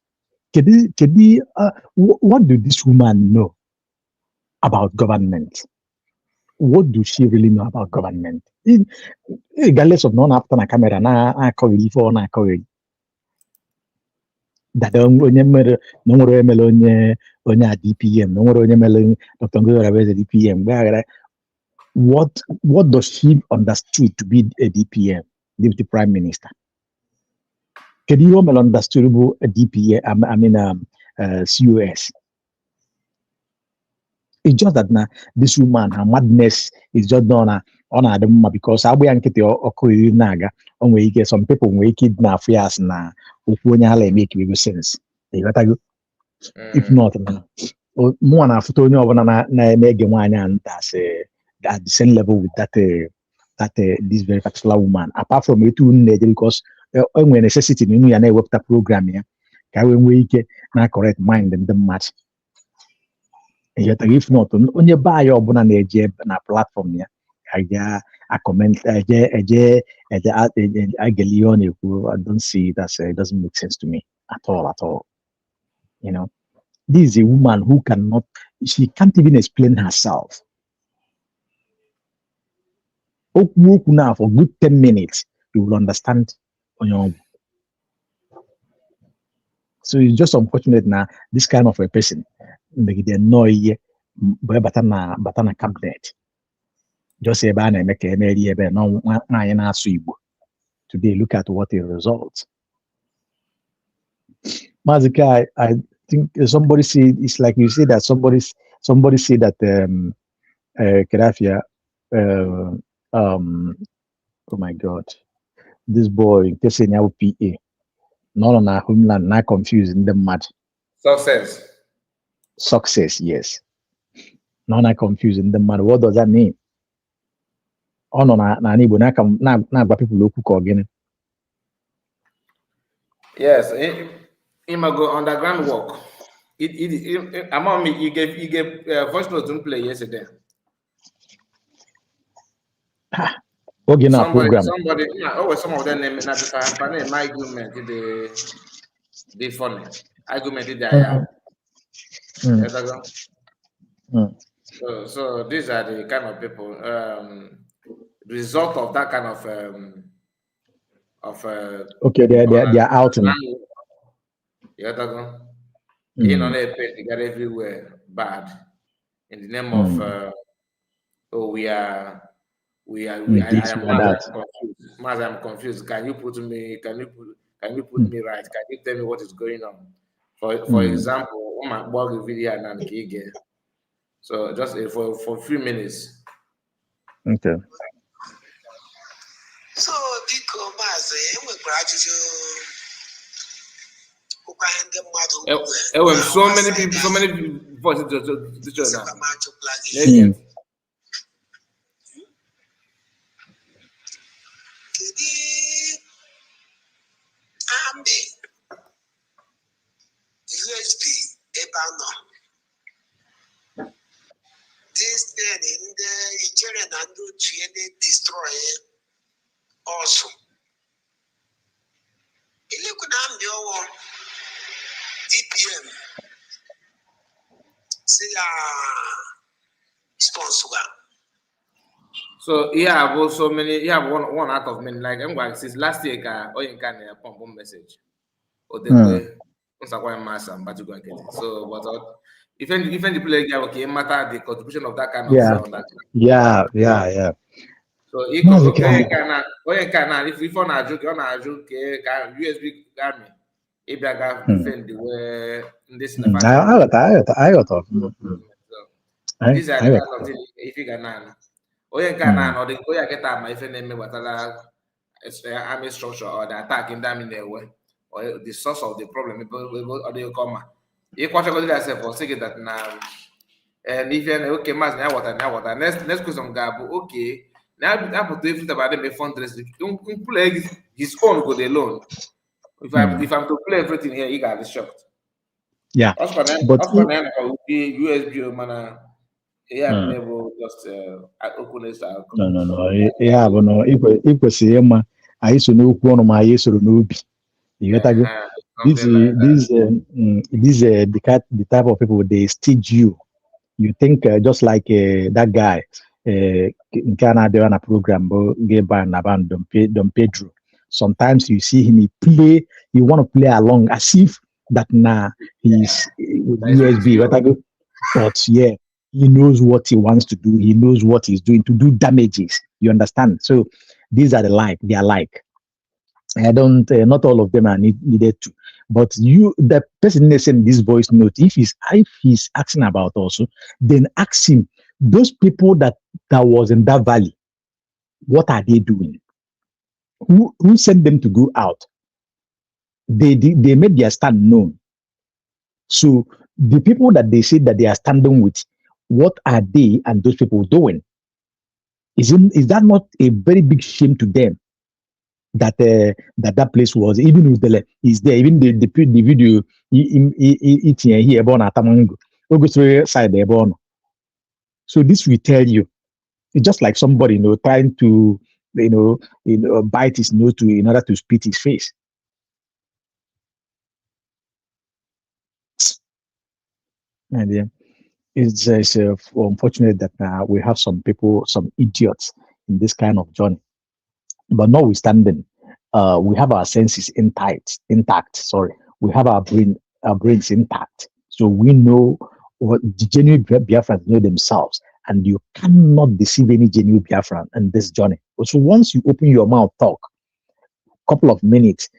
What do this woman know about government? What does she really know about government? Regardless of non after na camera na cover before na cover. That onye mere no nwere emele onye DPM no nwere onye mere Dr. Ngozi DPM. What does she understood to be a DPM, Deputy Prime Minister? Can you understood a DPM? COS. It's just that now this woman, her madness is just done on them because I will get your naga on where you get some people when kidnap us now, who make you sense. If not, more than Futonio over na make one and that's at the same level with that this very particular woman. Apart from it, because when necessity, you know, web program here. we nwee na correct mind ndị mmadụ. If not, onye baa ya ọbụla na-eje na platform ya a comment agele ihe ọ na-ekwu. I don't see it as it doesn't make sense to me at all. You know, this is a woman who she can't even explain herself. Now for good 10 minutes, you will understand on your own. So it's just unfortunate now, this kind of a person, they annoy batana cabinet. Just say banner make a no today, look at what it results. Mazika, I think somebody said it's like you said that somebody said that Kedafia, oh my God, this boy just now PA, not on our homeland, not confusing them mad. Success, yes. Not confusing them mad. What does that mean? Oh no, na people look again. Yes, he might go underground work. Among me, you gave voice note to play yesterday. Okay, now program. Somebody, some of them name not the my argument the funny argument did So these are the kind of people. Result of that kind of okay, they're out now. You know, they got everywhere bad in the name of I am confused. Can you put me right? Can you tell me what is going on? For example, my blog video and so just for a few minutes. Okay. So so many voices to join now. USB this then in the Nigerian and do destroy also. DPM see sponsor. So yeah, about so many. You have one out of many. Like I'm going since last year, you can pump message. Or the way, but you go and get it. So, but even the player okay, matter the contribution of that kind of yeah. So if on a joke, USB Grammy, if I got defend the way in this. I got off. These are the kind of things if you can now. Or the get my name army structure or the attack in them in their way. Or the source of the problem, or the comma. You quite go to for saying that now. And if you're okay, now what? Next question, Gabo. Okay, now put everything about them fundraising. Don't play his own go alone. If I'm to play everything here, he got shocked. Yeah, but USB man. Yeah, never just no. Yeah, but no. If we see him, I used to know one my years or no. You get this is the type of people they stage you. You think just like that guy in Canada on a program, gave by Don Pedro. Sometimes you see him he want to play along as if that he's with USB. But yeah, he knows what he wants to do. He knows what he's doing to do damages. You understand? So these are they are like. I don't. Not all of them are needed to. But the person listening this voice note, if he's asking about also, then ask him. Those people that was in that valley, what are they doing? Who sent them to go out? They made their stand known. So the people that they say that they are standing with, what are they and those people doing? Is that not a very big shame to them? that that place was. Even with the is there. Even the video eating here born at Tamango. Go side there born. So this will tell you. It's just like somebody trying to bite his nose in order to spit his face. And it's unfortunate that we have some people, some idiots in this kind of journey. But notwithstanding, we have our senses intact. Sorry, we have our brains intact, so we know what the genuine Biafrans know themselves, and you cannot deceive any genuine Biafran in this journey. So once you open your mouth, talk, couple of minutes,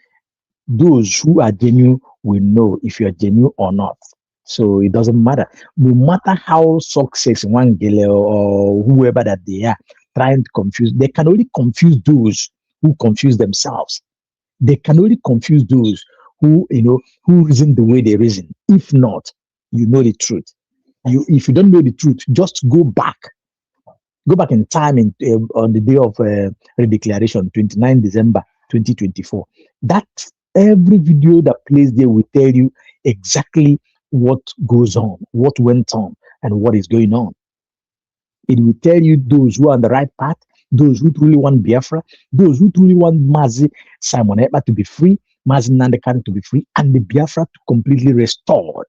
those who are genuine will know if you are genuine or not. So it doesn't matter. No matter how success one gele or whoever that they are trying to confuse, they can only confuse those who confuse themselves. They can only confuse those who reason the way they reason. If not, you know the truth. If you don't know the truth, just go back. Go back in time on the day of redeclaration, 29 December 2024. That every video that plays there will tell you exactly what goes on, what went on, and what is going on. It will tell you those who are on the right path, those who truly want Biafra, those who truly want Mazi Simon Ekpa to be free, Mazi Nandekan to be free, and the Biafra to completely be restored.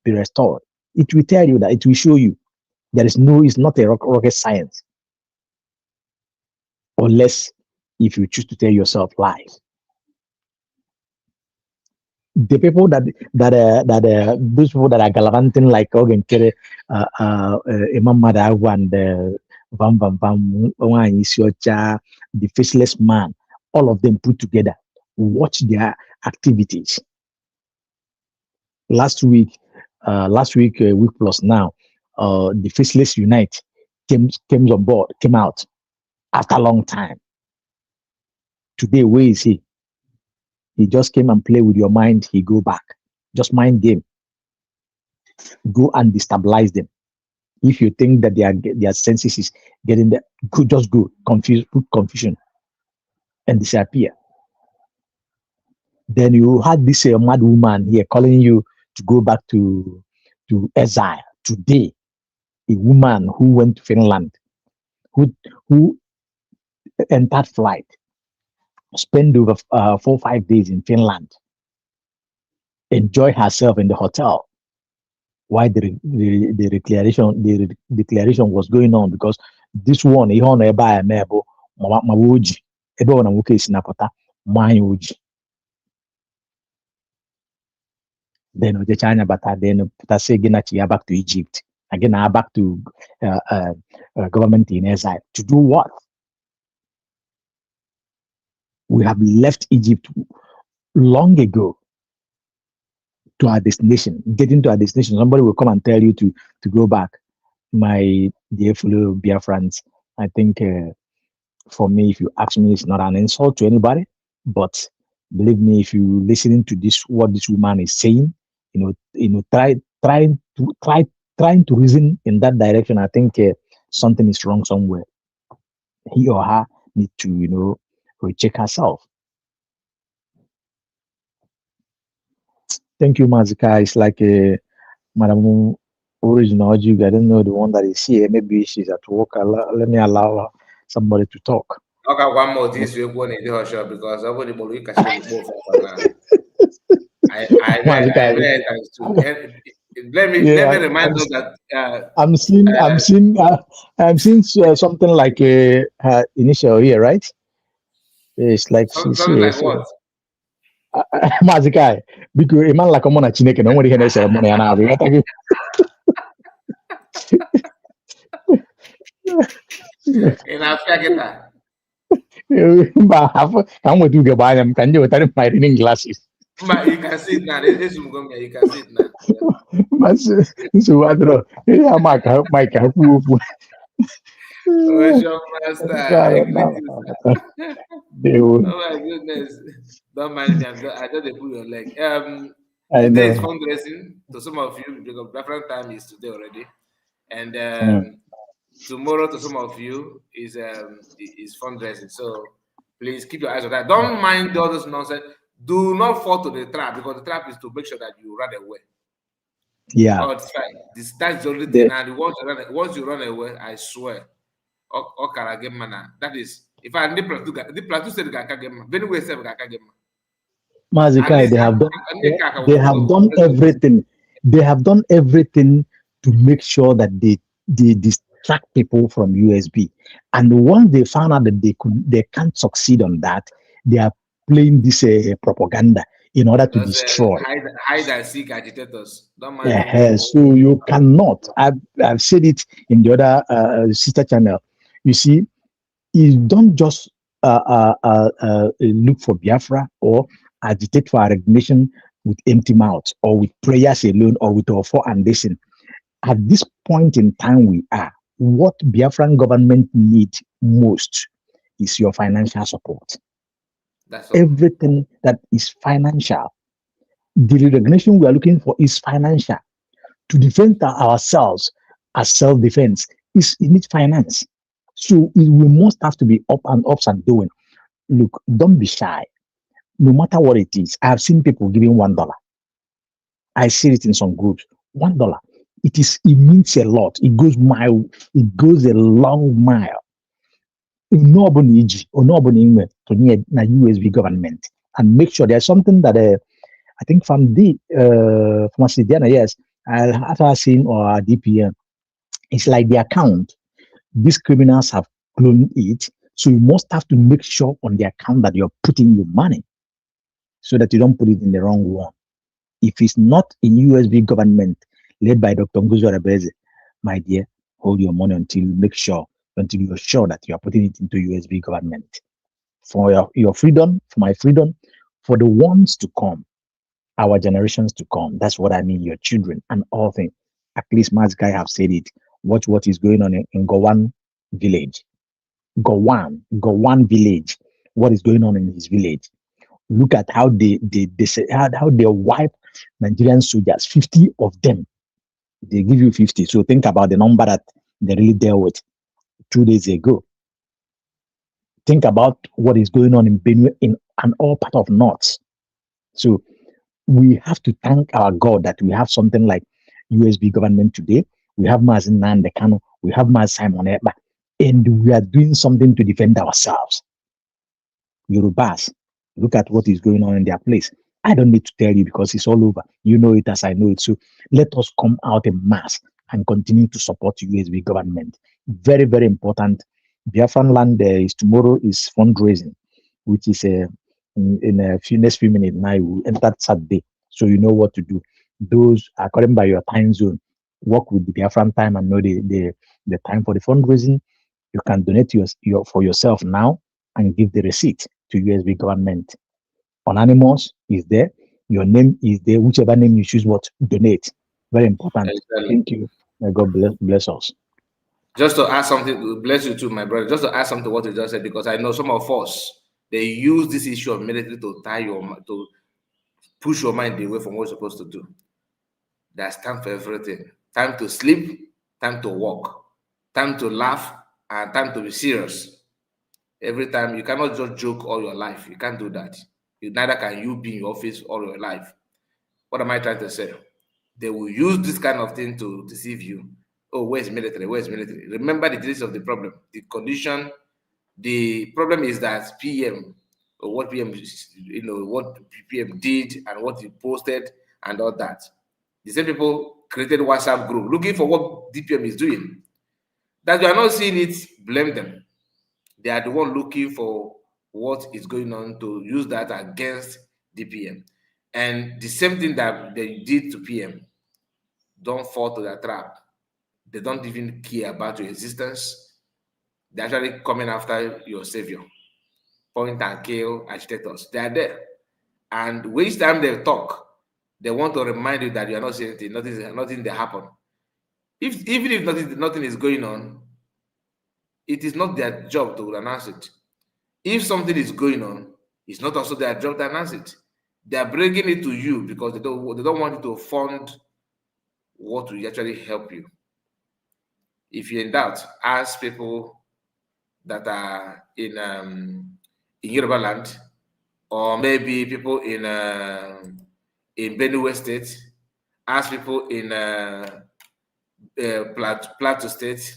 It will tell you that, it will show you. It's not a rocket science. Unless if you choose to tell yourself lies. The people that those people that are gallivanting like Ogen Kere, Imam Madaw and Ocha, the faceless man, all of them put together, watch their activities. Last week, week plus now, the faceless unite came on board, came out after a long time. Today, where is he? He just came and play with your mind. He go back. Just mind game. Go and destabilize them. If you think that their senses is getting there, just go. Put confusion and disappear. Then you had this mad woman here calling you to go back to exile. Today, a woman who went to Finland, who entered flight, spent over 4 or 5 days in Finland, enjoy herself in the hotel while the declaration was going on, because this one he on by mebo mawoji ebe ona nwoke esi napota my oji. Then the China bata then put say again back to Egypt again, back to government in exile to do what? We have left Egypt long ago to our destination. Getting to our destination, somebody will come and tell you to go back. My dear fellow Biafrans, I think for me, if you ask me, it's not an insult to anybody, but believe me, if you listening to what this woman is saying, trying to reason in that direction, I think something is wrong somewhere. He or her need to recheck herself. Thank you, Mazika. It's like Madam Original Jug. I don't know the one that is here. Maybe she's at work. Let me allow somebody to talk. Okay, one more thing we go in the shop because everybody will look at the both now. I read let me remind you that I'm seeing something like her initial here, right? It's like something like what? Mazikai, because a man like a mona chineke, no one can say money and I'll in Africa. I'm with you buy them. Can you tell my reading glasses? But you can see it now. You can see it now. So I don't know. Yeah, Mike, Oh my goodness. Don't mind me. I just put your leg. Today is fundraising to some of you because different time is today already. And tomorrow to some of you is fundraising. So Please keep your eyes on that. Don't mind all this nonsense. Do not fall to the trap, because the trap is to make sure that you run away. Yeah. Oh, it's fine. That's the only The- thing. And once you run away, I swear, that is, if I need the plateau said Benue said Mazikai, they have done everything. They have done everything to make sure that they distract people from USB. And once they found out that they can't succeed on that, they are playing this propaganda in order to destroy. Hide and seek agitators. Don't mind me. So you cannot. I've said it in the other sister channel. You see, you don't just look for Biafra or agitate for our recognition with empty mouth or with prayers alone or with our for and listen. At this point in time we are, what Biafran government needs most is your financial support. That's all. Everything that is financial. The recognition we are looking for is financial. To defend ourselves as self-defense it needs finance. So we must have to be up and doing. Look, don't be shy. No matter what it is, I have seen people giving $1. I see it in some groups. $1. It means a lot. It goes a long mile. Nobody to need na USB government and make sure there's something that I think from Diana, yes, I have seen or DPM. It's like the account. These criminals have cloned it. So you must have to make sure on the account that you're putting your money so that you don't put it in the wrong one. If it's not in USB government led by Dr. Nguzo Rebeze, my dear, hold your money until you're sure that you are putting it into USB government. For your freedom, for my freedom, for the ones to come, our generations to come. That's what I mean, your children and all things. At least Mazgai have said it. Watch what is going on in Gowan village. Gowan village. What is going on in his village? Look at how they wipe Nigerian soldiers. 50 of them. They give you 50. So think about the number that they really dealt with 2 days ago. Think about what is going on in Benue in an all part of North. So we have to thank our God that we have something like USB government today. We have Mazin Nandekano, we have Maz Simon Eba, and we are doing something to defend ourselves. Yorubas, look at what is going on in their place. I don't need to tell you because it's all over. You know it as I know it. So let us come out in mass and continue to support USB government. Very, very important. Biafran land tomorrow is fundraising, which is in a next few minutes now you will enter Saturday. So you know what to do. Those according by your time zone, work with the Biafran time and know the time for the fundraising. You can donate for yourself now and give the receipt to USB government. Anonymous is there. Your name is there. Whichever name you choose, what donate. Very important. Exactly. Thank you. May God bless us. Just to add something, bless you too, my brother. Just to add something to what you just said, because I know some of us they use this issue of military to push your mind away from what you're supposed to do. There's time for everything. Time to sleep, time to walk, time to laugh, and time to be serious. Every time you cannot just joke all your life. You can't do that. Neither can you be in your office all your life. What am I trying to say? They will use this kind of thing to deceive you. Oh, where's military? Where's military? Remember the details of the problem. The condition, the problem is that PM, or what PM, what PM did and what he posted and all that. The same people created WhatsApp group looking for what DPM is doing. That you are not seeing it, blame them. They are the one looking for what is going on to use that against DPM. And the same thing that they did to PM, don't fall to that trap. They don't even care about your existence. They're actually coming after your savior. Point and kill agitators. They are there. And each time they talk, they want to remind you that you are not saying anything, nothing that happened. Even if nothing is going on, it is not their job to announce it. If something is going on, it's not also their job to announce it. They are bringing it to you because they don't want you to fund what will actually help you. If you're in doubt, ask people that are in in Yoruba land, or maybe people in Benue State, ask people in Plateau State,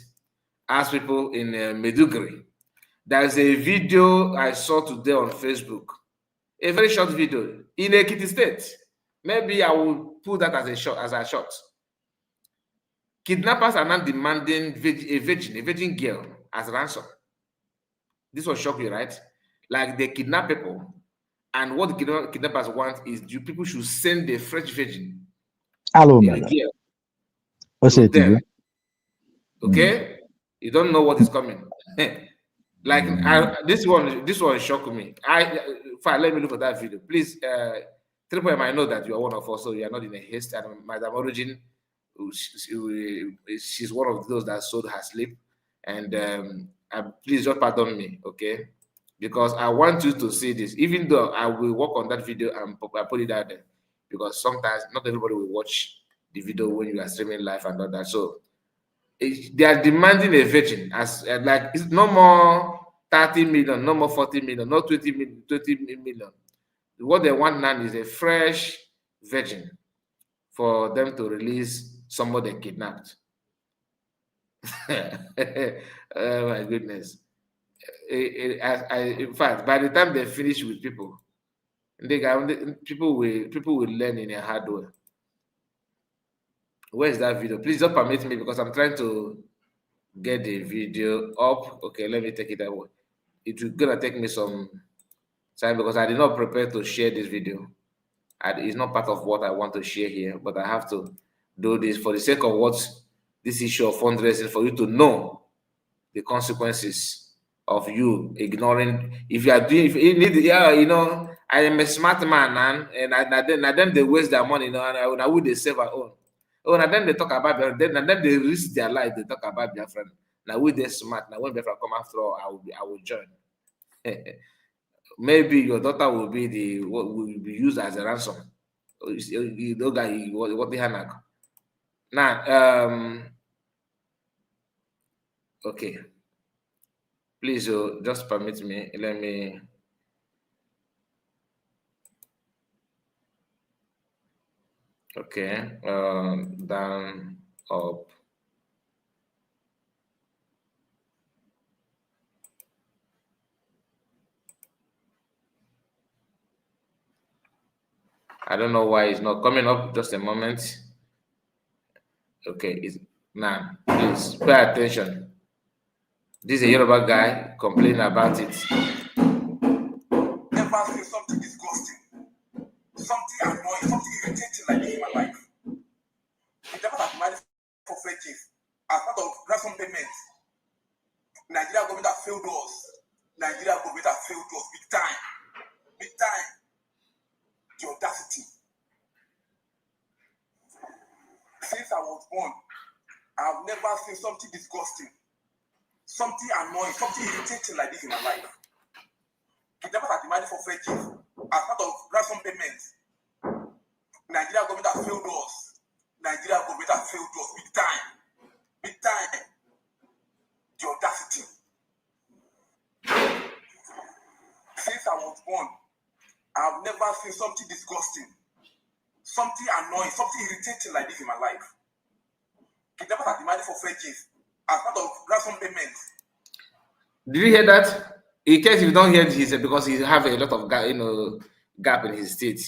ask people in Meduguri. There's a video I saw today on Facebook, a very short video in Ekiti State. Maybe I will put that as a shot. Kidnappers are now demanding a virgin girl as ransom. This will shock you, right? Like they kidnap people, and what the kidnappers want is people should send a fresh virgin, Hello, a madam. girl, What's to it? them. Okay, you don't know what is coming. Like this one shocked me. Fine, let me look at that video, please. 3 I know that you are one of us, so you are not in a haste. And Madam Origin, she's one of those that sold her sleep, and please just pardon me, okay? Because I want you to see this, even though I will work on that video and I put it out there, because sometimes not everybody will watch the video when you are streaming live and all that. So they are demanding a virgin as like it's no more 30 million, no more 40 million, not 20 million. What they want now is a fresh virgin for them to release somebody kidnapped. Oh my goodness. In fact, by the time they finish with people, people will learn in a hard way. Where is that video? Please don't permit me because I'm trying to get the video up. Okay, let me take it away. It's gonna take me some time because I did not prepare to share this video. It's not part of what I want to share here, but I have to do this for the sake of what this issue of fundraising, for you to know the consequences of you ignoring. If you are doing, if you need, yeah, you know, I am a smart man, man, and then they waste their money, you know, and I would they save our own. Oh, and then they talk about and then they risk their life. They talk about their friend. Now we they smart. Now when Biafra come after all, I will join. Maybe your daughter will be will be used as a ransom. You know, guy, what the hell now? Okay. Please, just permit me. Let me. Okay. Down, up. I don't know why it's not coming up. Just a moment. Okay, it's now. Please pay attention. This is a Yoruba guy complaining about it. Never seen something disgusting, something annoying, something irritating like this in my life. I never had money for fetches as part of ransom payment. Nigeria government have failed us. Nigeria government have failed us big time. Big time. The audacity. Since I was born, I've never seen something disgusting, something annoying, something irritating like this in my life. Kidnappers are demanding for fetches as part of ransom payments. Nigeria government have failed us. Nigeria government have failed us big time. Big time. The audacity. Since I was born, I've never seen something disgusting, something annoying, something irritating like this in my life. Kidnappers are demanding for fetches as part of ransom payments. Did you hear that? In case you don't hear this, because he have a lot of gap in his state.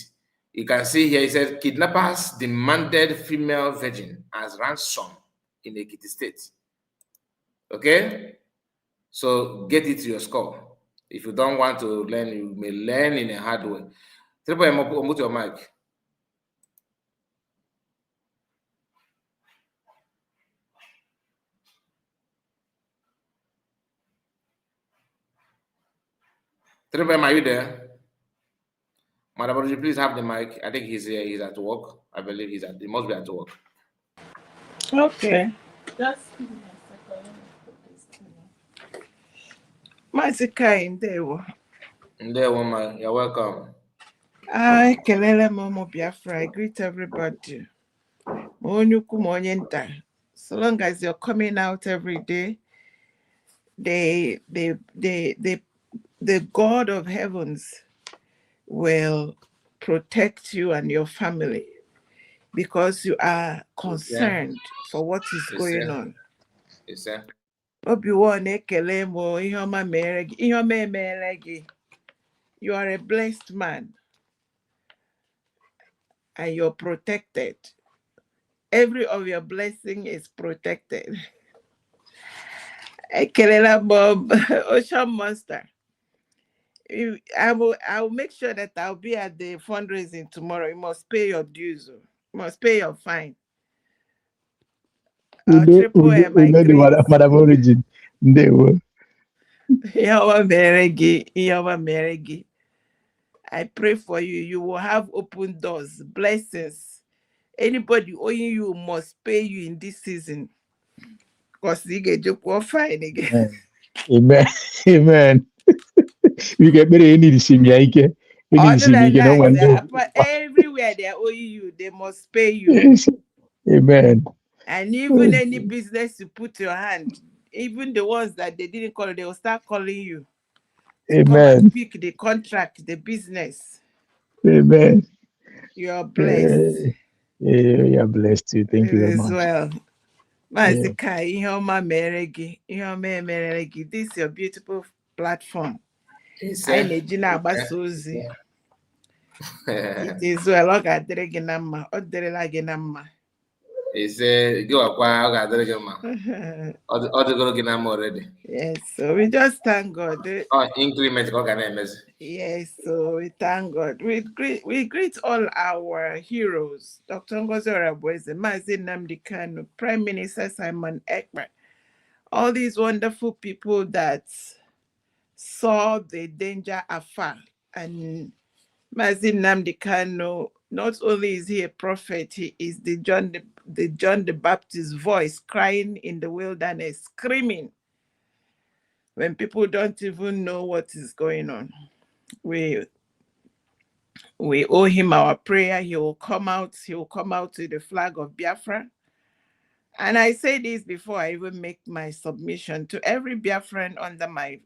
You can see here, he said, kidnappers demanded female virgin as ransom in Ekiti State. Okay? So get it to your score. If you don't want to learn, you may learn in a hard way. Triple M, mute your mic. Triple M, are you there? Madam, would you please have the mic? I think he's here. He's at work. I believe he must be at work. Okay. Just give me a second. Maazị Kai, ndewo. Ndewo, ma. You're welcome. I kelele Momo Biafra. I greet everybody. So long as you're coming out every day, they the God of heavens will protect you and your family because you are concerned for what is going on. Obi-Wan ekele mo ihe ọma mere gị, ihe ọma emere gị. You are a blessed man and you're protected. Every of your blessing is protected. Ekelela Bob, Ocean Monster. I will make sure that I'll be at the fundraising tomorrow. You must pay your dues. You must pay your fine. I'll triple my grades. Madam Origin. They were. Yawa Meregi, Yawa Meregi. I pray for you. You will have open doors, blessings. Anybody owing you must pay you in this season. Because you get your fine again. Amen. Amen. We get better any to see me. Other than that, everywhere they are owing you, they must pay you. Amen. And even any business you put your hand, even the ones that they didn't call, they will start calling you. Amen. Come and pick the contract, the business. Amen. You are blessed. You are blessed too. Thank you very much. Well. Mazika, this is your beautiful platform. I need you now, Basuzi. It is well, I got Dreginama, or Dreginama. He said, go up, I got Dreginama. Other Groginam already. Yes, so we just thank God. Increment organisms. Yes, so we thank God. We greet all our heroes. Dr. Ngozora Bweze, Mazi Nnamdi Kanu, Prime Minister Simon Ekpa, all these wonderful people that saw the danger afar. And Mazi Nnamdi Kanu, not only is he a prophet, he is the John the Baptist voice crying in the wilderness, screaming when people don't even know what is going on. We owe him our prayer. He will come out with the flag of Biafra. And I say this before I even make my submission to every Biafran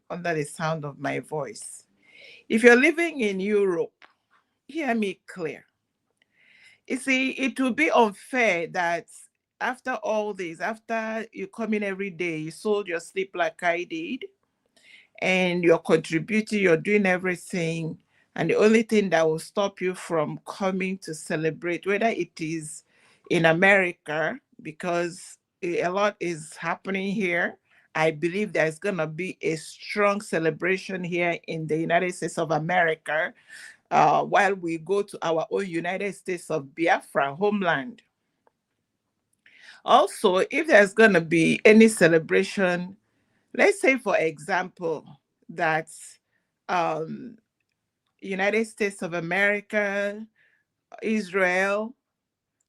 under the sound of my voice. If you're living in Europe, hear me clear. You see, it will be unfair that after all this, after you come in every day, you sold your sleep like I did, and you're contributing, you're doing everything, and the only thing that will stop you from coming to celebrate, whether it is in America, because a lot is happening here. I believe there's going to be a strong celebration here in the United States of America while we go to our own United States of Biafra homeland. Also, if there's going to be any celebration, let's say, for example, that United States of America, Israel,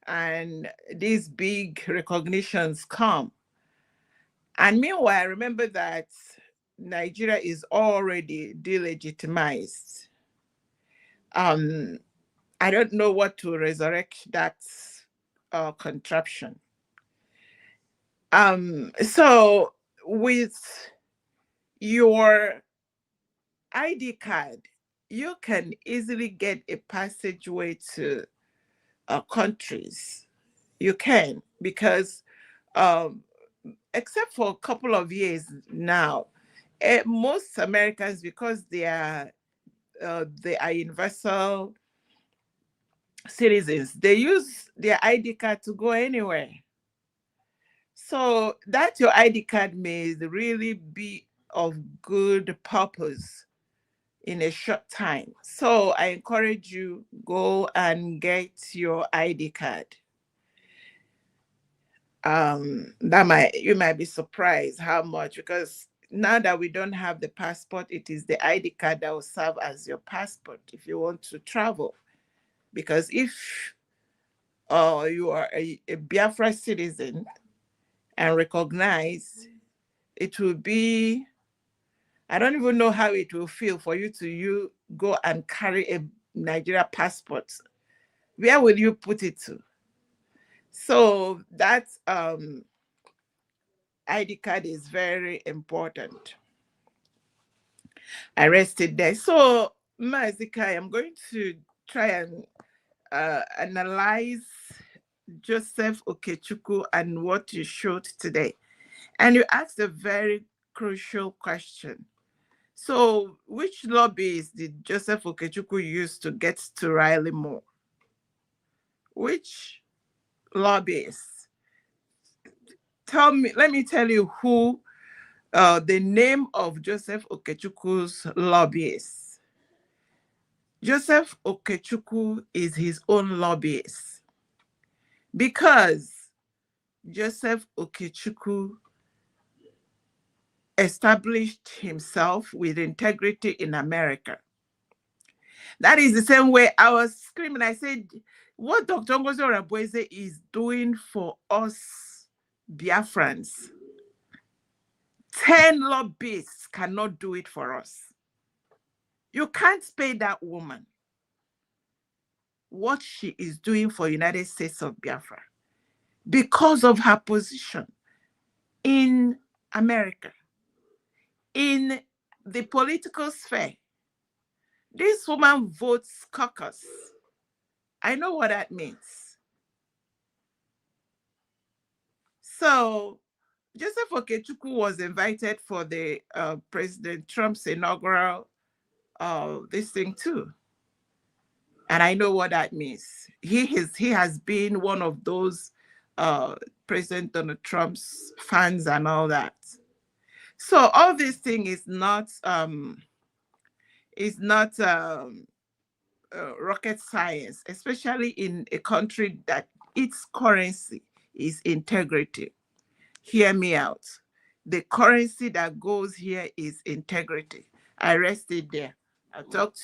and these big recognitions come. And meanwhile, remember that Nigeria is already delegitimized. I don't know what to resurrect that contraption. So with your ID card, you can easily get a passageway to countries. You can, because except for a couple of years now, most Americans, because they are universal citizens, they use their ID card to go anywhere. So that your ID card may really be of good purpose in a short time. So I encourage you, go and get your ID card. You might be surprised how much, because now that we don't have the passport, it is the ID card that will serve as your passport if you want to travel. Because if you are a Biafra citizen and recognized, it will be, I don't even know how it will feel for you to go and carry a Nigeria passport. Where will you put it to? So that ID card is very important. I rested there. So, Mazikai, I'm going to try and analyze Joseph Okechukwu and what you showed today. And you asked a very crucial question. So, which lobbies did Joseph Okechukwu use to get to Riley Moore? Which lobbyists? Tell me, let me tell you who the name of Joseph Okechukwu's lobbyists. Joseph Okechukwu is his own lobbyist because Joseph Okechukwu established himself with integrity in America. That is the same way I was screaming. I said, what Dr. Ngozi Orabueze is doing for us Biafrans, 10 lobbyists cannot do it for us. You can't pay that woman what she is doing for United States of Biafra because of her position in America, in the political sphere. This woman votes caucus. I know what that means. So Joseph Okechukwu was invited for the President Trump's inaugural this thing too. And I know what that means. He has been one of those President Donald Trump's fans and all that. So all this thing is not rocket science, especially in a country that its currency is integrity. Hear me out. The currency that goes here is integrity. I rested there. I talked.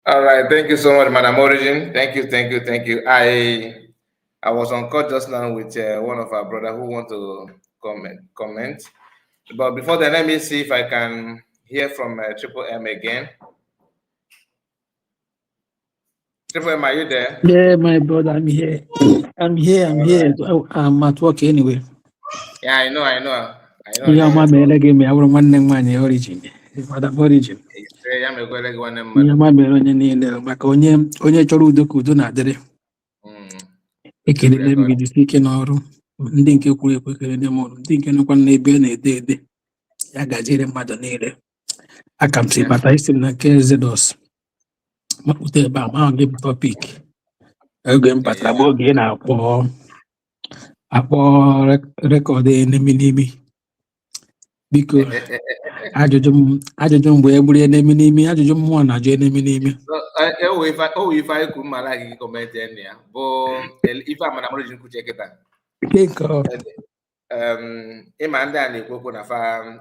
All right, thank you so much, Madam Origin. Thank you. I was on call just now with one of our brother who want to comment. But before then, let me see if I can hear from Triple M again. Triple M, are you there? Yeah, my brother, I'm here. I'm here. I'm at work anyway. Yeah, I know. Yeah, my man, give me. I want one name, my origin. Madam Origin. Yeah, my man, onye chọrọ udo ka udo na-adịrị. Ekele m gị jisi ike n'ọrụ. Ndị nke kwuru ekwe ekele m ọrụ. Ndị nke nọkwa n'ebe na-ede ede. Ya gajere mmadụ niile. Aka m si bata isi m na nke Exodus. Mapụta ebe a ma gị bụ topik. Oge m batara bụ oge na-akpọ rekọdụ n'imi. Biko ajụjụ m bụ egburu n'imi ajụjụ m mụọ na-ajụ n'imi. If I could malaki comment ya bụ ife amana mọrọ jinku cheketa. Ịma ndị a na-ekwu na fa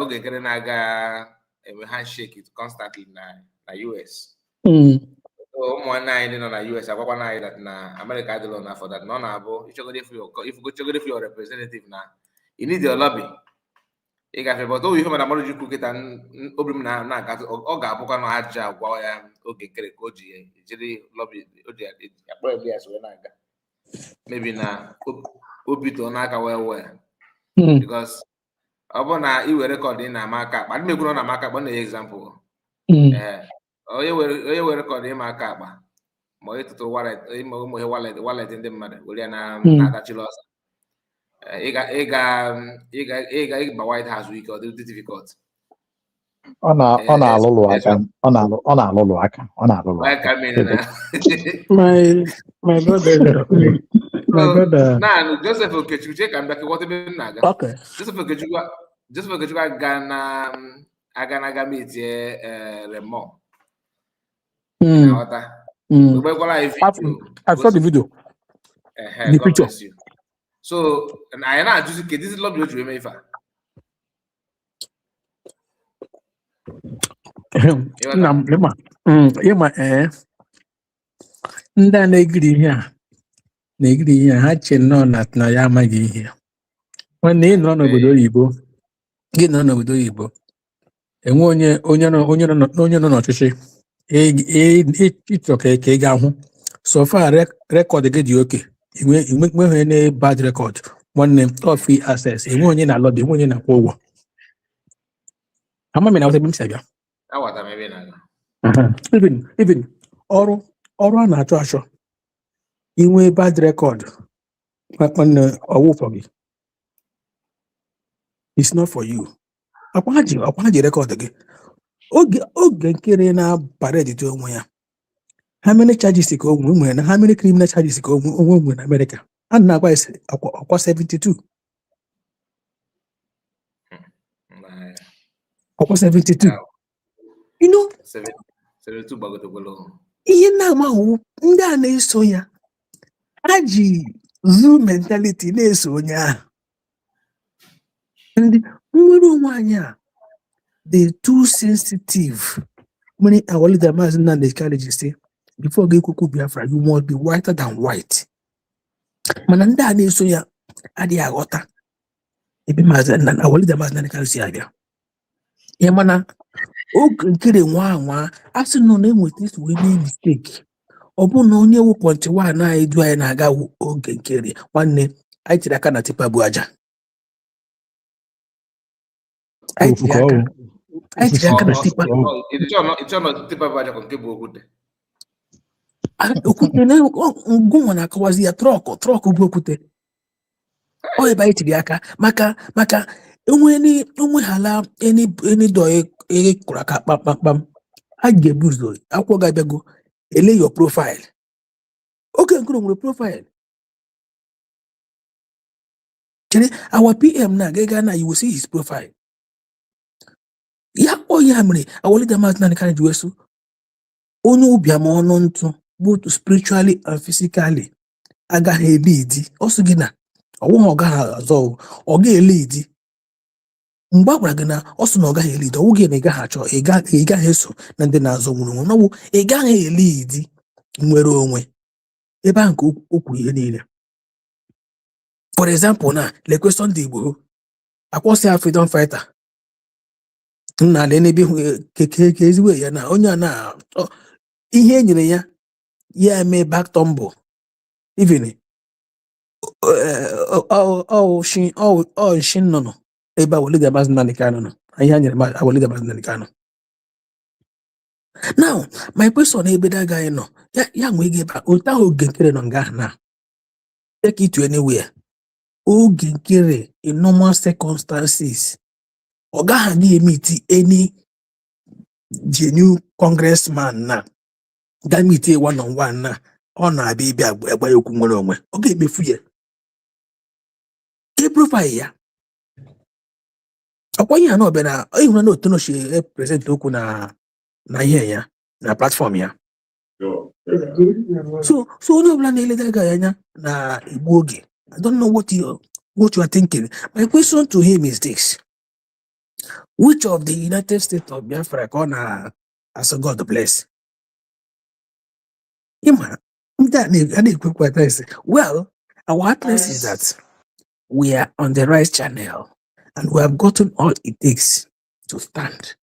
oge nkere na-aga eme handshake it constantly na US. Ụmụnne anyị ndị nọ na US agwakwa na anyị that na America adịlọ na for that nọ na-abụ ichọgode for your representative na you need your lobby. Ị gafe but owe ihe mana mmadụ ji kwuketa obi m na-aga ọ ga-abụkwa na aja agwa ya oge nkere ka o ji jiri lobby o ji akpọrọ Elias wee na-aga maybe na obi too n'aka wee because ọ bụ na iwe rekọdụ na amaka akpa ndị mekwuru na amaka akpa na example onye were rekọdụ ịma aka akpa ma onye tụtụrụ ụmụ ihe wallet ndị mmadụ were ya na-adachila ọsọ ịga White House week ọ dị difficult. Ọ na-alụlụ aka. My brother. Now Joseph Okechukwu ka mbịa kewọta ebe m na-aga. Okay. Joseph Okechukwu aga na meetie Remo. I saw the video. The picture. So, I know just this is lobby to me ifa. Ndị a na-egiri ihe ha che nọ na ya amaghị ihe. Nwanne ị nọ n'obodo oyibo enwe onye nọ n'ọchịchị ịchọ ka ị ga-ahụ so far record gị dị oke inwe na bad record nwanne free access enwe onye na lobby enwe onye na-akwụ ụgwọ ama m na whatever m si abịa Awata maybe na. even ọrụ a na-achọ achọ inwe bad record nwanne ọwụ for gị it's not for you akwa ji record gị oge nkere na parade dị onwe ya how many charges ka onwe nwere na how many criminal charges ka onwe nwere na America a na-agwa ọkwa 72 ọkwa 72 you know 72 gbagotogolo ihe na-amahụ ndị a na-eso ya ha ji zoo mentality na-eso onye ahụ ndị nwere onwe anyị a dị too sensitive many awalida maazị Nnamdi Kanu say before gị kwukwu Biafra you must be whiter than white mana ndị a na-eso ya adịghị aghọta ebe awalida maazị Nnamdi Kanu si abịa ya mana oge nkere nwa a sị nọ na-enweta isi wee mee mistake ọ bụ na onye wu pọntị nwa na edu anyị na-aga oge nkere nwanne anyị tiri aka na tipa bụ aja anyị tiri aka na tipa okwute na ngụnwa na-akọwazi ya trọk bụ okwute ọ ebe anyị tiri aka maka enwehala enido kụrụ aka kpamkpam a ga-ebu ụzọ akwụkwọ ga-abịago ele your profile oge nkuru nwere profile chere our PM na ga na you will see his profile ya ya mere awalida maazị Nnamdi Kanu ji wesu onye ụbịam ọnụ ntụ both spiritually and physically agaghị elidi ọsụ gị na ọwụghị ọ gaghị azọ ọ ga-elidi mgbe a gwara gị na ọ sị na ọ gaghị elidi ọwụ gị na ị gaghị achọ ị gaghị eso na ndị na-azọ nwere onwe n'ọwụ ị gaghị elidi nwere onwe ebe ahụ ka okwu ihe niile for example na lekweso ndị Igbo akwọsị freedom fighter nna ala n'ebe keke ezigbo ya na onye a na ihe e nyere ya eme back tumble even shin nọ ebe awalida maazị Nnamdi Kanu nọ ihe a nyere awalida maazị Nnamdi Kanu. Now my question ebe that guy nọ ya nwee ike ebe otu ahụ oge nkere nọ nga ahụ na take it to anywhere oge nkere in normal circumstances ọ gaghị na-emeti any genuine congressman na ga-emeti one on one na ọ na-abịa ibe agba ya okwu nwere onwe ọ ga-emefu ya ke profile ya ọkwa ihe na ọbịa na ịhụra na otu nochi present okwu na ihe ya na platform ya so onye ọbụla na-eleda ga anya na igbu oge I don't know what you are thinking. My question to him is this: which of the United States of Biafra gonna as a God bless? Well, our address is that we are on the right channel and we have gotten all it takes to stand.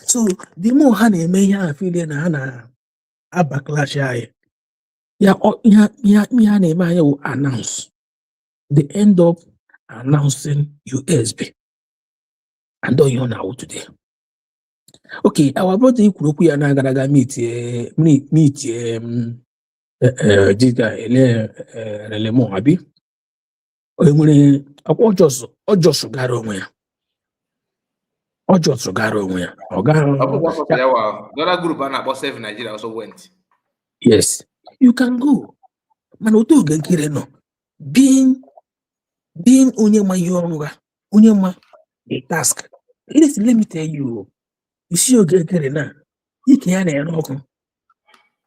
So the more Hana may have feeling Hana a backlash, will announce. They end up announcing USB. And don't you know today. Okay, our brother Kuroku and Agaraga meet this guy Relemo Abi. Ojo Sugaro. The other group and about 7 Nigeria also went. Yes, you can go. Manoto Genkireno. Being Unyama the task. Let me tell you. You see your Genkerena. You can't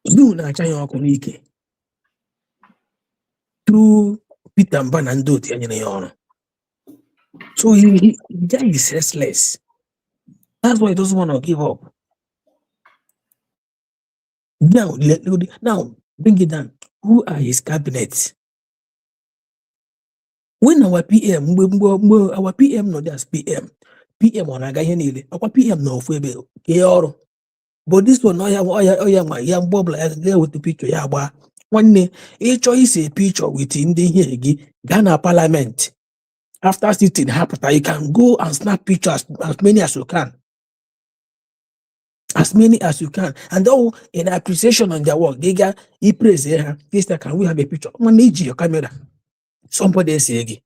do not change through Peter Banando Tianyon. So he is restless. That's why he doesn't want to give up. Now bring it down. Who are his cabinets? When our PM, our PM not just PM on a guy our PM no febe but this one young bob like there with the picture Nwanne, ịchọ ise picture with ndị ihe gị, gaa na parliament. After sitting hapụta, you can go and snap pictures as many as you can. As many as you can. And all in appreciation on their work, they got praise here. This time, can we have a picture? Man, need your camera. Somebody say again.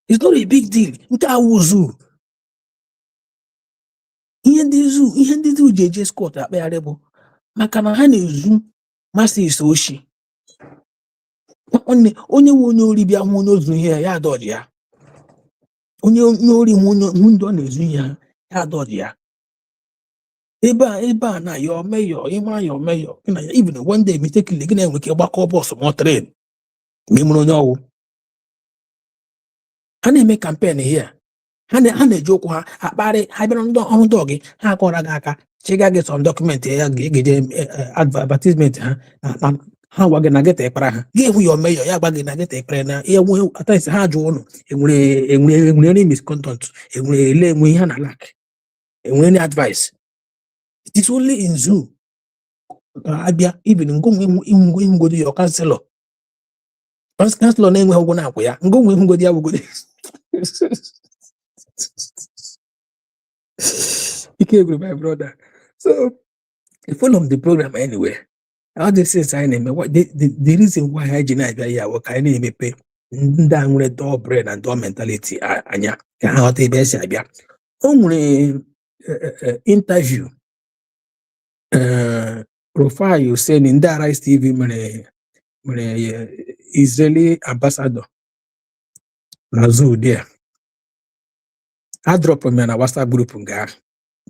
It's not a big deal. Nke a zoo. Ihe ndị zoo JJ Scott akpagharị bụ maka na ha na-ezu masị ise oshi. Onye nwe onye ori bịa hụ onye ozu ihe ya adọji ya. Onye ori hụ ndị ọ na-ezu ihe ya adọji ya. Ebe a na your mayor, ịmara your mayor, even one day mistakenly gị na-enwe ike gbakọ bọs ma train ma ịmụrụ onye ọwụ. Ha na-eme campaign here. Ha na-eji okwu ha akparị ha bịara ndị ọrụ ndọ gị ha akọrọ gị aka chịga gị some document ya ga-egeje advertisement ha gwa gị na geta ekpara ha ga-ewu your mayor ya gwa gị na geta ekpere na enwe atasi ha jụ ụnụ enwere misconduct enwere ihe ha na lack enwere any advice. It is only in zoo. Abia, even go to your councillor. Councillor name we go na ya. Go dia go. Okay, my brother. So, you follow the program anyway. All this is I name what the reason why I deny ya work I name pay. Nda nwere door brain and door mentality anya. Ka ha te be si abia. O nwere interview profile you saying in that Rise TV Israeli ambassador na zoo there. I drop me na WhatsApp group nga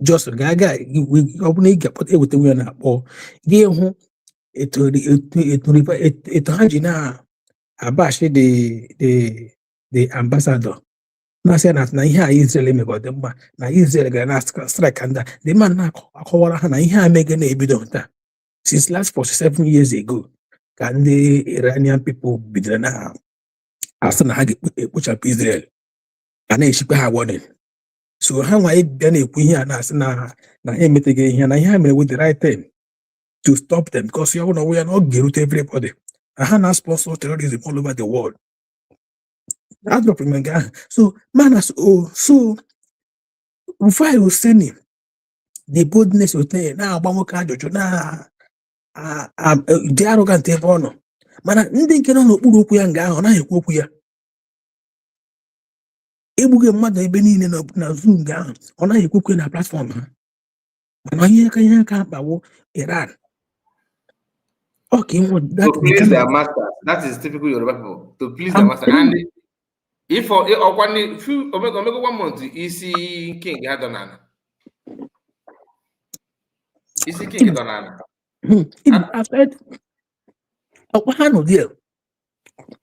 just ga we open get put everything we na akpọ gị hụ etu ha ji na abashi the ambassador na say na ihe a Israel megode mma na Israel ga na strike and the man na akọwara ha na ihe a mege na ebido nta since last 47 years ago ka ndị Iranian people bidoro na asị na ha ga-ekpochapụ Israel a na-echikwa ha warning. So ha nwa bịa na-ekwu ihe a na-asị na ha emeteghị ihe na ihe ha mere with the right thing to stop them because ya na we are not ga-erute everybody na ha na sponsor terrorism all over the world. So man so Rufai Husseini the boldness within na agba nwoke ajụjụ na dị arrogant ebe ọ nọ mana ndị nke nọ n'okpuru okwu ya nga ahụ naghị ekwu okwu ya egbughị mmadụ ebe niile na Zoom nga ahụ ọ naghị ekwu okwu na platform ha mana ihe ka akpawo Iran. Okay, to please their master. That is typical Yoruba people. To please their master. And if Omega 1 month, Isi King Hadonana. Isi King Hadonana. I've heard there.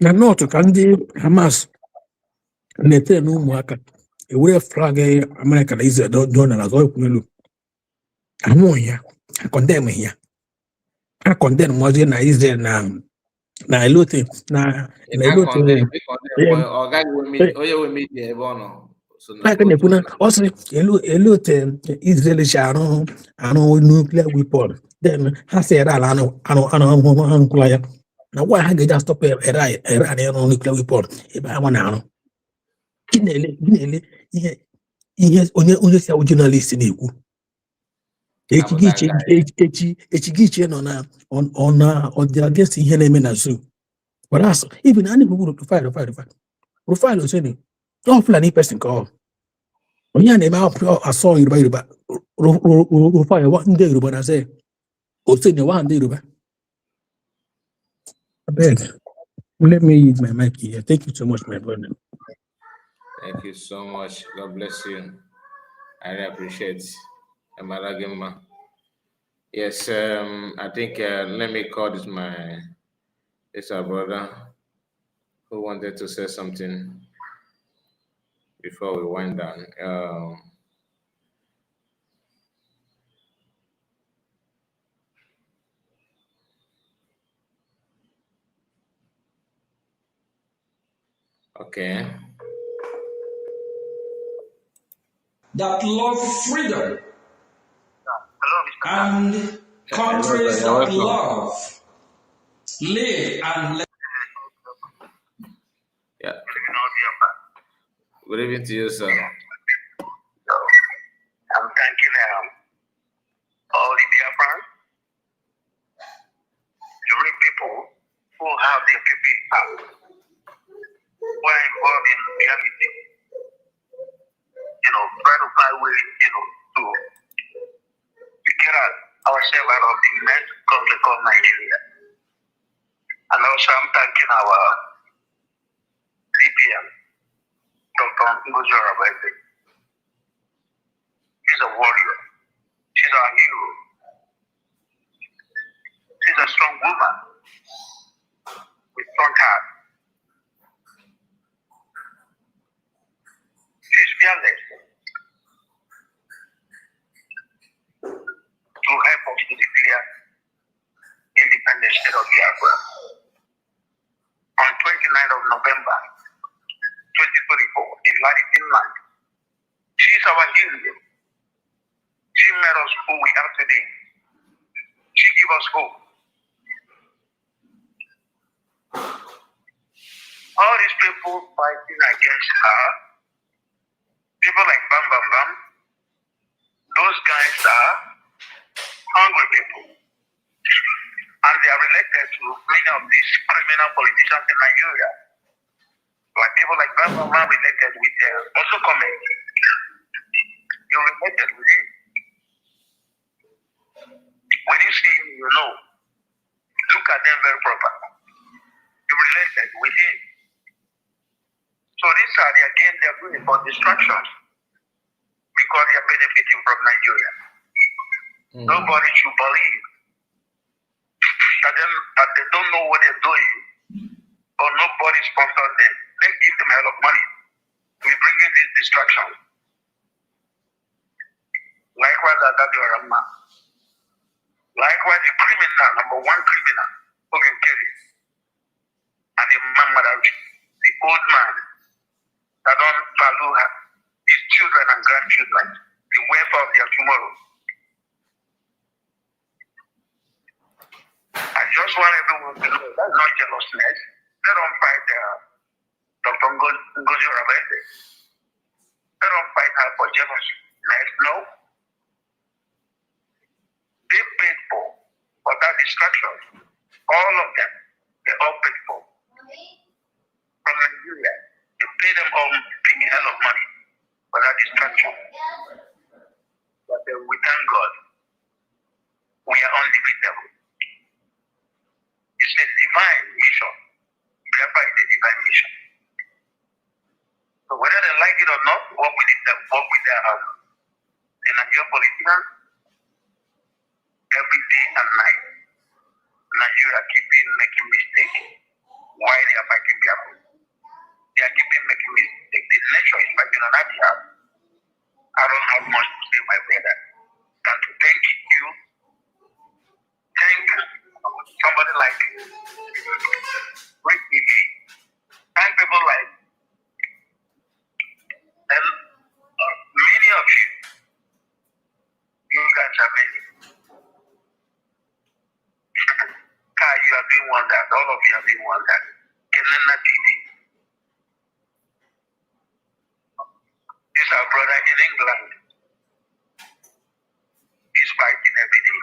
Na not ka ndị Hamas na-ete n'ụmụaka ewere flag America na Israel don na azọ ekwuelu amụ ya condemn ya a condemn mozi na Israel na elote na elote elote Israel ji arụ nuclear weapon then ha si Iran anụ ya na why ha ga-eji stop Iran ịrụ nuclear weapon ebe ha na-arụ gị na-ele ihe onye si awụ journalist na-ekwu echigiche nọ na ọ dị against ihe na-eme na zoo whereas even anyị gburu profile Husseini ọ Fulani person ka ọ onye a na-eme asọ Yoruba profile ndị Yoruba na-asị Husseini wa ndị Yoruba. Abeg, let me use my mic here. Thank you so much, my brother. Thank you so much. God bless you. I really appreciate Amaragema. Yes, I think let me call this our brother who wanted to say something before we wind down. Okay. That love freedom and countries that love Live and let. Yeah. Good evening to you, sir. I'm thanking all the Biafrans, the real people who have their PP app, who are involved in reality, try to find ways, to get ourselves out of the mess country called Nigeria. And also I'm thanking our DPM, Dr. Nnway. She's a warrior. She's our hero. She's a strong woman with strong heart. She's fearless to help us to declare independent state of Biafra on 29th of November 2024 in Ladi, Finland. She's our hero. She made us who we are today. She gave us hope. All these people fighting against her, people like Bam Bam Bam, those guys are hungry people. And they are related to many of these criminal politicians in Nigeria. Like people like Bam Bam Bam related with also comment. You're related with him. When you see him, you know. Look at them very proper. You're related with him. So these are their game they're doing for distractions because they are benefiting from Nigeria. Nobody should believe that they don't know what they're doing or nobody sponsored them. They give them a lot of money to be bringing these distractions. Likewise, likewise, the criminal, number one criminal who can carry it. And the man, the old man that don't value his children and grandchildren, the welfare of their tomorrow. I just want everyone to know that's not jealousness. They don't fight Dr. Ngozi Oravende. They don't fight her for jealousness, no. They paid for that distraction. All of them, they all paid for. From Nigeria, they pay them all big hell of money for that distraction. But we thank God, we are undefeatable. It's a divine mission. Biafra is a divine mission. So whether they like it or not, work with the Nigerian politicians every day and night. Nigeria keeping making mistakes. Why they are fighting Biafra? They are keeping making mistakes. The nation is fighting on that behalf. I don't have much to say, my brother, than to thank you. Thank somebody like Rick TV. Thank people like many of you. You guys are amazing. You have been wonders. All of you have been wonders. Kenana TV. This our brother in England. He's fighting every day.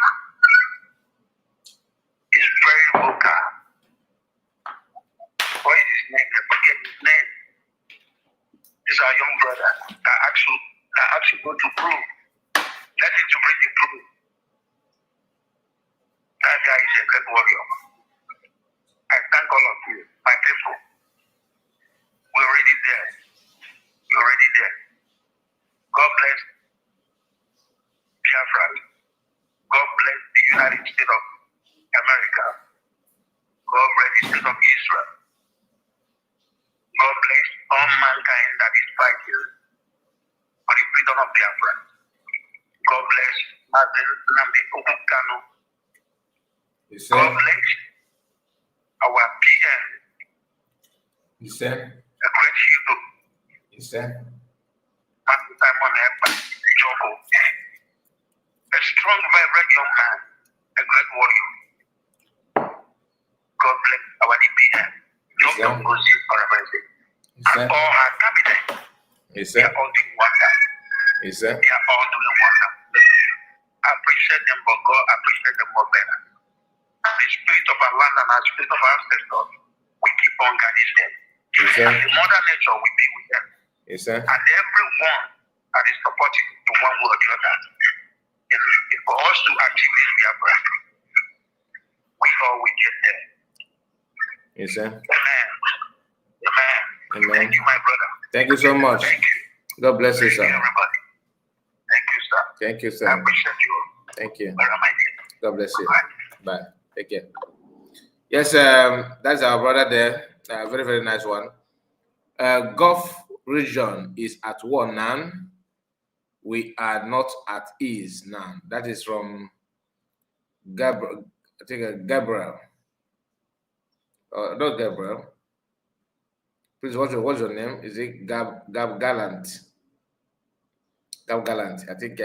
He's very vocal. What is his name? I forget his name. This is our young brother that actually go to prove. Let him to bring the proof. That guy is a great warrior. I thank all of you, my people. We're already there. You're already there. God bless Biafra. God bless the United States of America. God bless the state of Israel. God bless all mankind that is fighting for the freedom of Biafra. God bless Martin Nnamdi Kanu. God bless our PM. You said? A great hero. You said? Martin Simon Joko. A strong, vibrant young man. A great warrior. God bless our DPM, Dr. Ngozi Orabenze, and all her cabinet. They are all doing wonder. They are all doing wonder. I appreciate them, but God appreciate them more better. The spirit of our land and our spirit of our ancestors, we keep on guiding them. And the mother nature will be with them. And everyone that is supporting to one way or the other, for us to achieve this Biafra, we all will get there. Amen. Amen. Thank you, my brother. Thank you so much. Thank you. God bless you, sir. Everybody. Thank you, sir. Thank you, sir. I appreciate you. Thank you. Where am I dear? God bless you. Bye. Take care. Yes, that's our brother there. Very, very nice one. Gulf region is at war now. We are not at ease now. That is from Gabriel. I think Gabriel. Not Gabriel. Please, what's your name? Is it Gab Gallant? Gab Gallant. I think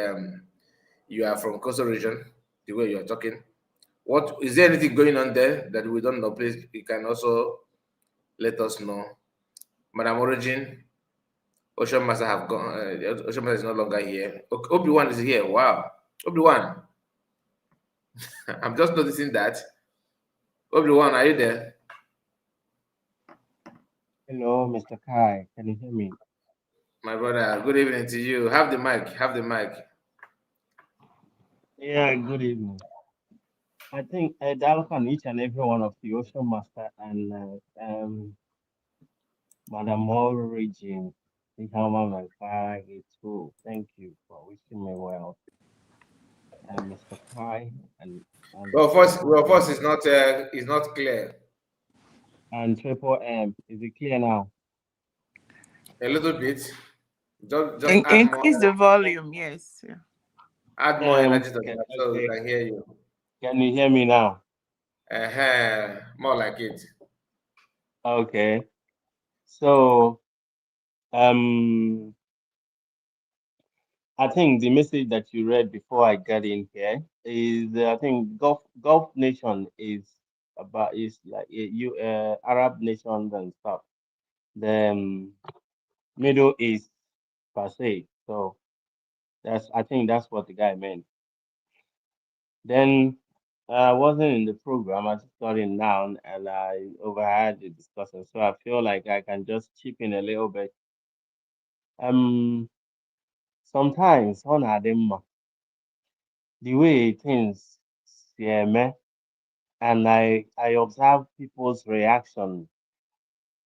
you are from Coastal region. The way you are talking. What is there anything going on there that we don't know? Please, you can also let us know. Madam Origin, Ocean Master have gone. Ocean Master is no longer here. Obi-Wan is here. Wow, Obi-Wan. I'm just noticing that. Obi-Wan, are you there? Hello, Mr. Kai. Can you hear me? My brother, good evening to you. Have the mic. Have the mic. Yeah, good evening. I think I welcome each and every one of the Ocean Master and Madam Origin, the Helma Mankara too. Thank you for wishing me well. And Mr. Kai and Well, first is not clear. And Triple M, is it clear now? A little bit. Just increase the volume, yes. Yeah. Add more energy to that so we can hear you. Can you hear me now? More like it. Okay. So I think the message that you read before I got in here is I think Gulf nation is like Arab nations and stuff. The Middle East per se. So I think that's what the guy meant. Then I wasn't in the program. I just got in now and I overheard the discussion. So I feel like I can just chip in a little bit. Sometimes on Adema, the way things yeah, and I observe people's reaction.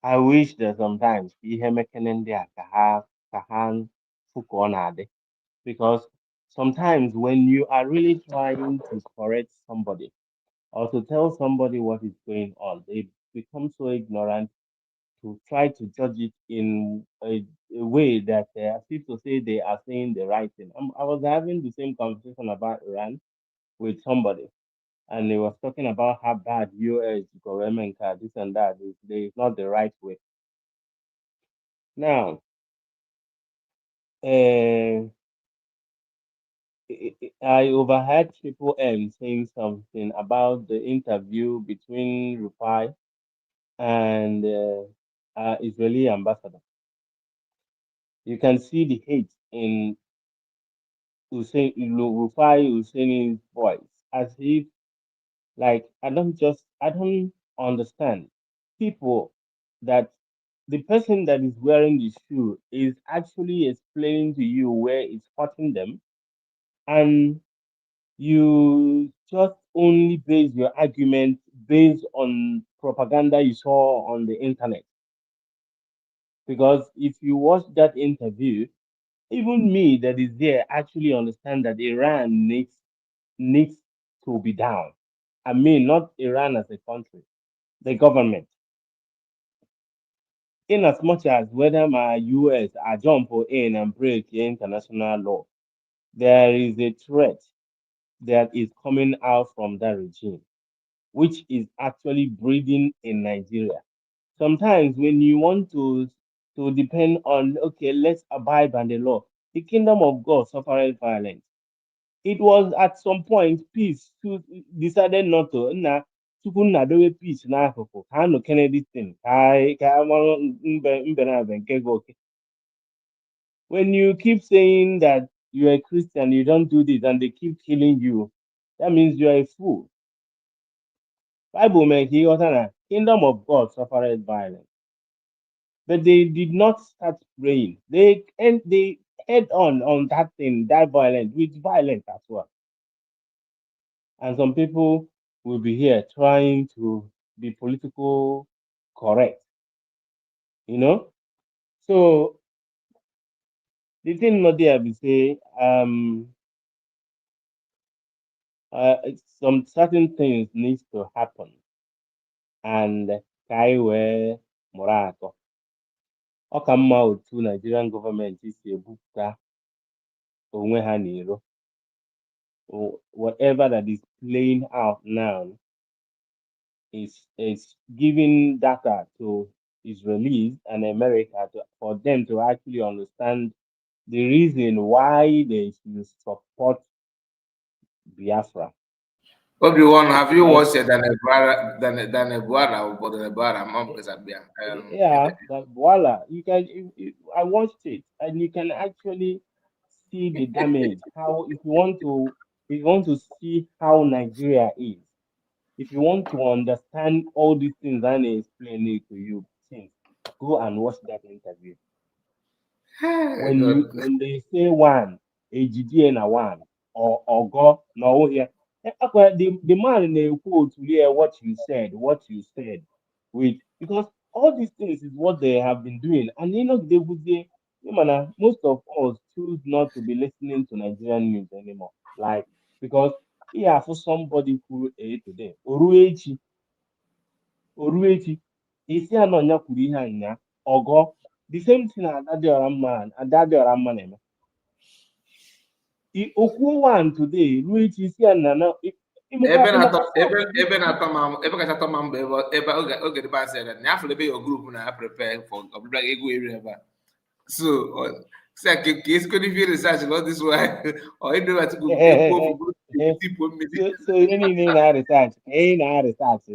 I wish that sometimes ihe mekene ndị a ka ha fụkọ na-adị. Because sometimes when you are really trying to correct somebody or to tell somebody what is going on, they become so ignorant to try to judge it in a way that as if to say they are saying the right thing. I was having the same conversation about Iran with somebody, and he was talking about how bad US government this and that is not the right way. Now, I overheard Triple M saying something about the interview between Rufai and Israeli ambassador. You can see the hate in Rufai Husseini's voice, as if like I don't understand people that the person that is wearing the shoe is actually explaining to you where it's hurting them, and you just only base your argument based on propaganda you saw on the internet. Because if you watch that interview, even me that is there actually understand that Iran needs to be down. I mean, not Iran as a country, the government. In as much as whether my US are jump in and break international law, there is a threat that is coming out from that regime, which is actually breeding in Nigeria. Sometimes when you want to depend on, okay, let's abide by the law, the kingdom of God suffered violence. It was at some point peace decided not to. Nah, tupu nna dowe peace n'akụkụ ka anụ Kennedy thing ka amarụ mbe na-abịa nke gị oke. When you keep saying that you're a Christian, you don't do this, and they keep killing you, that means you're a fool. Bible makes you understand kingdom of God suffered violence. But they did not start praying. They head on that thing, that violence, with violence as well. And some people will be here trying to be political correct, you know. So the thing not there we say some certain things needs to happen, and kai wee mụrụ atọ. Ọ ka mma otu Nigerian gọọmenti si ebupụta onwe ha n'iro. Whatever that is playing out now is giving data to Israelis and America for them to actually understand the reason why they should support Biafra. Obi-Wan, have you watched than a Buara or than a Buara? Mom is at Yeah, that voila. You can. I watched it, and you can actually see the damage. How if you want to see how Nigeria is, if you want to understand all these things and explain it to you, since go and watch that interview. When they say one, AGD and a one, or go no here. The man in the quote to hear what you said with because all these things is what they have been doing, and they would say, most of us choose not to be listening to Nigerian news anymore. Like because yeah, for somebody who today, Oruechi, isi anonya kwuru ihe anya, ogo, the same thing Adadiora man eme. Okwu one today, Ruechi isi anana, ebe kacha atọ ma mbụ ebe oge dịba sị na ya afọ ebe your group na prepare for ọbụla ego eri ebe a so say ka esikọ n'ife research all this way or ịdị bat group tipo mmiri so ihe niile na-research ka ị na-research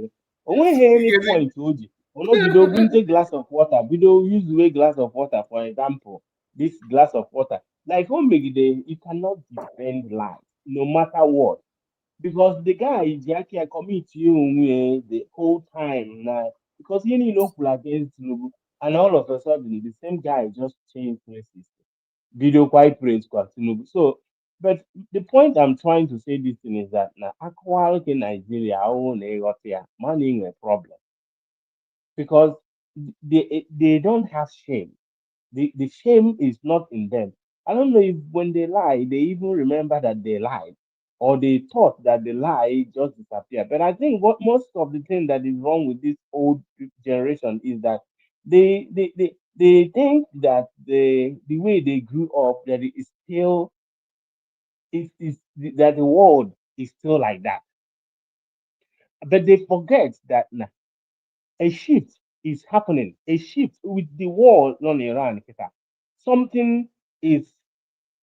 onweghị any point o ji bido bunte glass of water bido use glass of water for example this glass of water like o megide you cannot defend life no matter what because the guy ji aka commit you onwe the whole time na because ihe niile o kwuru against Tinubu and all of a sudden the same guy just changed places video quite praise kwa Tinubu so but the point I'm trying to say this thing is that now actual in Nigeria own money a problem because they don't have shame. The shame is not in them. I don't know if when they lie, they even remember that they lied, or they thought that the lie just disappeared. But I think what most of the thing that is wrong with this old generation is that they think that the way they grew up that it is still is that the world is still like that. But they forget that a shift is happening. A shift with the war on Iran. Something is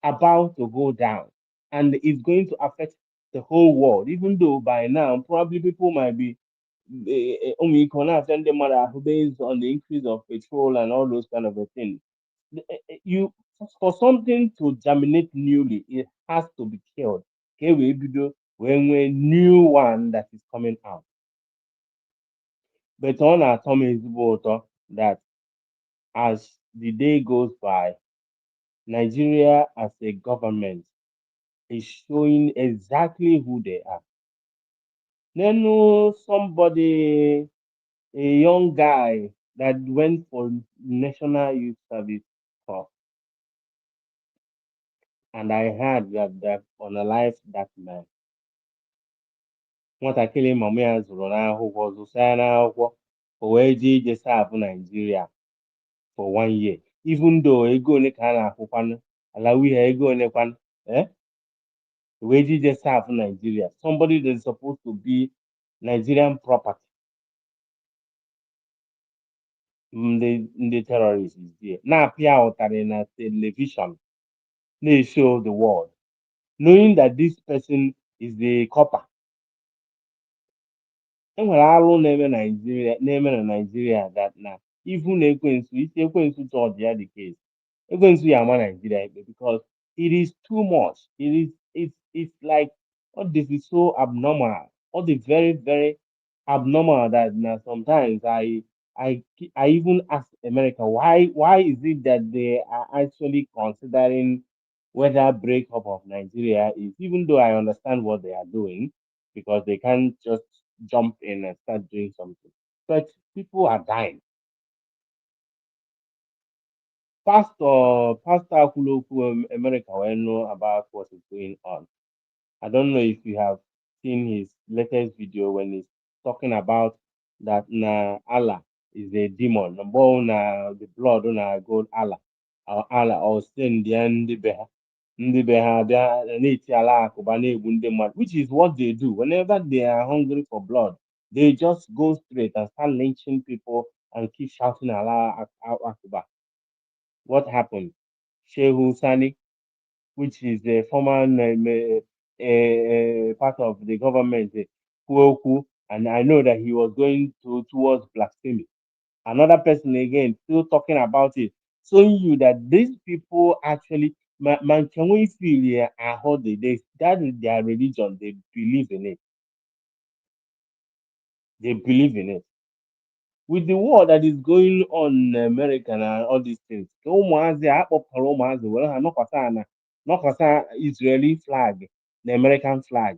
about to go down and it's going to affect the whole world. Even though by now, probably people might be based on the increase of petrol and all those kind of things. You for something to germinate newly, it has to be killed. Okay, when new one that is coming out. But on our Tommy is that as the day goes by, Nigeria as a government is showing exactly who they are. Then somebody, a young guy that went for National Youth Service Corps, and I heard that on a life that man. Nwatakịrị mama ya zụrụ n'akwụkwọ zụsara n'akwụkwọ o wee jee ije saapụ Nigeria for 1 year even though ego ole ka a na-akwụkwanụ alawi ha ego ole kwanụ wee jee ije saapụ Nigeria somebody that is supposed to be Nigerian property ndị terrorists is there na-apịa ụtarị na television na-show the world knowing that this person is the copper enwere arụ na-eme na Nigeria that na even ekwensu isi ekwensu judge ya the case ekwensu ya ama Nigeria ikpe because it is too much. It's like all this is so abnormal. All the very abnormal that now sometimes I even ask America why is it that they are actually considering whether breakup of Nigeria is, even though I understand what they are doing because they can't just jump in and start doing something. But people are dying. Pastor Akuloku America will know about what is going on. I don't know if you have seen his latest video when he's talking about that Allah is a demon. Number one, the blood na God Allah or sin the end ndị be ha bịa na-eti ala akụba na-egbu ndị mmadụ, which is what they do whenever they are hungry for blood. They just go straight and start lynching people and keep shouting ala akụba. What happened? Shehu Sani, which is a former part of the government, Kuoku, and I know that he was going towards blasphemy. Another person again still talking about it, showing you that these people actually, man, can we feel here and how that is their religion, they believe in it. They believe in it. With the war that is going on in America and all these things, ka ụmụazị a kpọpụtara ụmụazị were ha nọkwasa Israeli flag na American flag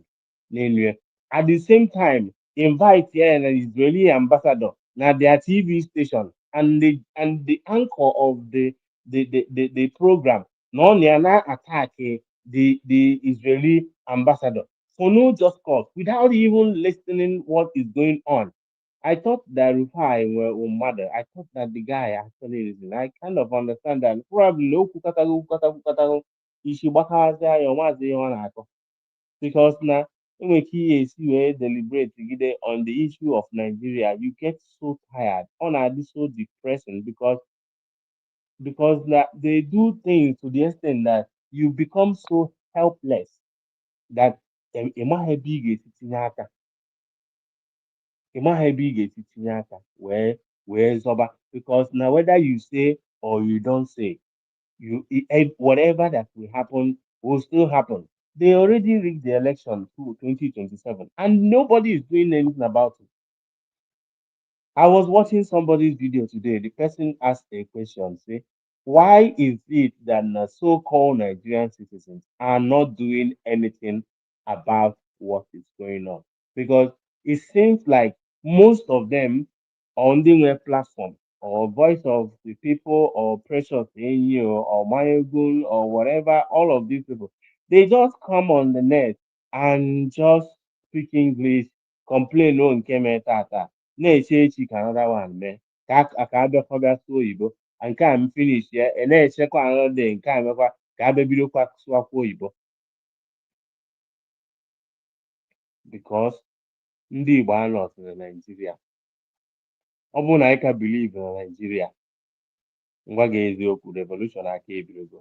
n'elu ya. At the same time, invite an Israeli ambassador na their TV station and the anchor of the program no na attack the Israeli ambassador for no just cause without even listening what is going on. I thought that Rufai were mother. I thought that the guy actually is. I kind of understand that. Probably no kukatago ishibakawazi your mazi yon because now when he were deliberate on the issue of Nigeria, you get so tired. On this so depressing because that they do things to the extent that you become so helpless that ịmaghị ebe ị ga-esi tinye aka wee zọba because now whether you say or you don't say whatever that will happen will still happen. They already rigged the election to 2027 and nobody is doing anything about it. I was watching somebody's video today. The person asked a question, say, why is it that the so-called Nigerian citizens are not doing anything about what is going on? Because it seems like most of them on the web platform or Voice of the People or Precious AU or Mayogun or whatever, all of these people, they just come on the net and just speak English, complain on Kemetata na-eche echi ka another one mee ka abịakwa bịa sụọ oyibo nke a m finish ya na-echekwa another day nke a mekwa ka abịa bidokwa sụwakwa oyibo because ndị Igbo anọsị na Nigeria. Ọ bụrụ na anyị ka believe na Nigeria, ngwa gị eziokwu, revolution aka ebidogo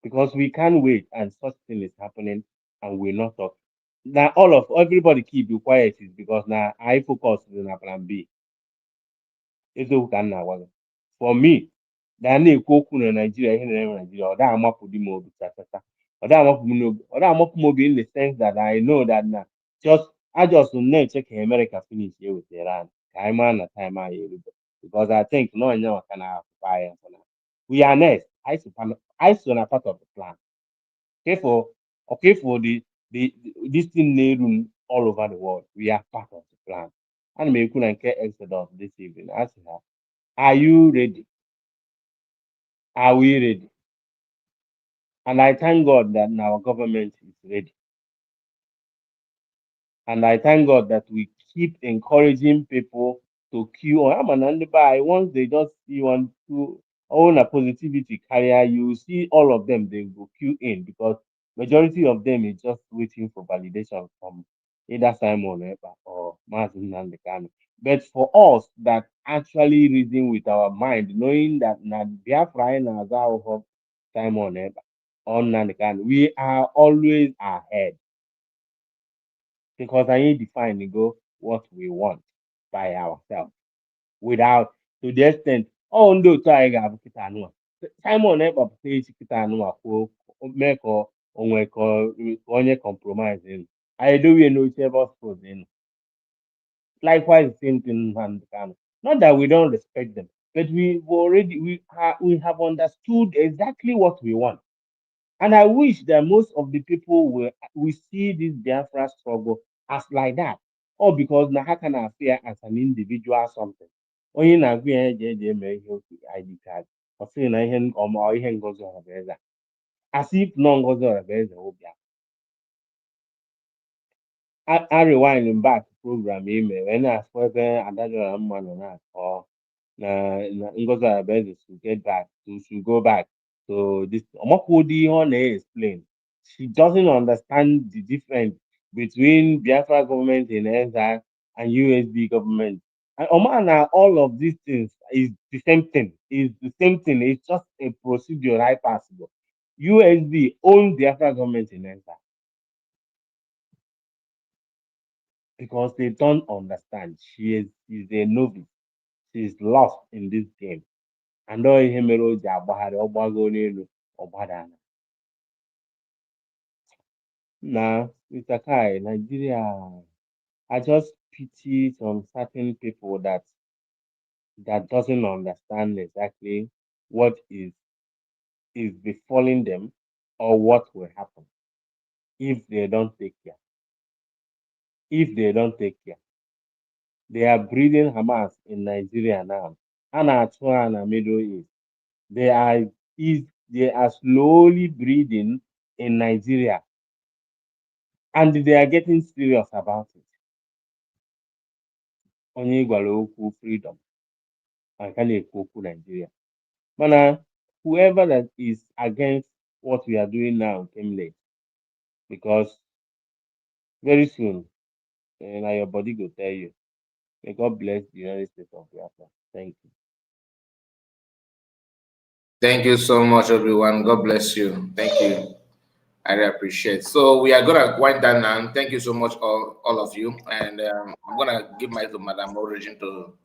because we can't wait and such thing is happening and we not talk. Now everybody keep you quiet is because now I focus na plan B. Eziokwu ka m na-agwa gị. For me, na na-ekwu okwu na Nigeria ihe na-eme Nigeria, ọ da amapụ di m obi chachata. Ọ da amapụ m obi in the sense that I know that na just na-eche ka America finish ya wetara anyị ka anyị mara na time anyị erugo because I think na onye maka na akụkọ anyị for now. We are next. I so na part of the plan. Okay for this thing na-eru all over the world. We are part of the plan. Ana m ekwu na nke Exodus this evening. Asị ha, are you ready? Are we ready? And I thank God that our government is ready. And I thank God that we keep encouraging people to queue on. I'm an buy once they just see one to own a positivity carrier, you see all of them, they will queue in because majority of them is just waiting for validation from either Simon Epa or Martin Nandekano. But for us that actually reason with our mind, knowing that Biafra and Azao Simon Epa or Nandekano, we are always ahead. because I need to define what we want by ourselves without to the extent ndo otu anyị ga-abụ kịta anụwa Simon ekpọpụta echi kịta anụwa kwuo mee ka onwe ka onye compromise elu anyị edowe n'oche ebe ọ elu likewise the same thing Nnamdi Kanu. Not that we don't respect them, but we have understood exactly what we want. And I wish that most of the people will see this Biafra struggle as like that. Or because na how can I fear as an individual something. Onye na-agụ ya eji eme ihe otu ID card. Ọ sịrị na ihe ọma ihe Ngozi Ọrabeeze. As if no Ngozi Ọrabeeze will be. I rewind back program email when I spoke Adadra man or Ngozi Ọrabeeze should go back to this. Omokudi Hone explain. She doesn't understand the difference between Biafra government in exile and USB government. And Omana, all of these things is the same thing. It's just a procedure right possible. USB owns Biafra government in exile because they don't understand. She is a novice. She is lost in this game. And all ihe mere o ji agbagharị ọgbago n'elu ọgbadana. Now, Mr. Kai, Nigeria, I just pity some certain people that doesn't understand exactly what is befalling them or what will happen if they don't take care. If they don't take care. They are breeding Hamas in Nigeria now. And at Middle East. They are slowly breeding in Nigeria. And they are getting serious about it. Onye gwara okwu freedom. I can ekwu okwu Nigeria. Mana whoever that is against what we are doing now came late. Because very soon, now your body will tell you. May God bless the United States of Biafra. Thank you. Thank you so much, everyone. God bless you. Thank you. I really appreciate. So we are gonna wind down now. Thank you so much, all of you. And I'm gonna give my to Madam Origin to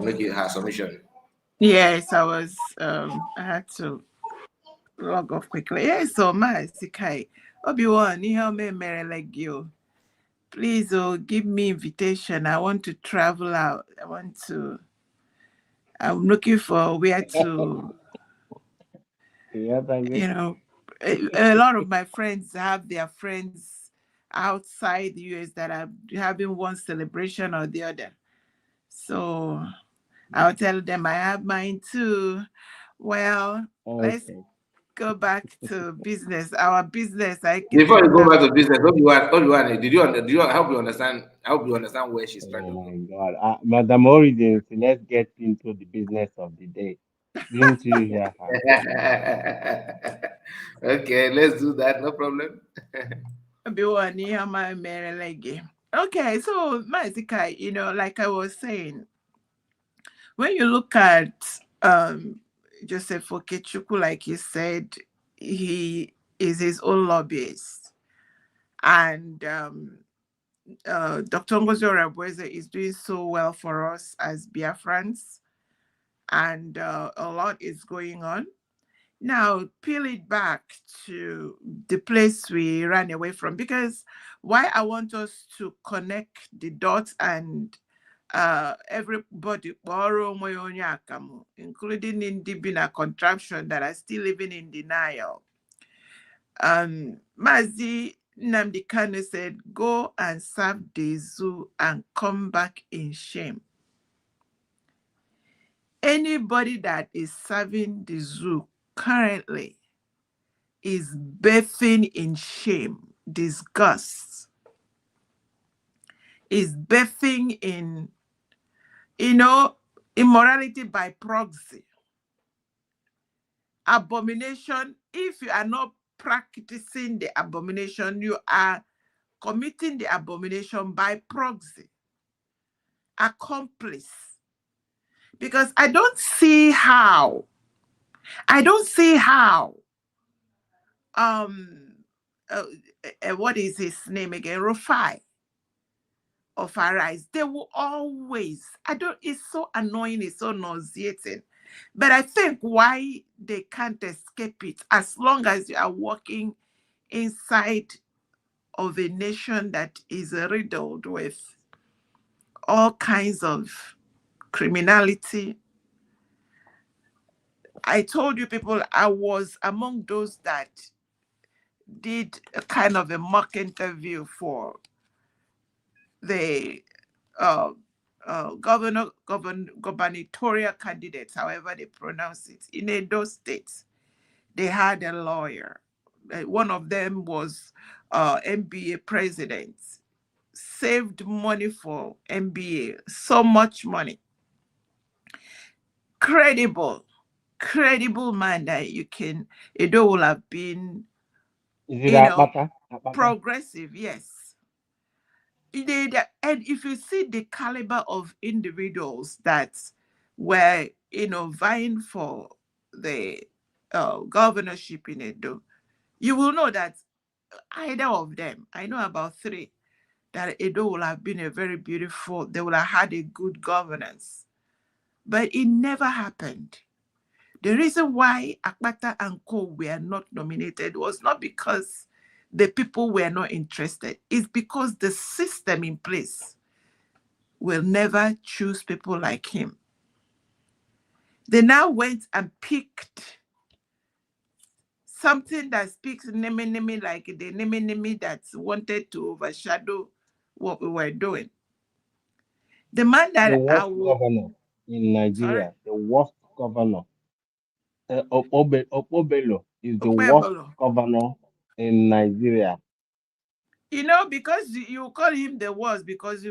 make it her submission. Yes, I had to log off quickly. Yes, so my Sikai. Obi-Wan, like you. Please, give me invitation. I want to travel out. I'm looking for where to, a lot of my friends have their friends outside the US that are having one celebration or the other. So I'll tell them I have mine too. Well, let's go back to business. Our business. Before you go back to business, Obi-Wan, did you help you understand? I hope you understand where she's trying to go. Oh my God, Madam Origin, let's get into the business of the day. Didn't you hear her? Okay, let's do that. No problem. Okay, so Mazikai, like I was saying, when you look at Joseph Okechukwu, like you said, he is his own lobbyist. And Dr. Ngozi Ọrabeeze is doing so well for us as Biafrans. And a lot is going on. Now, peel it back to the place we ran away from, because why I want us to connect the dots and everybody, including in the Bina contraption that are still living in denial. Mazi Nnamdi Kanu said, go and serve the zoo and come back in shame. Anybody that is serving the zoo currently is bathing in shame, disgust, is bathing in, immorality by proxy, abomination. If you are not practicing the abomination, you are committing the abomination by proxy, accomplice. Because I don't see how what is his name again? Rufai of our eyes. They will always, it's so annoying, it's so nauseating. But I think why they can't escape it, as long as you are walking inside of a nation that is riddled with all kinds of criminality. I told you people, I was among those that did a kind of a mock interview for the gubernatorial candidates, however they pronounce it, in Edo State. They had a lawyer. One of them was MBA president, saved money for MBA, so much money. Credible man that you can, Edo will have been, progressive, yes. And if you see the caliber of individuals that were, vying for the governorship in Edo, you will know that either of them, I know about 3, that Edo will have been a very beautiful, they will have had a good governance. But it never happened. The reason why Akpata and Co were not nominated was not because the people were not interested. It's because the system in place will never choose people like him. They now went and picked something that speaks neme like the neme that wanted to overshadow what we were doing. The man that the worst governor in Nigeria, the worst governor. Okpobelo is the worst governor in Nigeria. Because you call him the worst because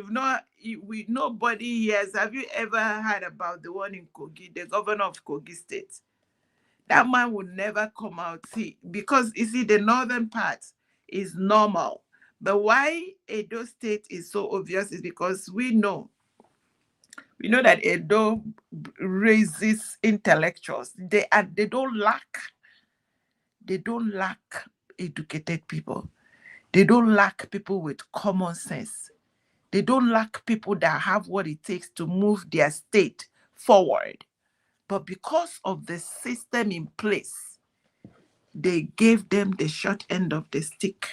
nobody hears. Have you ever heard about the one in Kogi, the governor of Kogi State? That man would never come out. Because you see, the northern part is normal. But why Edo State is so obvious is because we know that Edo raises intellectuals. They don't lack educated people. They don't lack people with common sense. They don't lack people that have what it takes to move their state forward. But because of the system in place, they gave them the short end of the stick.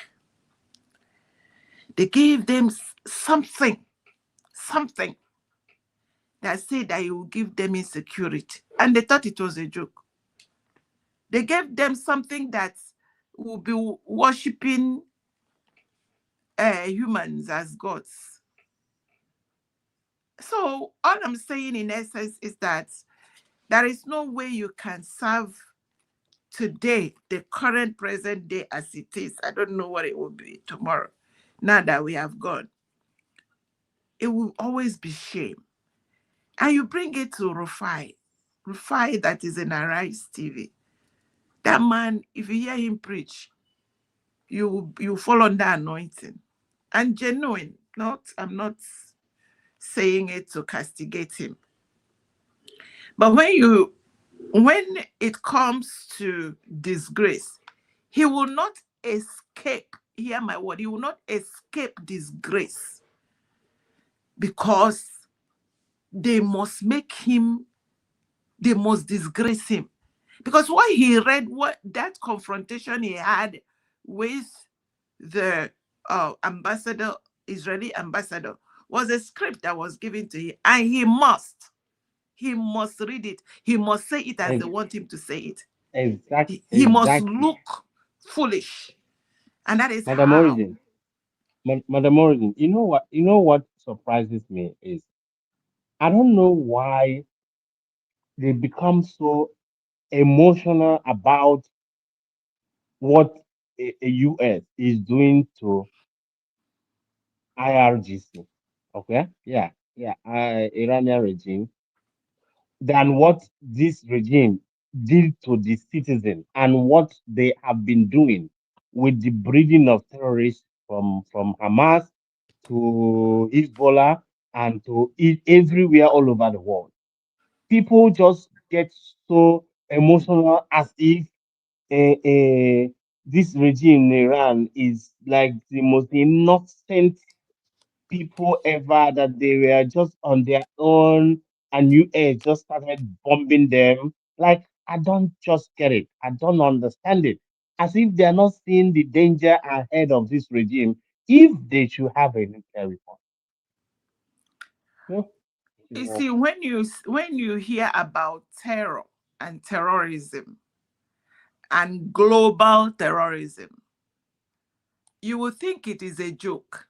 They gave them something that said that it will give them insecurity. And they thought it was a joke. They gave them something that will be worshipping humans as gods. So all I'm saying in essence is that there is no way you can serve today, the current present day as it is. I don't know what it will be tomorrow, now that we have gone. It will always be shame. And you bring it to Rufai that is in Arise TV. That man, if you hear him preach, you fall under anointing. And genuine, I'm not saying it to castigate him. But when it comes to disgrace, he will not escape, hear my word, he will not escape disgrace because they must disgrace him. Because what he read, that confrontation he had with the Israeli ambassador, was a script that was given to him, and he must read it. He must say it as they want him to say it. Exactly. He must look foolish, and that is Madam how. Origin. Madam Origin, you know what surprises me is I don't know why they become so emotional about what a US is doing to IRGC. Okay, yeah, Iranian regime, than what this regime did to the citizen and what they have been doing with the breeding of terrorists from Hamas to Hezbollah and to everywhere all over the world. People just get so emotional as if this regime in Iran is like the most innocent people ever that they were just on their own and US just started bombing them? Like, I don't just get it. I don't understand it. As if they are not seeing the danger ahead of this regime if they should have a nuclear weapon. No? You see, when you hear about terror and terrorism and global terrorism, you will think it is a joke.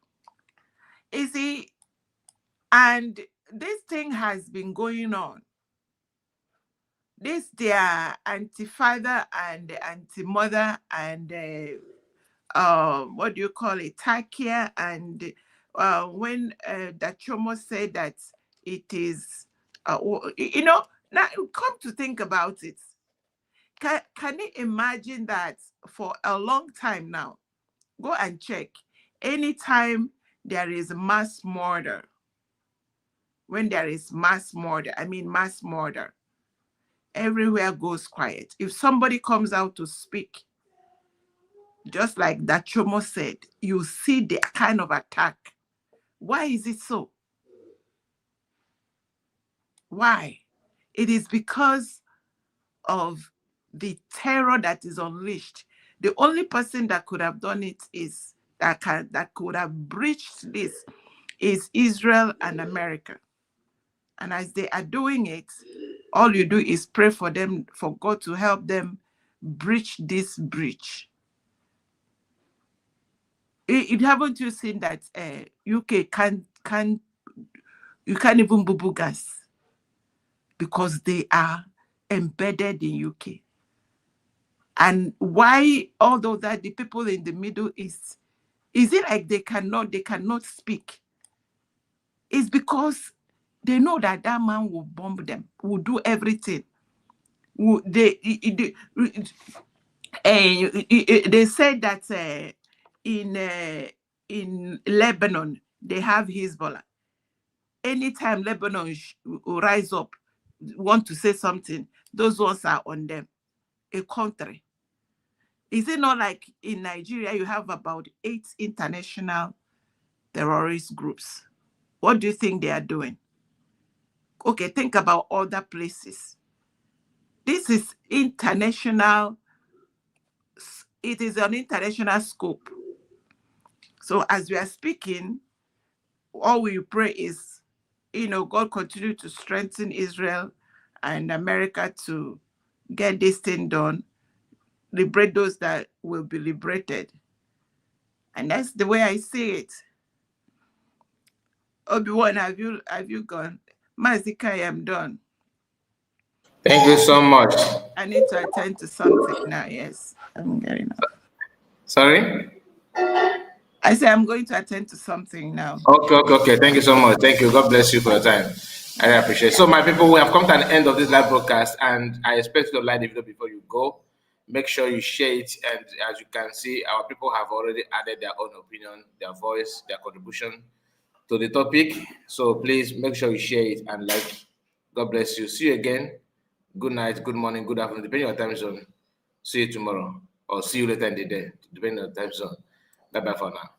You see, and this thing has been going on. This their anti-father and anti-mother and what do you call it, Takia, and when Dachomo said that it is, now come to think about it, can you imagine that for a long time now? Go and check. Anytime there is mass murder, when there is mass murder, everywhere goes quiet. If somebody comes out to speak, just like that Chomo said, you see the kind of attack. Why is it so? Why? It is because of the terror that is unleashed. The only person that could have done it is that could have breached this is Israel and America. And as they are doing it, all you do is pray for them, for God to help them breach this breach. Haven't you seen that UK can't even boo gas because they are embedded in UK? And why, although that the people in the Middle East, is it like they cannot speak? It's because they know that that man will bomb them, will do everything. They said that in Lebanon they have Hezbollah. Anytime Lebanon will rise up, want to say something, those ones are on them. A country. Is it not like in Nigeria you have about 8 international terrorist groups? What do you think they are doing? Okay, think about other places. This is international. It is an international scope. So as we are speaking, all we pray is, God continue to strengthen Israel and America to get this thing done, liberate those that will be liberated. And that's the way I see it. Obi-Wan, have you gone? Mazika, I am done. Thank you so much. I need to attend to something now. Yes, I'm getting up. Sorry? I say I'm going to attend to something now. Okay. Thank you so much. Thank you. God bless you for your time. I appreciate it. So, my people, we have come to an end of this live broadcast, and I expect you to like the video before you go. Make sure you share it, and as you can see, our people have already added their own opinion, their voice, their contribution to the topic. So please make sure you share it and like. God bless you. See you again. Good night, good morning, good afternoon, depending on your time zone. See you tomorrow, or see you later in the day, depending on the time zone. Bye-bye for now.